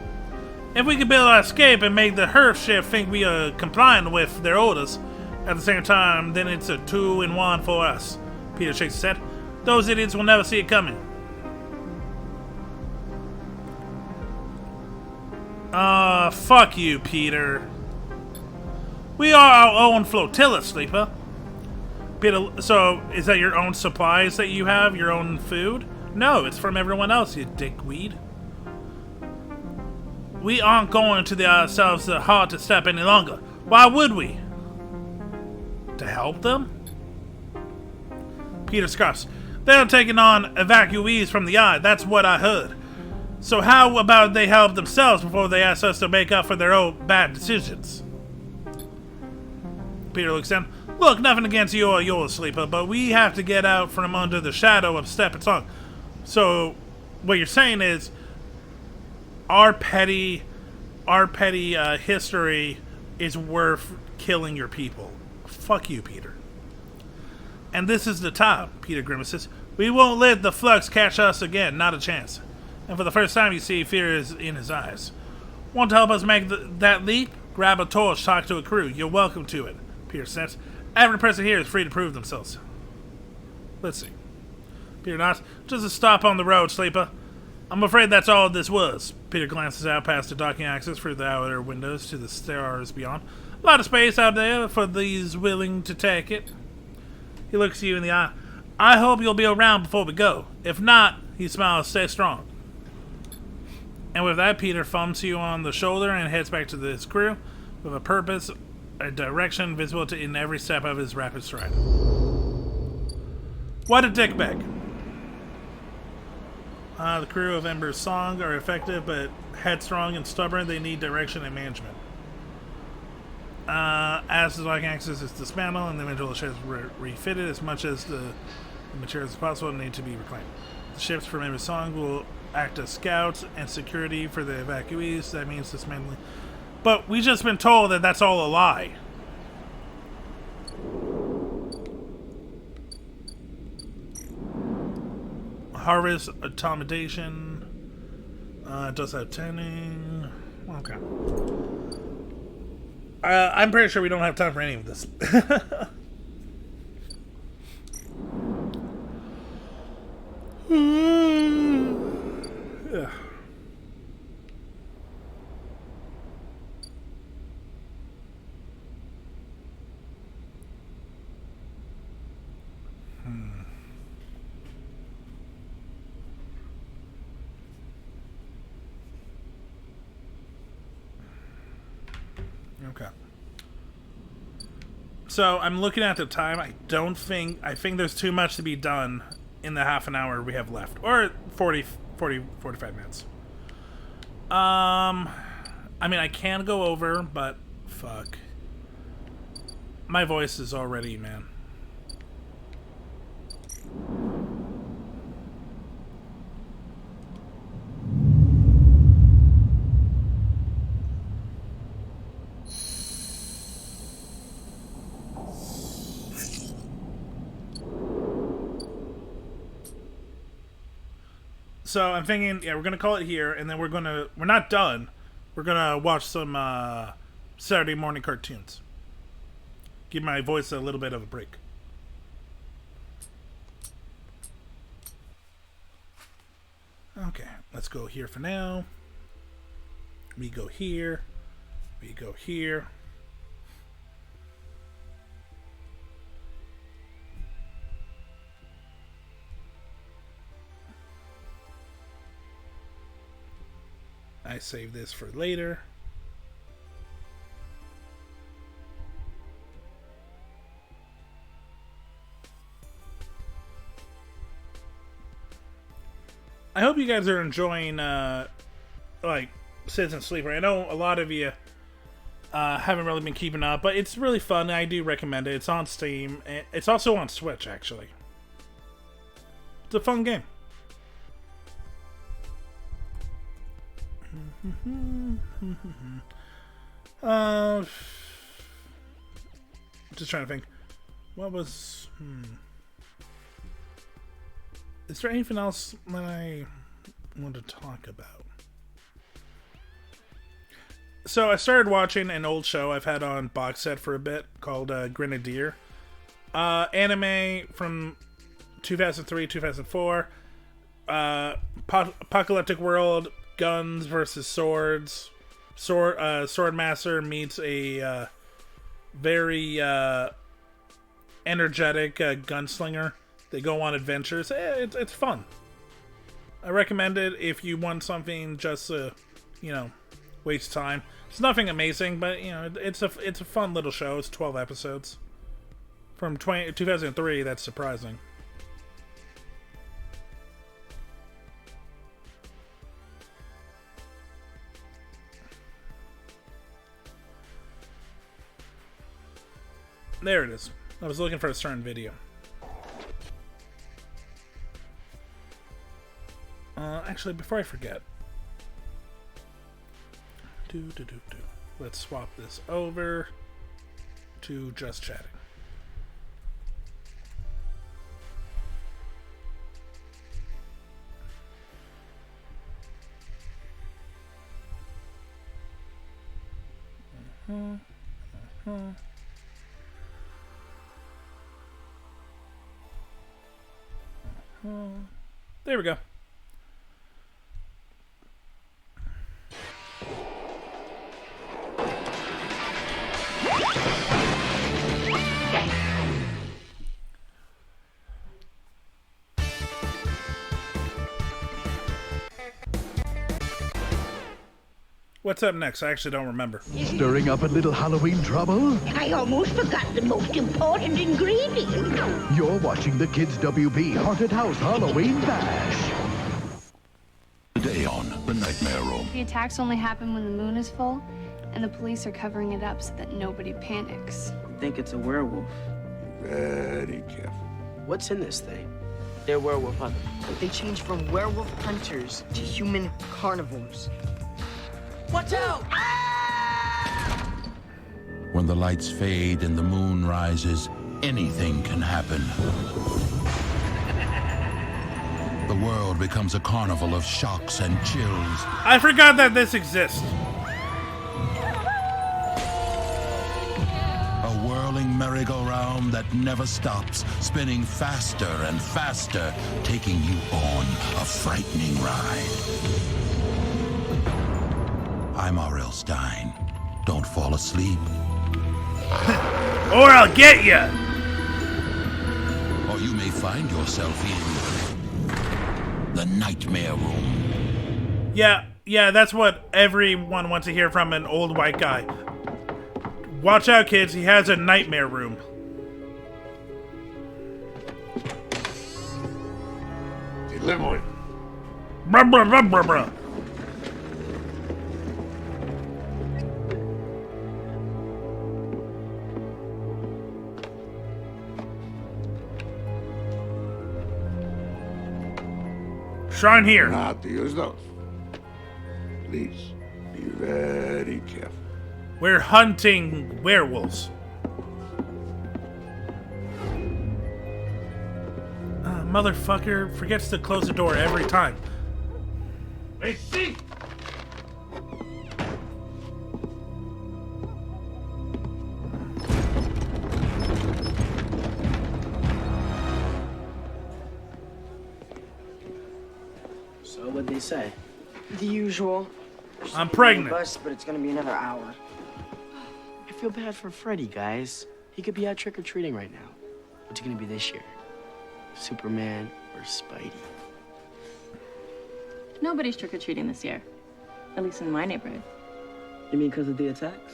If we can build our escape and make the Herf ship think we are complying with their orders, at the same time, then it's a 2-in-1 for us. Peter shakes his head. Those idiots will never see it coming. Fuck you, Peter. We are our own flotilla, sleeper. Peter, so is that your own supplies that you have? Your own food? No, it's from everyone else, you dickweed. We aren't going to ourselves the heart to step any longer. Why would we? To help them? Peter scoffs. They're taking on evacuees from the eye. That's what I heard. So how about they help themselves before they ask us to make up for their own bad decisions? Peter looks down. Look, nothing against you or yours, sleeper, but we have to get out from under the shadow of Step and Song. So what you're saying is our petty history is worth killing your people. Fuck you, Peter. And this is the time, Peter grimaces. We won't let the flux catch us again, not a chance. And for the first time, you see fear is in his eyes. Want to help us make that leap? Grab a torch, talk to a crew. You're welcome to it, Peter says. Every person here is free to prove themselves. Let's see. Peter nods. Just a stop on the road, sleeper. I'm afraid that's all this was. Peter glances out past the docking access through the outer windows to the stars beyond. A lot of space out there for these willing to take it. He looks you in the eye. I hope you'll be around before we go. If not, he smiles, stay strong. And with that, Peter thumps you on the shoulder and heads back to his crew with a purpose, a direction visible in every step of his rapid stride. What a dickbag. The crew of Ember's Song are effective but headstrong and stubborn. They need direction and management. As the docking access is dismantled and the individual ships refitted as much as the materials as possible need to be reclaimed. The ships from Ember's Song will act as scouts and security for the evacuees. That means dismantling. But we just been told that that's all a lie. Harvest automation. Does have tanning. Okay. I'm pretty sure we don't have time for any of this. Yeah. Okay. So I'm looking at the time. I think there's too much to be done in the half an hour we have left. Or 45 minutes. I mean, I can go over, but fuck. My voice is already, man. So I'm thinking, yeah, we're gonna call it here, and then we're not done. We're gonna watch some Saturday morning cartoons. Give my voice a little bit of a break. Okay, let's go here for now. We go here. We go here. I save this for later. I hope you guys are enjoying, like, Citizen Sleeper. I know a lot of you haven't really been keeping up, but it's really fun. I do recommend it. It's on Steam. It's also on Switch, actually. It's a fun game. Just trying to think. What was... Is there anything else that I want to talk about? So I started watching an old show I've had on box set for a bit called Grenadier. Anime from 2003, 2004. Apocalyptic world, guns versus swords. Swordmaster meets a very energetic gunslinger. They go on adventures. It's fun. I recommend it if you want something just to, waste time. It's nothing amazing, but it's a fun little show. It's 12 episodes from 2003. That's surprising. There it is. I was looking for a certain video. Actually, before I forget, let's swap this over to just chatting. There we go. What's up next? I actually don't remember.
Stirring up a little Halloween trouble?
I almost forgot the most important ingredient.
You're watching the Kids WB Haunted House Halloween Bash.
Today on The Nightmare Room.
The attacks only happen when the moon is full, and the police are covering it up so that nobody panics.
I think it's a werewolf.
Very careful.
What's in this thing? They're werewolf hunters.
They change from werewolf hunters to human carnivores.
Watch out!
When the lights fade and the moon rises, anything can happen. The world becomes a carnival of shocks and chills.
I forgot that this exists.
A whirling merry-go-round that never stops, spinning faster and faster, taking you on a frightening ride. I'm R.L. Stein. Don't fall asleep.
Or I'll get ya!
Or you may find yourself in the Nightmare Room.
Yeah, that's what everyone wants to hear from an old white guy. Watch out, kids, he has a nightmare room.
Delivery.
Bruh, bruh, bruh, bruh, bruh. Shine here.
Not to use those. Please, be very careful.
We're hunting werewolves. Motherfucker forgets to close the door every time.
Let's see.
So what'd they say?
The usual.
I'm pregnant.
Bus, but it's gonna be another hour. I feel bad for Freddy, guys. He could be out trick-or-treating right now. What's it gonna be this year? Superman or Spidey?
Nobody's trick-or-treating this year. At least in my neighborhood.
You mean because of the attacks?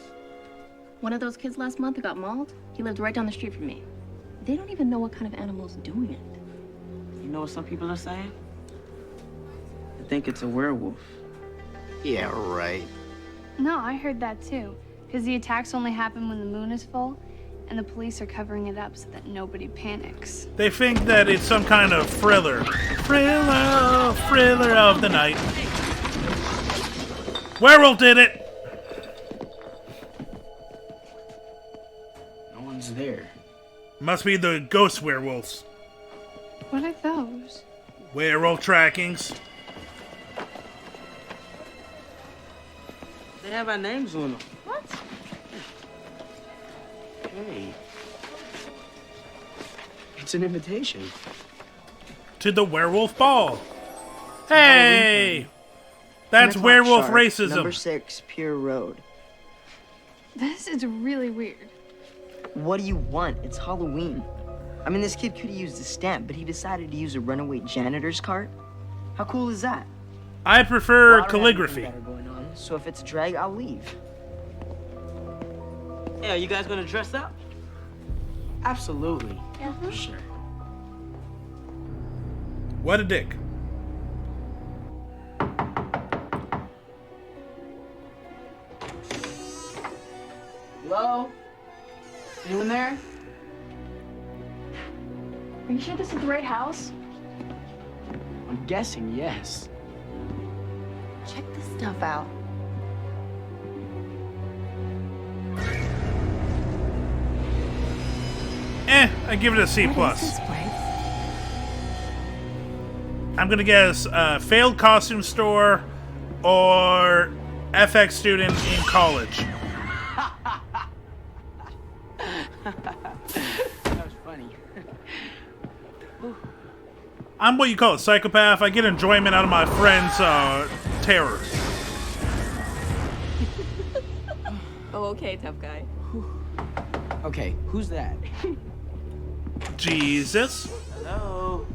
One of those kids last month who got mauled, he lived right down the street from me. They don't even know what kind of animal's doing it.
You know what some people are saying? They think it's a werewolf.
Yeah, right.
No, I heard that too. Because the attacks only happen when the moon is full, and the police are covering it up so that nobody panics.
They think that it's some kind of thriller. Thriller of the night. Werewolf did it!
No one's there.
Must be the ghost werewolves.
What are those?
Werewolf trackings.
They have our names on them.
What?
Hey. It's an invitation.
To the werewolf ball. Hey! That's
10 o'clock
werewolf
sharp,
racism.
Number 6, Pier Road.
This is really weird.
What do you want? It's Halloween. I mean, this kid could have used a stamp, but he decided to use a runaway janitor's cart. How cool is that?
I prefer
Well, I don't have
calligraphy.
anything better going on, so if it's a drag, I'll leave.
Yeah, you guys gonna dress up?
Absolutely. Yeah, sure.
What a dick.
Hello? Anyone there?
Are you sure this is the right house?
I'm guessing yes.
Check this stuff out.
I give it a C+.
What is this place?
I'm gonna guess failed costume store or FX student in college.
That was funny.
I'm what you call a psychopath. I get enjoyment out of my friends' terror.
Oh, okay, tough guy.
Okay, who's that?
Jesus.
Hello?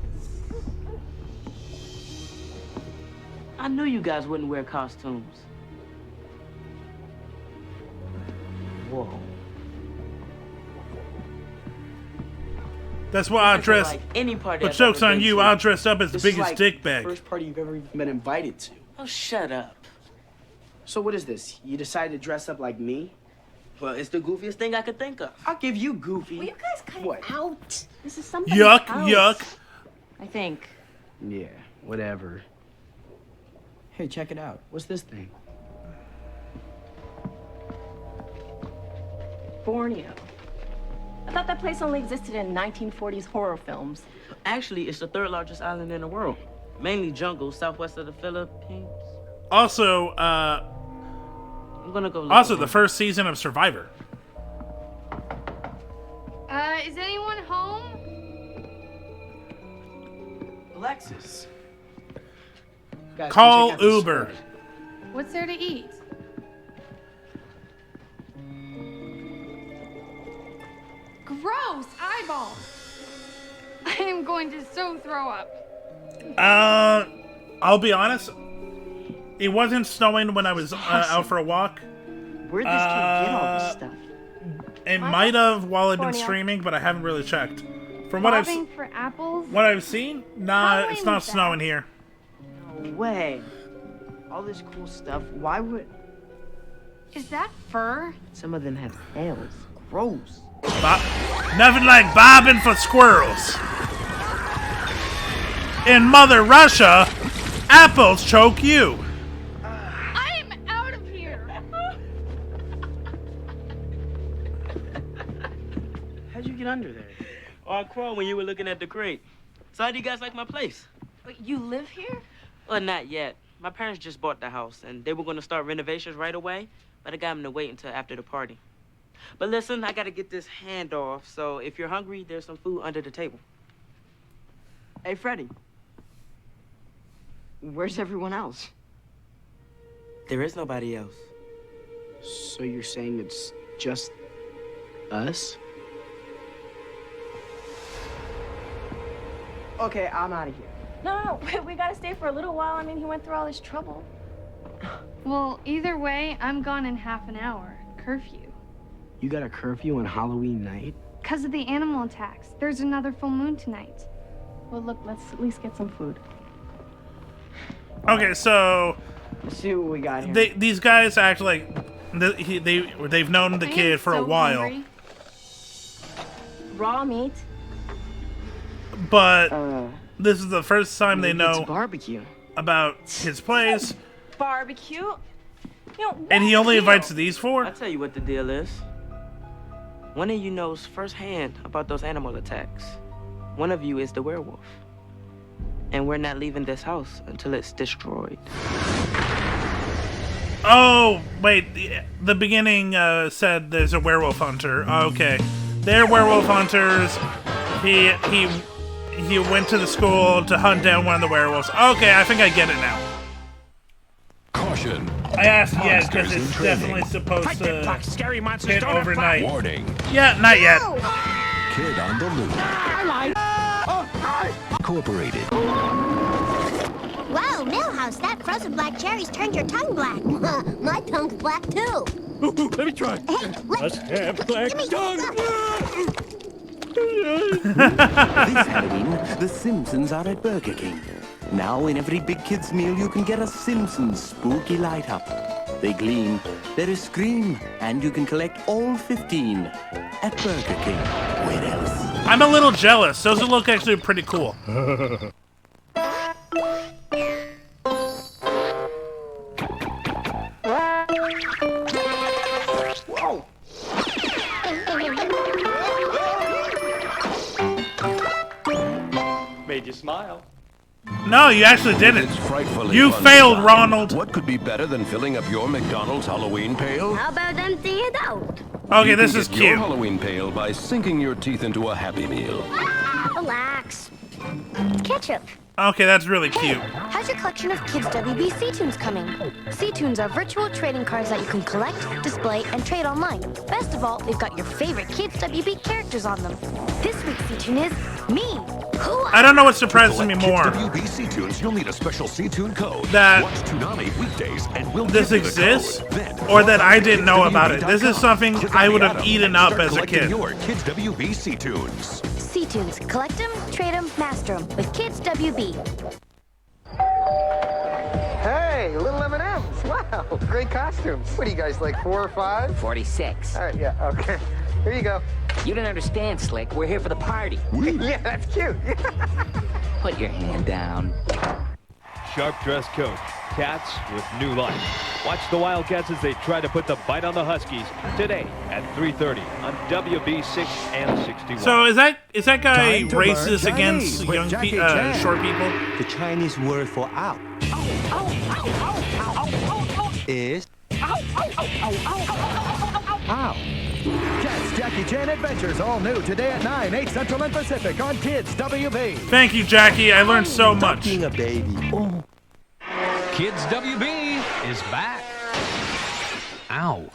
I knew you guys wouldn't wear costumes. Whoa.
That's why I
This is
dress.
like any party
But
I've
joke's
ever
on
been
you,
to.
I dressed up as the
This is
biggest
like
dick bag.
First party you've ever been invited to.
Oh, shut up.
So what is this? You decided to dress up like me?
Well, it's the goofiest thing I could think of.
I'll give you goofy.
Will you guys cut
What?
it out? This is somebody's
Yuck,
house.
yuck.
I think.
Yeah, whatever. Hey, check it out. What's this thing?
Borneo. I thought that place only existed in 1940s horror films.
Actually, it's the third largest island in the world. Mainly jungle, southwest of the Philippines.
Also,
I'm gonna go look
also
around.
the first season of Survivor.
Is anyone home?
Alexis. Guys,
Call
come check out this
Uber.
spread.
What's there to eat? Gross eyeballs! I am going to so throw up.
I'll be honest. It wasn't snowing when I was out for a walk.
Where'd this kid get all this stuff?
It might have while I've been
Borneo.
streaming, but I haven't really checked. From what I've
Bobbing for apples?
seen, nah, it's not snowing here.
No way. All this cool stuff. Why would
Is that fur?
some of them have tails? Gross.
Nothing like bobbing for squirrels. In Mother Russia, apples choke you.
I am out of here!
How'd you get under there?
Oh, I crawled when you were looking at the crate. So how do you guys like my place?
Wait, you live here?
Well, not yet. My parents just bought the house, and they were going to start renovations right away, but I got them to wait until after the party. But listen, I got to get this hand off, so if you're hungry, there's some food under the table.
Hey, Freddy. Where's everyone else?
There is nobody else.
So you're saying it's just us? Okay, I'm out of here.
No, we gotta stay for a little while. I mean, he went through all this trouble.
Well, either way, I'm gone in half an hour. Curfew.
You got a curfew on Halloween night?
Because of the animal attacks. There's another full moon tonight.
Well, look, let's at least get some food.
Okay, so
Let's see what we got here.
these guys act like they've known the kid for a while,
hungry.
Raw meat.
but this is the first time they
Maybe it's
know
barbecue.
about his place,
Barbecue. You know,
and he only invites these four.
I'll tell you what the deal is. One of you knows firsthand about those animal attacks. One of you is the werewolf. And we're not leaving this house until it's destroyed.
Oh, wait, the beginning said there's a werewolf hunter. Okay, they're werewolf hunters. He went to the school to hunt down one of the werewolves. Okay, I think I get it now.
Caution.
I asked yet because
Monsters in
it's
training.
definitely supposed
Fight them,
to
black scary monsters.
hit
Don't have
overnight.
Warning.
Yeah, not yet.
Kid on the loose. Incorporated.
Wow, Millhouse, that frozen black cherry's turned your tongue black. My tongue's black too.
Let me try.
Hey,
Let's have black
Give me-
tongue.
This Halloween, the Simpsons are at Burger King. Now in every big kid's meal you can get a Simpsons spooky light up. They gleam, there is scream, and you can collect all 15 at Burger King. Where else?
I'm a little jealous. Those look actually pretty cool.
Whoa!
Made you smile.
No, you actually didn't.
It's frightfully
You
fun
failed,
time.
Ronald.
What could be better than filling up your McDonald's Halloween pail?
How about emptying it out?
Okay,
You
this
can
is
get your
cute.
Halloween pail by sinking your teeth into a Happy Meal.
Relax. Ketchup.
Okay, that's really cute.
How's your collection of Kids WB C-Tunes coming? C-Tunes are virtual trading cards that you can collect, display, and trade online. Best of all, they've got your favorite Kids WB characters on them. This week's C-Tune is me.
I don't know what surprises me more.
WB C-Tunes, you'll need a special C-Tune code.
That
Watch Toonami weekdays and we'll
this
give you the
exists,
code. Then,
or that I didn't know
kidswb.com.
about it. This is something
Click
I
on
would
the
have
atom
eaten
and
up
start
as a
collecting
kid.
your Kids WB C-Tunes.
C-Tunes. Collect them, trade them, master them with Kids WB.
Hey, little M&M's. Wow, great costumes. What are you guys, like 4 or 5?
46.
All right, yeah, okay. Here you go.
You don't understand, Slick. We're here for the party.
Yeah, that's cute.
Put your hand down.
Sharp dress coat. Cats with new life. Watch the Wildcats as they try to put the bite on the Huskies today at 3:30 on WB6 and 61.
So is that guy
Time to learn
racist
Chinese
against
with
young
Jackie
people,
Chan.
short people?
The Chinese word for ouch is ow. Catch Jackie Chan Adventures, all new today at 9, 8 Central and Pacific on Kids WB.
Thank you, Jackie. I learned so much.
Being a baby. Oh.
Kids WB is back. Ow.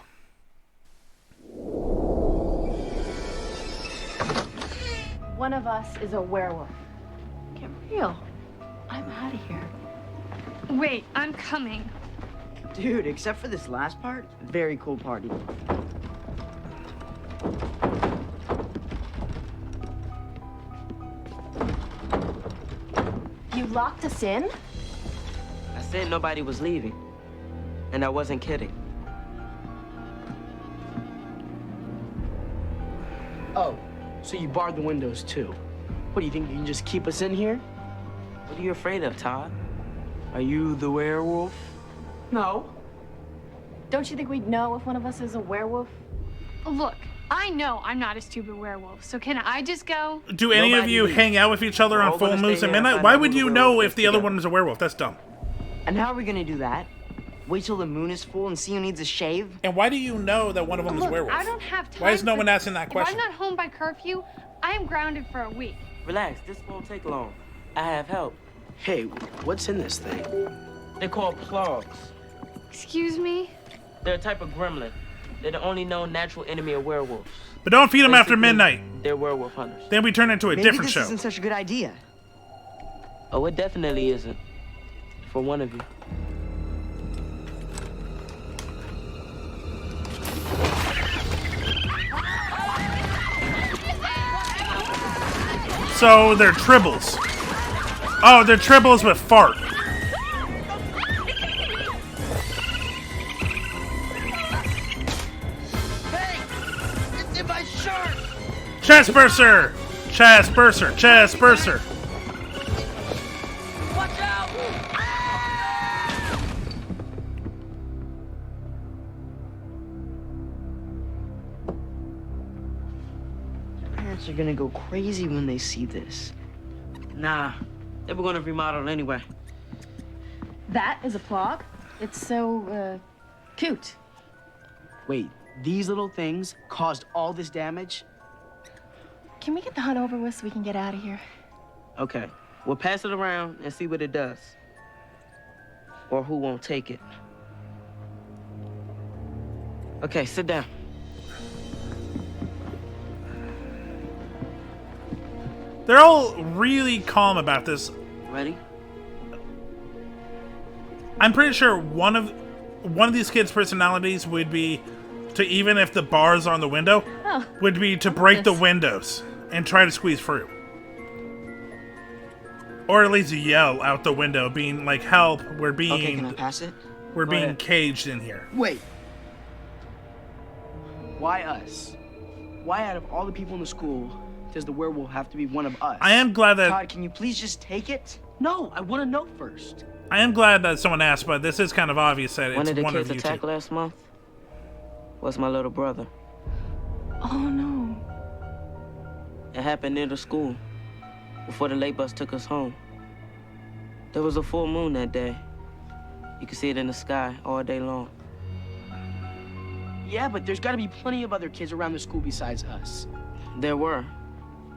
One of us is a werewolf. Get real. I'm out of here.
Wait, I'm coming.
Dude, except for this last part, very cool party.
You locked us in?
I said nobody was leaving. And I wasn't kidding.
Oh, so you barred the windows too. What, do you think you can just keep us in here?
What are you afraid of, Todd? Are you the werewolf?
No.
Don't you think we'd know if one of us is a werewolf?
Look, I know I'm not a stupid werewolf, so can I just go?
Do any of you hang out with each other on full moons at midnight? Why would you know if the other one is a werewolf? That's dumb.
And how are we gonna do that? Wait till the moon is full and see who needs a shave?
And why do you know that one of them is a
Look,
werewolf?
I don't have time.
Why is no
for
one asking that
this.
question?
If I'm not home by curfew, I am grounded for a week.
Relax, this won't take long. I have help.
Hey, what's in this thing?
They're called clogs.
Excuse me?
They're a type of gremlin. They're the only known natural enemy of werewolves.
But don't feed them after midnight.
They're werewolf hunters.
Then we turn into a
Maybe
different
this
show.
isn't such a good idea.
Oh, it definitely isn't. For one of you.
So they're tribbles. Oh, they're tribbles with fart.
Hey! It's in my shirt!
Chest burster! Chest burster! Chest burster!
Watch out! Parents are gonna go crazy when they see this.
Nah, they were gonna remodel anyway.
That is a plug. It's so, cute.
Wait, these little things caused all this damage?
Can we get the hunt over with so we can get out of here?
Okay, we'll pass it around and see what it does. Or who won't take it. Okay, sit down.
They're all really calm about this.
Ready?
I'm pretty sure one of these kids' personalities would be to, even if the bars are on the window, would be to break the windows and try to squeeze through. Or at least yell out the window, being like, "Help! We're being
Okay, can I pass it?
we're
Go
being
ahead.
caged in here."
Wait. Why us? Why out of all the people in the school does the werewolf have to be one of us?
I am glad that
Todd, can you please just take it? No, I want to know first.
I am glad that someone asked, but this is kind of obvious that
One
it's
of the
one
kids
of you
attacked
two.
last month was my little brother.
Oh, no.
It happened near the school, before the late bus took us home. There was a full moon that day. You could see it in the sky all day long.
Yeah, but there's got to be plenty of other kids around the school besides us.
There were,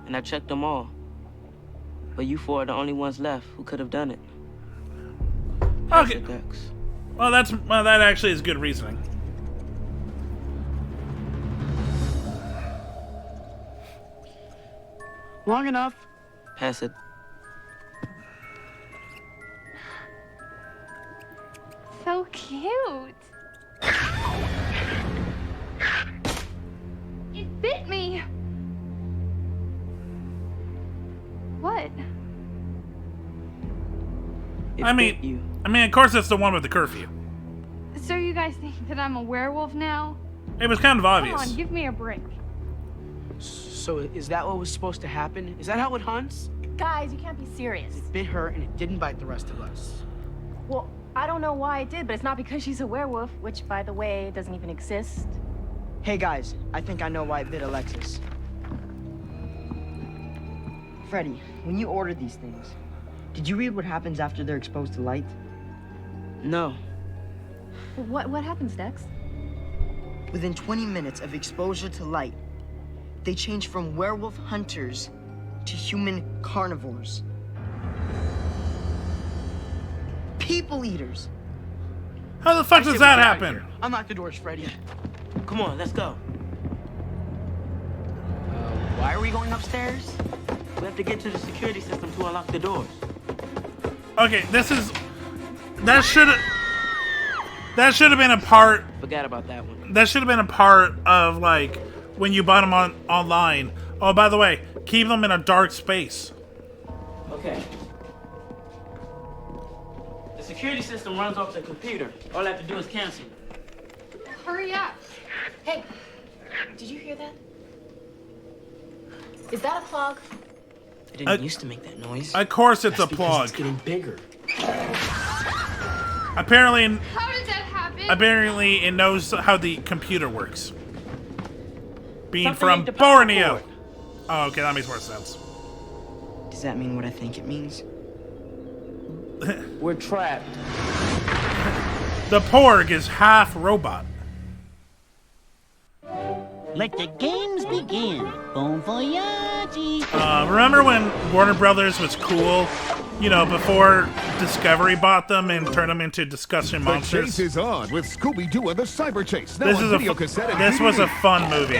and I checked them all. But you four are the only ones left who could have done it.
Okay. Well, that actually is good reasoning.
Long enough.
Pass it.
So cute. It bit me. What?
I mean, of course, it's the one with the curfew.
So you guys think that I'm a werewolf now?
It was kind of obvious.
Come on, give me a break.
So is that what was supposed to happen? Is that how it hunts?
Guys, you can't be serious.
It bit her and it didn't bite the rest of us.
Well, I don't know why it did, but it's not because she's a werewolf, which, by the way, doesn't even exist.
Hey guys, I think I know why it bit Alexis. Freddy, when you ordered these things, did you read what happens after they're exposed to light?
No.
What happens, Dex?
Within 20 minutes of exposure to light, they change from werewolf hunters to human carnivores. People eaters.
How the fuck does that happen?
Unlock the doors, Freddy.
Come on, let's go.
Why are we going upstairs?
We have to get to the security system to unlock the doors.
Okay, that should have been a part.
Forgot about that one.
That should have been a part of, like, when you bought them online. Oh, by the way, keep them in a dark space.
Okay. The security system runs off the computer. All I have to do is cancel it.
Hurry up.
Hey, did you hear that? Is that a plug?
It didn't used to make that noise.
Of course it's
That's
a
because
plug.
It's getting bigger.
Apparently,
How did that happen?
apparently it knows how the computer works. Being
Something
from
ain't the power
Borneo.
cord.
Oh, okay, that makes more sense.
Does that mean what I think it means?
We're trapped.
The Porg is half robot.
Let the games begin. Bon voyage.
Remember when Warner Brothers was cool you know, before Discovery bought them and turned them into disgusting
The
monsters.
chase is on with Scooby-Doo and the Cyber Chase. Now
This
on
is
video cassette and
this was a
DVD.
fun movie.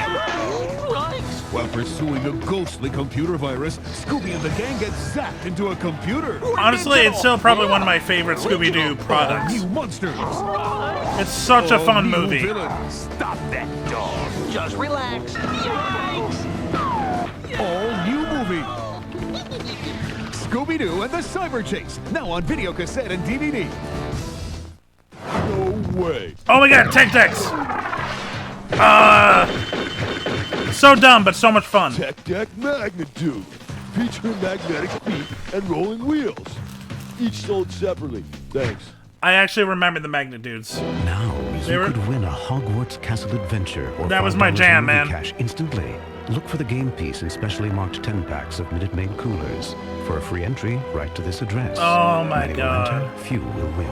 While pursuing a ghostly computer virus, Scooby and the gang get zapped into a computer.
Honestly, it's still probably one of my favorite Scooby-Doo products.
New monsters.
It's such a fun
All new
movie.
villains. Stop that dog.
Just relax.
All new movie. Scooby-Doo and the Cyber Chase. Now on video cassette and DVD. No way.
Oh my god, Tech Decks! So dumb, but so much fun.
Tech Deck Magnitude. Featuring magnetic feet and rolling wheels. Each sold separately. Thanks.
I actually remember the Magnitudes.
Now
They
you
were-
could win a Hogwarts Castle adventure or
That was my
$5
jam,
movie
man.
cash instantly. Look for the game piece in specially marked 10 packs of Minute Maid coolers. For a free entry, write to this address.
Oh my
Many will
God.
enter, few will win.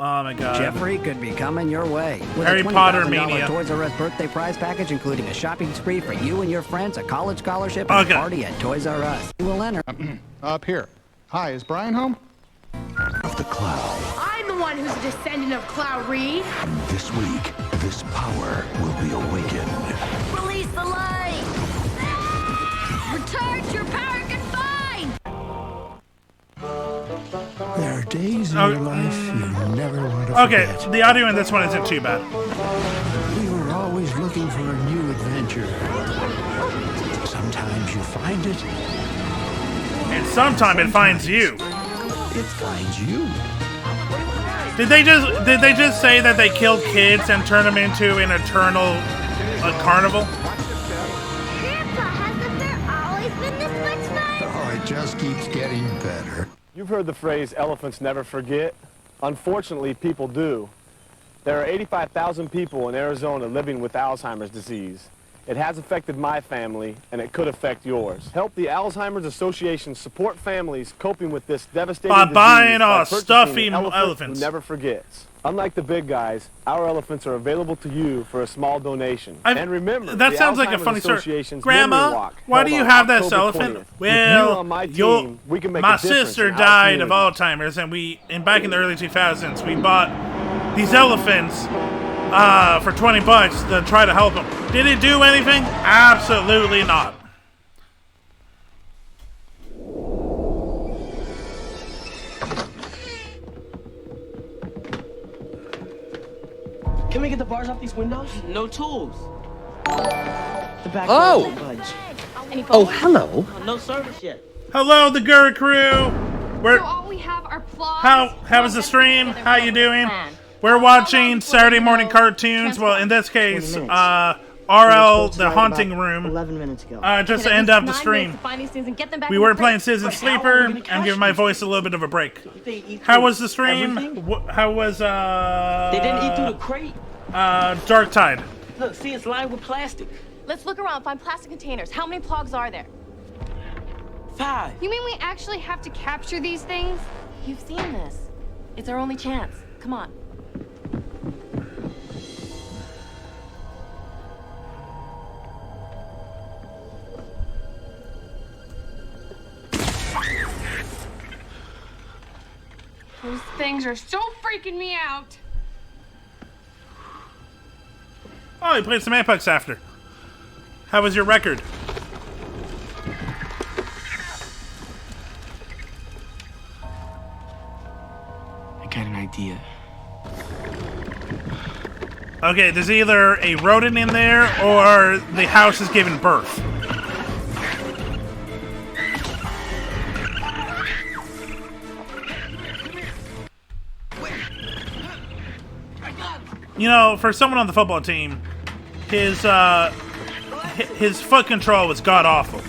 Oh my god.
Jeffrey could be coming your way. With
Harry
a $20,000
Potter mania.
Toys R Us birthday prize package, including a shopping spree for you and your friends, a college scholarship, and
Okay.
a party at Toys R Us. You will enter.
Up here. Hi, is Brian home?
Of the cloud.
I'm the one who's a descendant of Cloud Reed.
This week, this power will be awakened.
Release the light! Recharge your power confined!
There are days in
Oh.
your life you never want to
Okay,
forget.
the audio in this one isn't too bad.
We were always looking for a new adventure. Sometimes you find it.
And sometime it finds you.
It finds you.
Did they just say that they killed kids and turned them into an eternal carnival?
Grandpa, hasn't there always been this much fun?
Oh, it just keeps getting better.
You've heard the phrase, elephants never forget. Unfortunately, people do. There are 85,000 people in Arizona living with Alzheimer's disease. It has affected my family, and it could affect yours. Help the Alzheimer's Association support families coping with this devastating
By
disease
buying
by
a
purchasing
stuffy
an elephant
elephants.
who never forgets. Unlike the big guys, our elephants are available to you for a small donation. And remember,
That
the
sounds like a
Alzheimer's
funny story.
Association's
Grandma,
Memory Walk
why
held
do you
on
have this
October
elephant?
20th. With you on my
Well,
team, we can make
my
a difference
sister
in our
died of
community.
Alzheimer's, and back in the early 2000s, we bought these elephants for $20 to try to help them. Did it do anything? Absolutely not.
Can we get the bars off these windows?
No tools.
The back
Oh.
door won't budge.
Oh, hello. No service yet.
Hello, the GUR crew. We're
So all we have are plots.
how was the stream? How you doing? We're watching Saturday morning cartoons. Well, in this case, RL the Haunting Room.
11 minutes ago.
Just to end up the stream. We weren't playing Citizen Sleeper. I'm giving my voice a little bit of a break. How was the stream? How was
They didn't eat through the crate.
Dark Tide?
Look, see, it's lined with plastic.
Let's look around, find plastic containers. How many plugs are there?
5.
You mean we actually have to capture these things?
You've seen this. It's our only chance. Come on.
Those things are so freaking me out.
Oh, you played some Apex after. How was your record?
I got an idea.
Okay, there's either a rodent in there or the house is giving birth. You know, for someone on the football team, his foot control was god awful.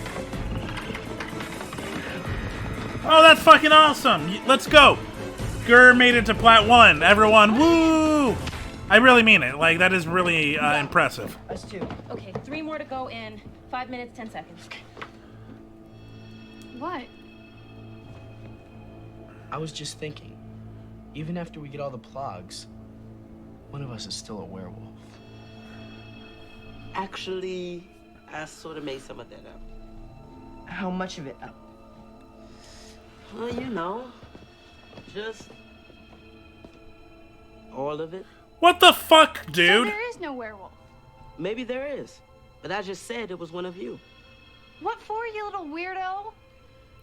Oh, that's fucking awesome! Let's go! GUR made it to Plat 1. Everyone, woo! I really mean it. Like, that is really impressive.
Us two. Okay, 3 more to go in 5 minutes, 10 seconds.
What?
I was just thinking, even after we get all the plugs, one of us is still a werewolf.
Actually, I sort of made some of that up.
How much of it up?
Well, you know, just all of it.
What the fuck,
So
dude?
there is no werewolf.
Maybe there is, but I just said it was one of you.
What for, you little weirdo?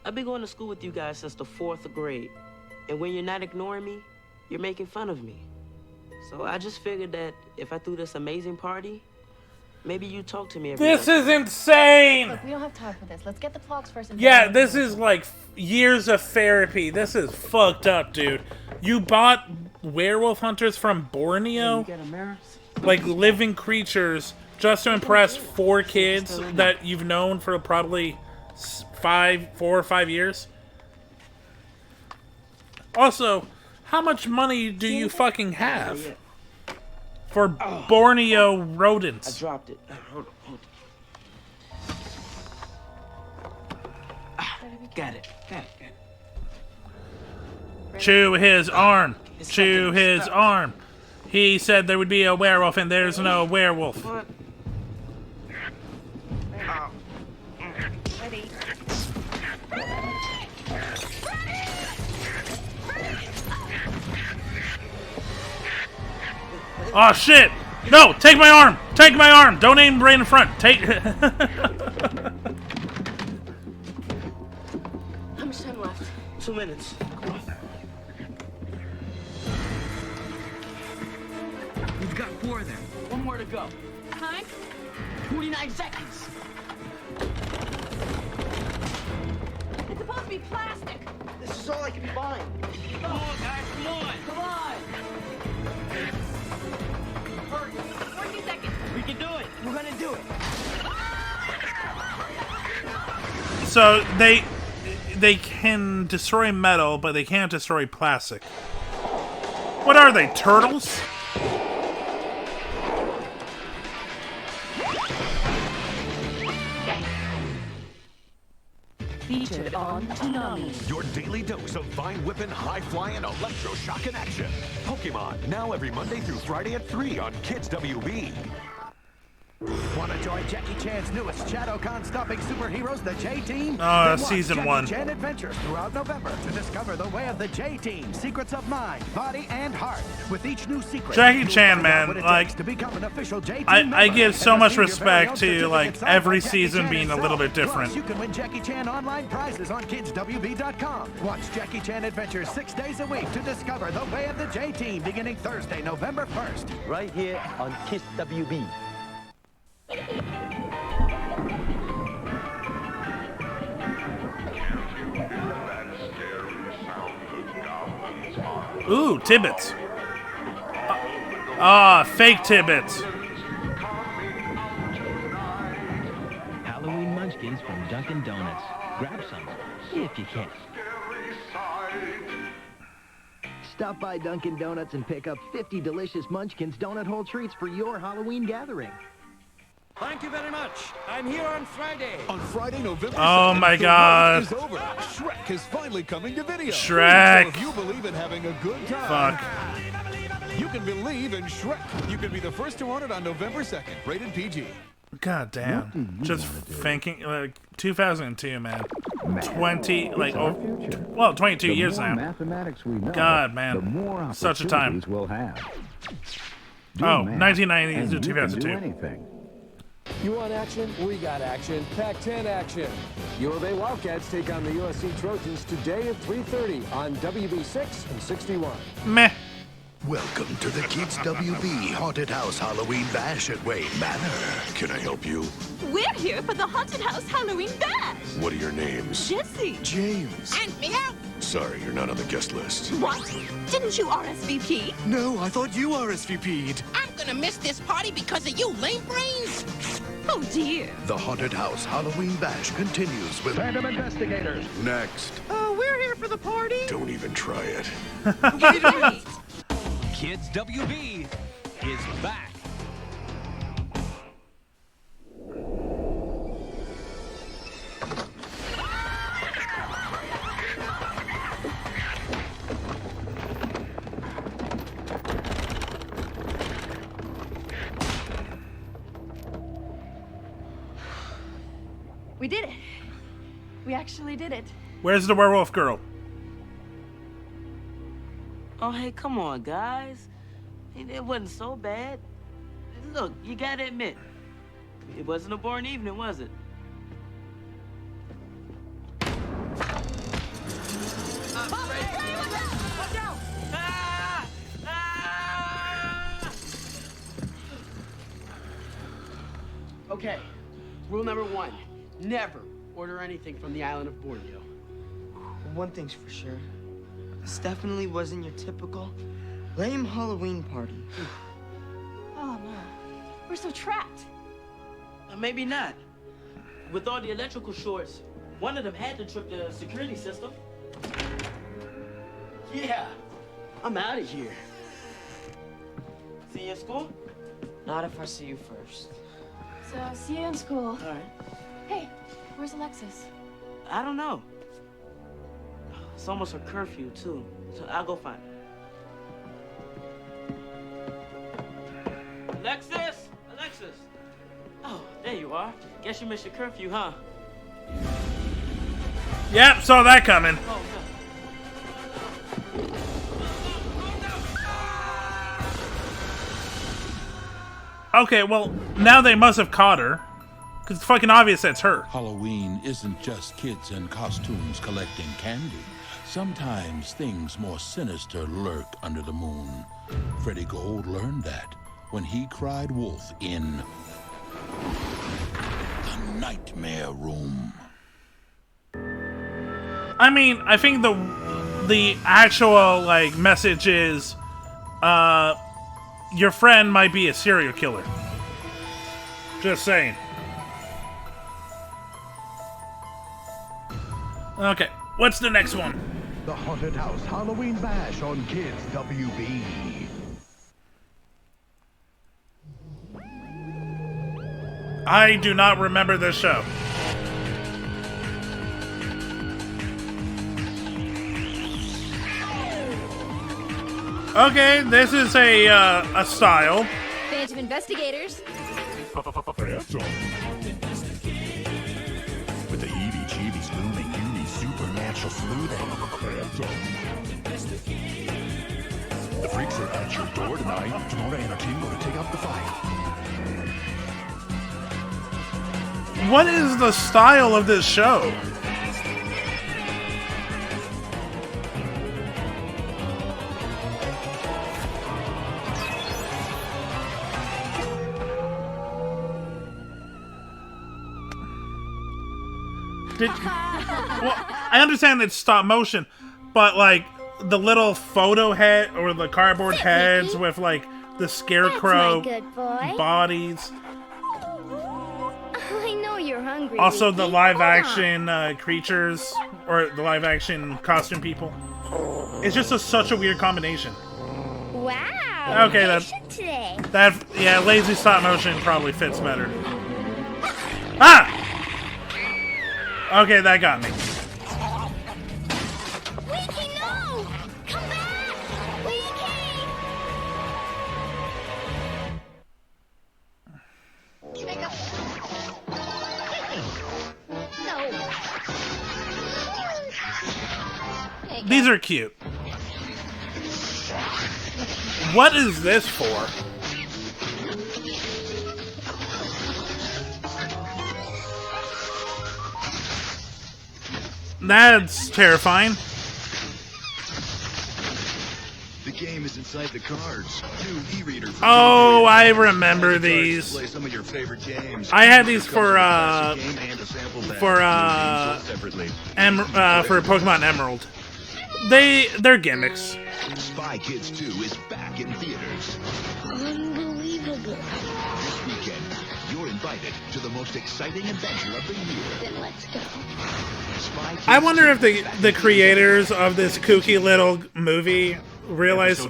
I've been going to school with you guys since the 4th grade, and when you're not ignoring me, you're making fun of me. So I just figured that if I threw this amazing party, maybe you'd talk to me every
This
day.
is insane!
Look, we don't have time for this. Let's get the clocks first. And
Yeah, this is like years of therapy. This is fucked up, dude. You bought werewolf hunters from Borneo? Like living creatures just to impress 4 kids that you've known for probably 4 or 5 years? Also, how much money do you fucking have for Borneo rodents?
I dropped it. Hold on. Got it.
Chew his arm. Chew his arm. He said there would be a werewolf, and there's no werewolf.
Ready.
Oh shit! No! Take my arm! Take my arm! Don't aim right in front. Take.
How much time left?
2 minutes.
We've got 4 there. 1 more to go.
Time?
49 seconds.
It's supposed to be plastic.
This is all I can find. Come on, guys. Come on. Come on.
40 seconds.
We can do it. We're gonna do it.
So they can destroy metal, but they can't destroy plastic. What are they, turtles?
Featured on Toonami.
Your daily dose of vine whipping, high flying, electroshock in action. Pokemon, now every Monday through Friday at 3 on Kids WB.
Want to join Jackie Chan's newest Shadowcon stopping superheroes, the J-Team?
Oh,
Then watch
season 1.
Jackie Chan Adventures throughout November to discover the way of the J-Team, secrets of mind, body, and heart. With each new secret,
Jackie
you'll
Chan,
find out
man,
what it
like,
takes to become an official J-Team
I
member
give
and
so much
receive your very own
respect to like
certificate signed
every
by Jackie
season
Chan
being a
himself.
little bit different.
Plus, you can win Jackie Chan online prizes on KidsWB.com. Watch Jackie Chan Adventures 6 days a week to discover the way of the J-Team beginning Thursday, November 1st.
Right here on Kids WB.
Ooh, Tibbets. Fake Tibbets.
Halloween munchkins from Dunkin' Donuts. Grab some, if you can.
Stop by Dunkin' Donuts and pick up 50 delicious Munchkins donut hole treats for your Halloween gathering.
Thank you very much. I'm here on Friday.
On Friday, November 2nd,
Oh my
the
God.
night is over. Shrek is finally coming to video.
Shrek.
So if you believe in having a good time,
Fuck.
you can believe in Shrek. You can be the first to own it on November 2nd. Rated PG.
God damn. Just thinking, like, 2002, man. 20, like, 22 years now.
Mathematics we know,
God, man.
The more
Such a time.
opportunities we'll have. Do
Oh,
math,
1990
and
to
you can
2002.
do anything.
You want action? We got action. Pac-10 action. U of A Wildcats take on the USC Trojans today at 3:30 on WB6 and 61.
Meh.
Welcome to the Kids WB Haunted House Halloween Bash at Wayne Manor. Can I help you?
We're here for the Haunted House Halloween Bash.
What are your names?
Jesse.
James.
And Meow.
Sorry, you're not on the guest list.
What? Didn't you RSVP?
No, I thought you RSVP'd.
I'm gonna miss this party because of you, lame brains. Oh dear.
The Haunted House Halloween Bash continues with
Random Investigators.
Next.
We're here for the party.
Don't even try it.
Wait a minute.
Kids WB is back.
We did it. We actually did it.
Where's the werewolf girl?
Oh, hey, come on, guys. It wasn't so bad. Look, you gotta admit, it wasn't a boring evening, was it?
Okay, rule number 1. Never order anything from the island of Borneo.
One thing's for sure. This definitely wasn't your typical lame Halloween party.
Oh no, we're so trapped.
Maybe not. With all the electrical shorts, one of them had to trip the security system.
Yeah, I'm out of here.
See you at school?
Not if I see you first.
So, see you in school.
All right.
Hey, where's Alexis?
I don't know. It's almost her curfew, too. So I'll go find her. Alexis! Alexis! Oh, there you are. Guess you missed your curfew, huh?
Yep, saw that coming.
Oh, no.
Okay, well, now they must have caught her. Because it's fucking obvious that's her.
Halloween isn't just kids in costumes collecting candy. Sometimes things more sinister lurk under the moon. Freddy Gold learned that when he cried wolf in the Nightmare Room.
I mean, I think the actual, like, message is, your friend might be a serial killer. Just saying. Okay, what's the next one?
The Haunted House Halloween Bash on Kids WB.
I do not remember this show. Okay, this is a style.
Phantom Investigators.
With the heebie-jeebies looming, you need supernatural sleuthing. The freaks are at your door tonight. Tomorrow and our team going to take up the fight.
What is the style of this show? Well, I understand it's stop motion, but like the little photo head or the cardboard heads with like the scarecrow
That's my good boy.
bodies.
I know you're hungry.
Also, the
Mickey.
live
Hold on.
action creatures or the live action costume people. It's just such a weird combination.
Wow.
Okay,
Today.
yeah, lazy stop motion probably fits better. Ah! Okay, that got me.
Winky, no! Come back! Winky! Make a... No.
These are cute. What is this for? That's terrifying.
The game is inside the cards. New e-reader. For
Oh, I remember these.
play some of your favorite games.
I had these for Pokemon Emerald. They're gimmicks.
Spy Kids 2 is back in theaters.
Unbelievable.
This weekend, you're invited to the most exciting adventure of the year.
Then let's go.
Spy Kids
I wonder
2
if the creators of this kooky little movie realize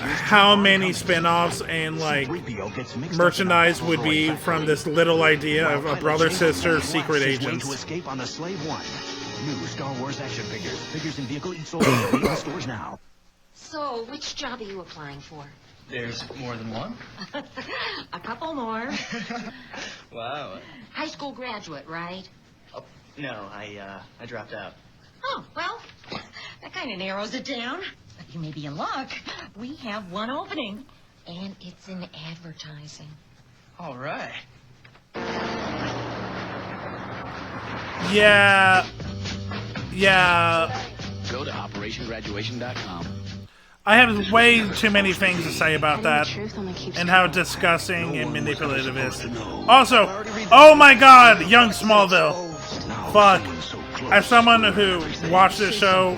how many spin-offs and like merchandise would be from this little idea of a brother-sister secret
to
agents.
escape on the Slave One. New Star Wars action figures. Figures in vehicle each sold in the stores now.
So, which job are you applying for?
There's more than one?
A couple more.
Wow.
High school graduate, right?
Oh, no, I dropped out.
Oh, well, that kind of narrows it down. you may be in luck. We have one opening, and it's in advertising.
All right.
Yeah.
Go to OperationGraduation.com.
I have way too many things to say about that and how disgusting and manipulative it is. Also, oh my god, Young Smallville. Fuck. As someone who watched this show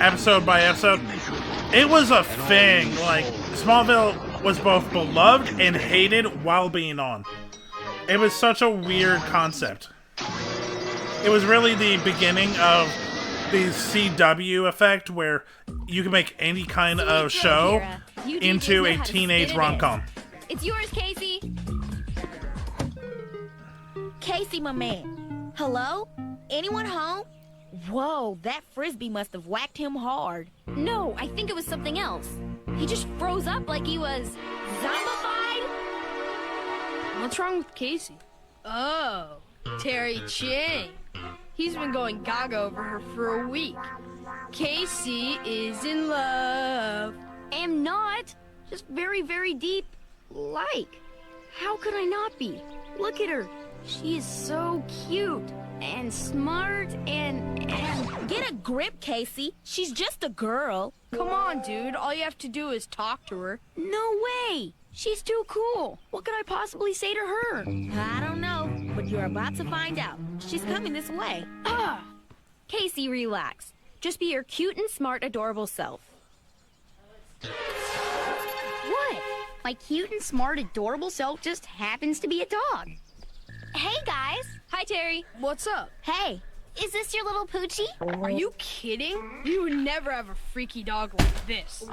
episode by episode, it was a thing. Like, Smallville was both beloved and hated while being on. It was such a weird concept. It was really the beginning of the CW effect, where you can make any kind of show into a teenage rom-com.
It's yours, Casey.
Casey, my man. Hello? Anyone home? Whoa, that frisbee must have whacked him hard.
No, I think it was something else. He just froze up like he was zombified.
What's wrong with Casey? Oh, Terry Chang. He's been going gaga over her for a week. Casey is in love.
Am not. Just very, very deep. Like. How could I not be? Look at her. She is so cute and smart and...
Get a grip, Casey. She's just a girl.
Come on, dude. All you have to do is talk to her.
No way. She's too cool. What could I possibly say to her?
I don't know, but you're about to find out. She's coming this way.
Casey, relax. Just be your cute and smart, adorable self. What? My cute and smart, adorable self just happens to be a dog.
Hey, guys.
Hi, Terry.
What's up?
Hey.
Is this your little Poochie?
Are you kidding? You would never have a freaky dog like this.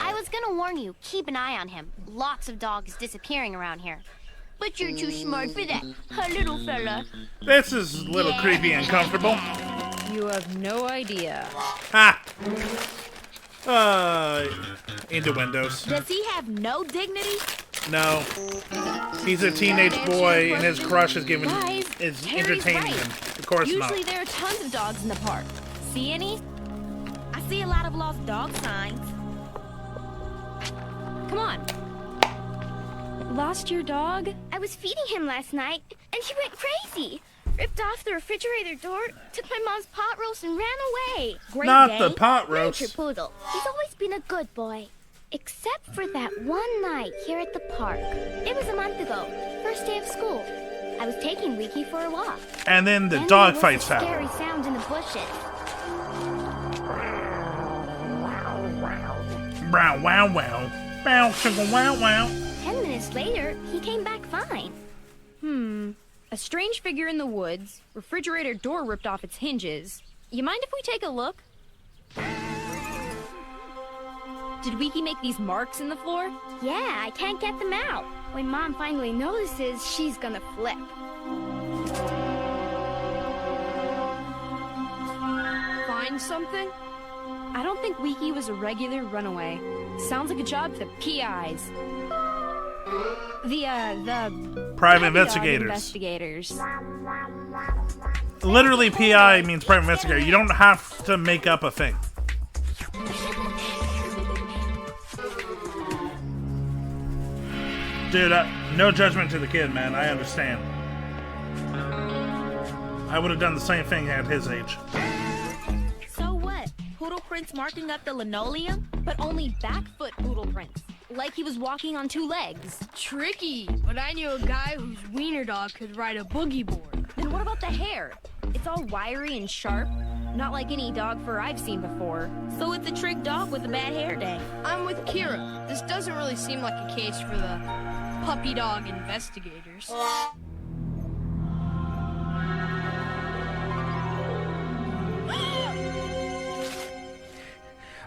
I was gonna warn you, keep an eye on him. Lots of dogs disappearing around here. But you're too smart for that, huh, little fella?
This is a little creepy and comfortable.
You have no idea.
Ha! Into windows.
Does he have no dignity?
No. He's a teenage boy, and his crush is giving is
Terry's
entertaining
right.
him. Of course not.
Usually there are tons of dogs in the park. See any?
I see a lot of lost dog signs.
Come on. Lost your dog?
I was feeding him last night, and he went crazy. Ripped off the refrigerator door, took my mom's pot roast, and ran away.
Great Not day. The pot roast.
Nature poodle. He's always been a good boy. Except for that one night here at the park. It was a month ago, first day of school. I was taking Wiki for a walk.
And then the dog fights
happen.
happen.
Scary sound in the bushes.
Wow, wow, wow. Bow, sugar, wow, wow.
10 minutes later, he came back fine.
A strange figure in the woods. Refrigerator door ripped off its hinges. You mind if we take a look? Did Wiki make these marks in the floor?
Yeah, I can't get them out. When Mom finally notices, she's gonna flip.
Find something?
I don't think Wiki was a regular runaway. Sounds like a job for the PIs. The
Private
investigators.
Literally, PI means private investigator. You don't have to make up a thing. Dude, no judgment to the kid, man. I understand. I would have done the same thing at his age.
So what? Poodle prints marking up the linoleum?
But only back foot poodle prints. Like he was walking on two legs.
Tricky, but I knew a guy whose wiener dog could ride a boogie board.
Then what about the hair? It's all wiry and sharp. Not like any dog fur I've seen before.
So it's a trick dog with a bad hair day.
I'm with Kira. This doesn't really seem like a case for the puppy dog investigators.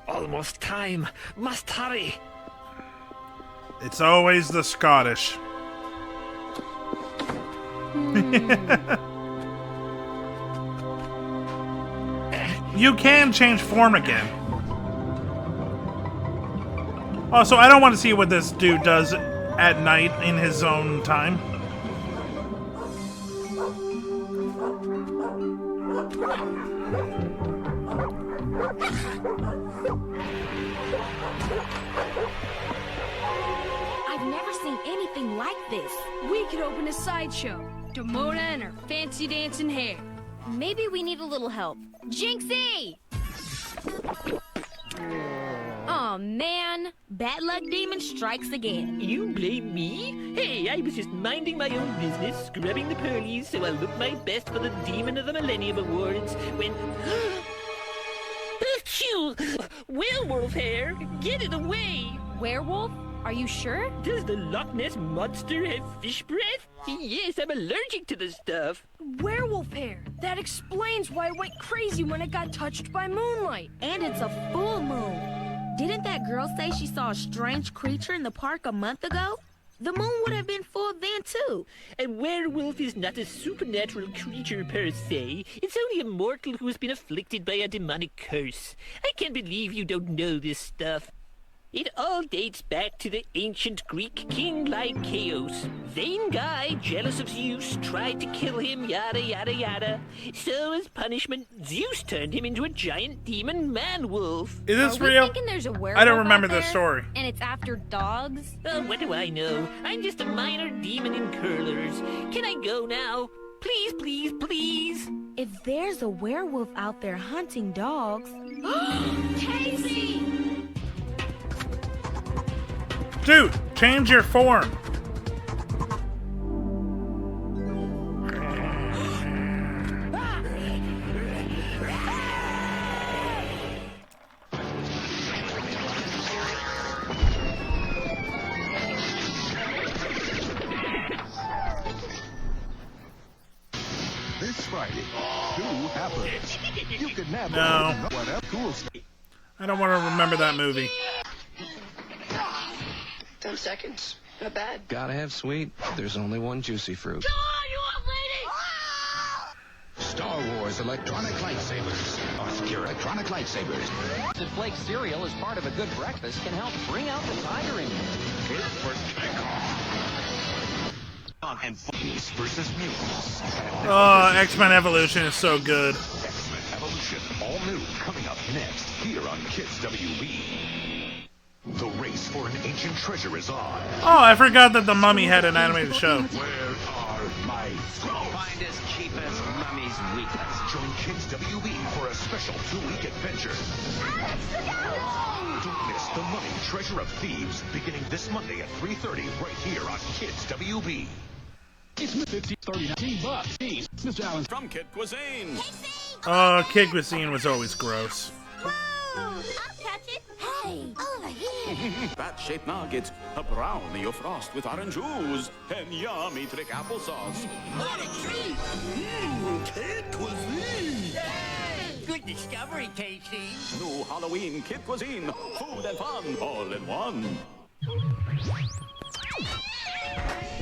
Almost time. Must hurry.
It's always the Scottish. You can change form again. Also, I don't want to see what this dude does at night in his own time.
this?
We could open a sideshow. Demona and her fancy dancing hair.
Maybe we need a little help. Jinxie! Oh man, bad luck demon strikes again.
You blame me? Hey, I was just minding my own business, scrubbing the pearlies so I look my best for the Demon of the Millennium Awards, when... Achoo! Werewolf hair! Get it away!
Werewolf? Are you sure?
Does the Loch Ness Monster have fish breath? Yes, I'm allergic to the stuff.
Werewolf hair. That explains why it went crazy when it got touched by moonlight.
And it's a full moon. Didn't that girl say she saw a strange creature in the park a month ago? The moon would have been full then, too.
A werewolf is not a supernatural creature per se. It's only a mortal who has been afflicted by a demonic curse. I can't believe you don't know this stuff. It all dates back to the ancient Greek king Lycaos. Vain guy, jealous of Zeus, tried to kill him, yada yada yada. So as punishment, Zeus turned him into a giant demon man-wolf.
Is this
Are we
real?
thinking there's a werewolf
I don't remember
out
this
there?
story.
And it's after dogs?
Oh, what do I know? I'm just a minor demon in curlers. Can I go now? Please, please, please.
If there's a werewolf out there hunting dogs...
Casey!
Dude, change your form.
This Friday, who happens? You can never
No.
know what else cool stuff.
I don't want to remember that movie.
10 seconds. Not bad.
Gotta have sweet. There's only one juicy fruit.
Star Wars electronic lightsabers. Obscure electronic lightsabers.
The flake cereal as part of a good breakfast can help bring out the tiger in you.
Clear for takeoff. And Beast versus Mutants.
Oh, X-Men Evolution is so good.
X-Men Evolution, all new, coming up next here on Kids WB. The race for an ancient treasure is on.
Oh, I forgot that The Mummy had an animated show.
Where are my thrones?
Find as cheap as Mummy's weakness.
Join Kids WB for a special 2-week adventure. Don't miss The Mummy Treasure of Thieves, beginning this Monday at 3:30 right here on Kids WB.
It's $39. Mr. Allen from Kid Cuisine.
Oh, Kid Cuisine was always gross.
I'll catch it. Hey, over here.
Bat-shaped nuggets, a brownie of frost with orange ooze, and yummy trick applesauce.
What a treat!
Kid Cuisine!
Good discovery, Casey.
New Halloween Kid Cuisine. Food and fun all in one.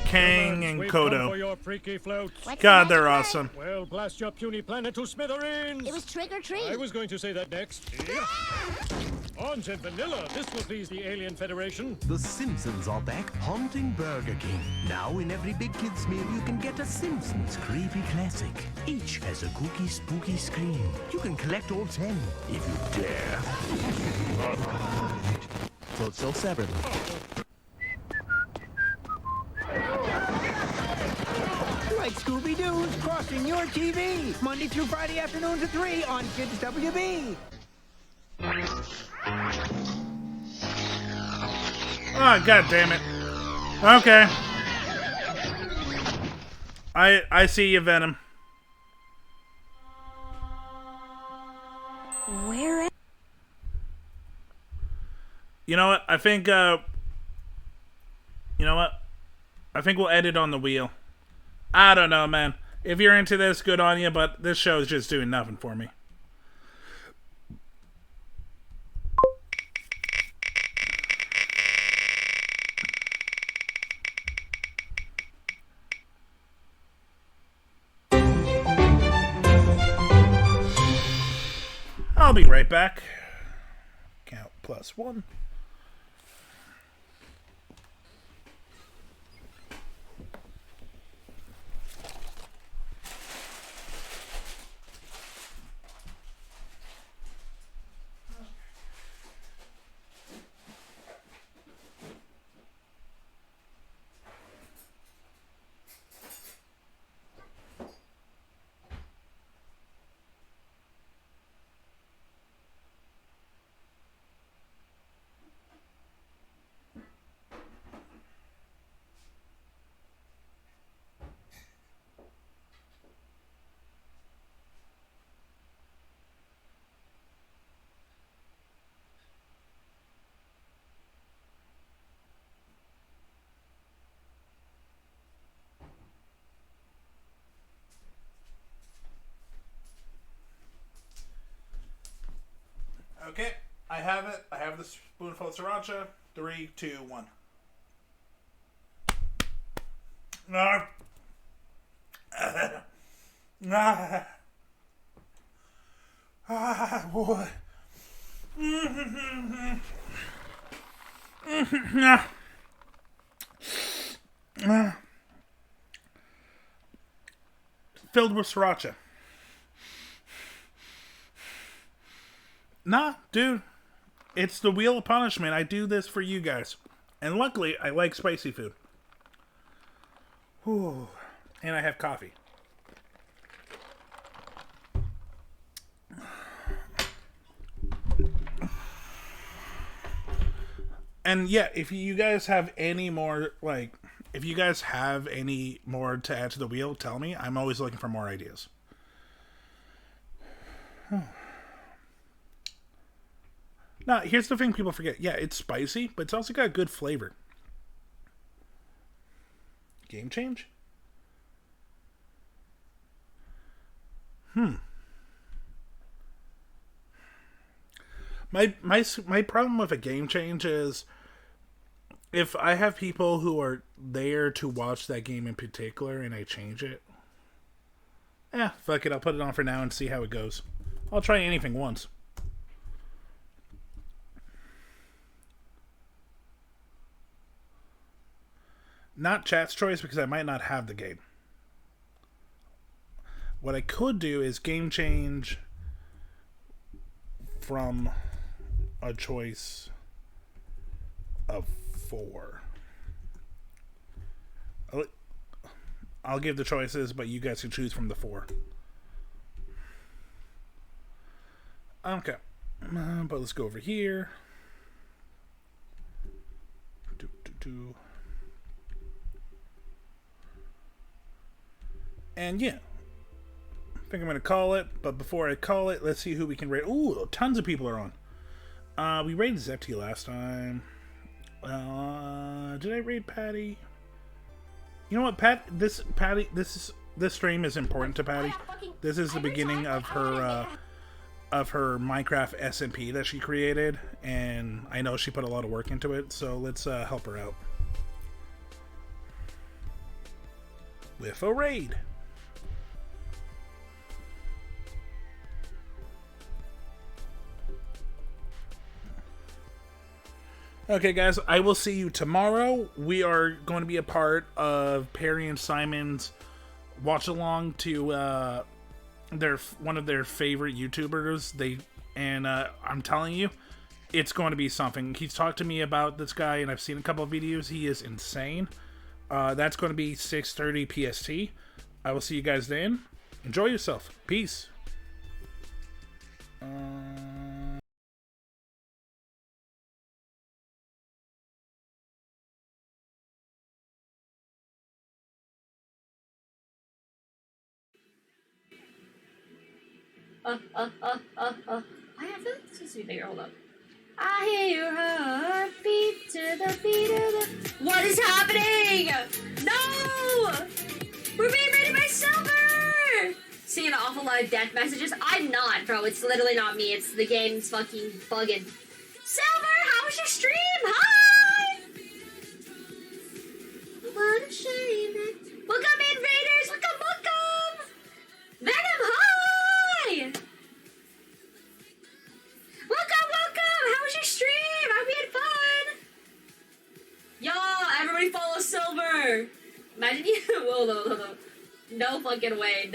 Kang and
We've come for
Kodo.
your freaky floats.
God, they're awesome.
Well, blast your puny planet to smithereens.
It was trick or treat.
I was going to say that next. Orange and vanilla. This will please the Alien Federation.
The Simpsons are back haunting Burger King. Now in every big kids meal you can get a Simpsons creepy classic. Each has a kooky spooky screen. You can collect all 10 if you dare. Float sold separately.
Like Scooby-Doo's crossing your TV, Monday through Friday afternoons at 3 on Kids WB.
Oh, god damn it. Okay. I see you, Venom.
Where?
You know what? I think, you know what? I think we'll edit on the wheel. I don't know, man. If you're into this, good on you, but this show is just doing nothing for me. I'll be right back. Count +1. Okay, I have it. I have the spoonful of sriracha. 3, 2, 1. No. Boy. Filled with sriracha. Nah, dude. It's the Wheel of Punishment. I do this for you guys. And luckily, I like spicy food. Whew. And I have coffee. And yeah, if you guys have any more, like, if you guys have any more to add to the wheel, tell me. I'm always looking for more ideas. Now, here's the thing people forget. Yeah, it's spicy, but it's also got good flavor. Game change? My problem with a game change is if I have people who are there to watch that game in particular and I change it, fuck it, I'll put it on for now and see how it goes. I'll try anything once. Not chat's choice because I might not have the game. What I could do is game change from a choice of 4. I'll give the choices, but you guys can choose from the 4. Okay. But let's go over here. And yeah, I think I'm going to call it. But before I call it, let's see who we can rate. Ooh, tons of people are on. We rated Zepti last time. Did I rate Patty? You know what, This stream is important to Patty. This is the beginning of her Minecraft SMP that she created, and I know she put a lot of work into it. So let's help her out with a raid. Okay, guys, I will see you tomorrow. We are going to be a part of Perry and Simon's watch along to one of their favorite YouTubers. I'm telling you, it's going to be something. He's talked to me about this guy, and I've seen a couple of videos. He is insane. That's going to be 6:30 PST. I will see you guys then. Enjoy yourself. Peace.
I feel like this needs to be bigger. Hold up. I hear your heartbeat to the beat of the... What is happening? No! We're being raided by Silver! Seeing an awful lot of death messages. I'm not, bro. It's literally not me. It's the game's fucking bugging. Silver, how was your stream? Hi! What a shame. Welcome in, raiders! Welcome! Venom, hi! Welcome! How was your stream? I hope you had fun! Y'all, everybody follow Silver! Imagine you... Hold on. No fucking way.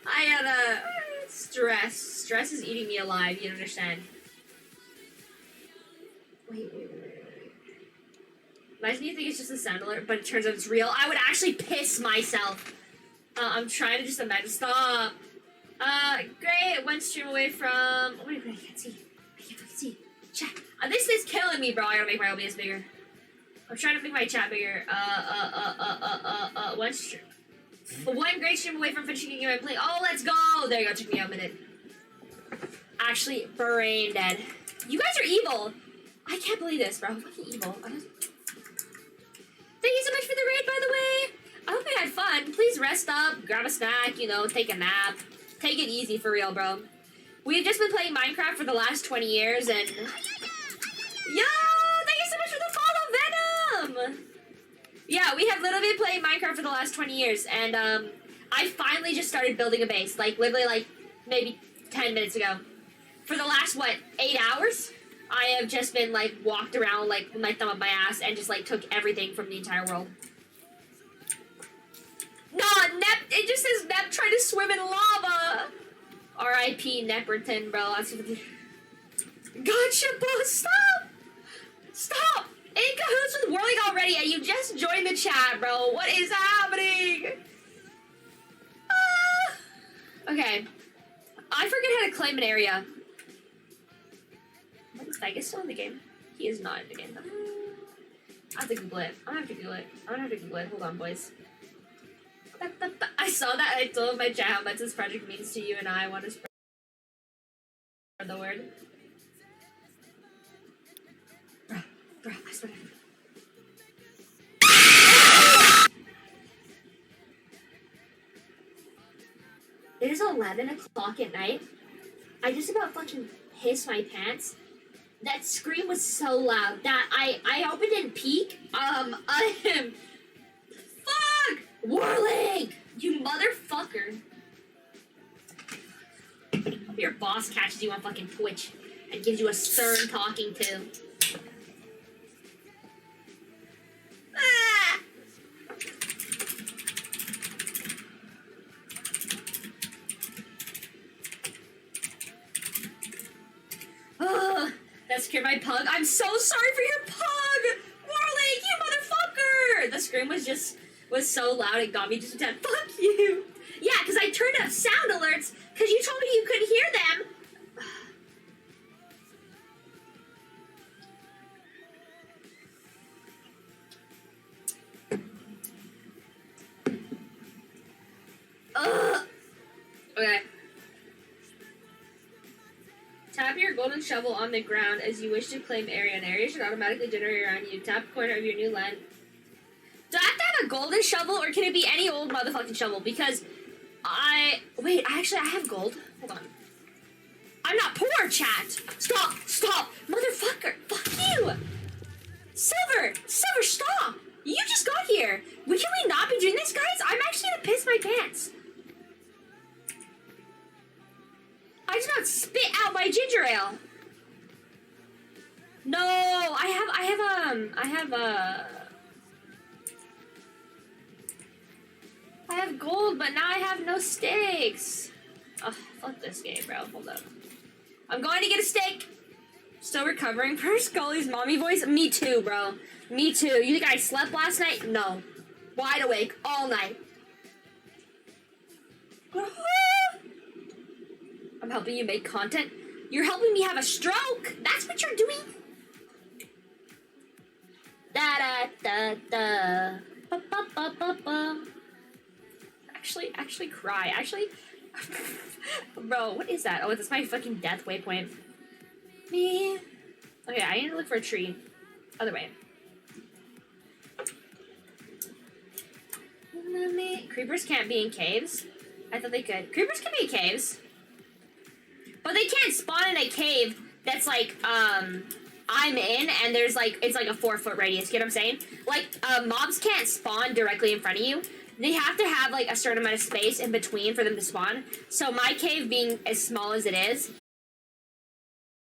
I had a... Stress. Stress is eating me alive, you don't understand. Wait. Imagine you think it's just a sound alert, but it turns out it's real. I would actually piss myself. I'm trying to just imagine. Stop. Great. One stream away from... Wait, I can't see. Chat. This is killing me, bro. I gotta make my OBS bigger. I'm trying to make my chat bigger. One great stream away from finishing a game I play. Oh, let's go. There you go. Took me a minute. Actually, brain dead. You guys are evil. I can't believe this, bro. Fucking evil. Thank you so much for the raid, by the way. I hope you had fun. Please rest up, grab a snack, take a nap. Take it easy for real, bro. We've just been playing Minecraft for the last 20 years, and... Yo! Thank you so much for the follow, Venom! Yeah, we have literally been playing Minecraft for the last 20 years, and, I finally just started building a base, like, literally, like, maybe 10 minutes ago. For the last, 8 hours? I have just been, like, walked around, like, with my thumb up my ass, and just, like, took everything from the entire world. Nah, it just says Nep tried to swim in lava! R.I.P. Neperton, bro. Gotcha, bro. Stop! Stop! In cahoots with Whirling already, and you just joined the chat, bro. What is happening? Okay. I forget how to claim an area. Is Vegas still in the game? He is not in the game, though. I have to Google it. I'm gonna have to Google it. Hold on, boys. I saw that and I told my chat how much this project means to you, and I want to spread the word. Bro, I swear. It is 11 o'clock at night. I just about fucking pissed my pants. That scream was so loud that I hope it didn't peak. I am... Fuck! Whirling! You motherfucker. Hope your boss catches you on fucking Twitch and gives you a stern talking to. Ah! Ugh, that scared my pug. I'm so sorry for your pug! Whirling, you motherfucker! The scream was so loud it got me just to fuck you. Yeah, because I turned up sound alerts because you told me you couldn't hear them. Ugh. Okay. Tap your golden shovel on the ground as you wish to claim area. An area should automatically generate around you. Tap the corner of your new land. Do I have to have a golden shovel, or can it be any old motherfucking shovel? Because I have gold. Hold on. I'm not poor, chat. Stop, motherfucker. Fuck you. Silver, stop. You just got here. Can we not be doing this, guys? I'm actually gonna piss my pants. I just about spit out my ginger ale. No, I have gold, but now I have no sticks. Oh, fuck this game, bro. Hold up. I'm going to get a steak. Still recovering from Scully's mommy voice? Me too, bro. Me too. You think I slept last night? No. Wide awake all night. I'm helping you make content. You're helping me have a stroke. That's what you're doing. Da da da da. Ba, ba, ba, ba, ba. Actually cry. Bro, what is that? Oh, it's my fucking death waypoint. Me. Okay, I need to look for a tree. Other way. Creepers can't be in caves. I thought they could. Creepers can be in caves. But they can't spawn in a cave that's like, I'm in, and there's like, it's like a 4-foot radius, you know what I'm saying? Like, mobs can't spawn directly in front of you. They have to have like a certain amount of space in between for them to spawn. So my cave being as small as it is,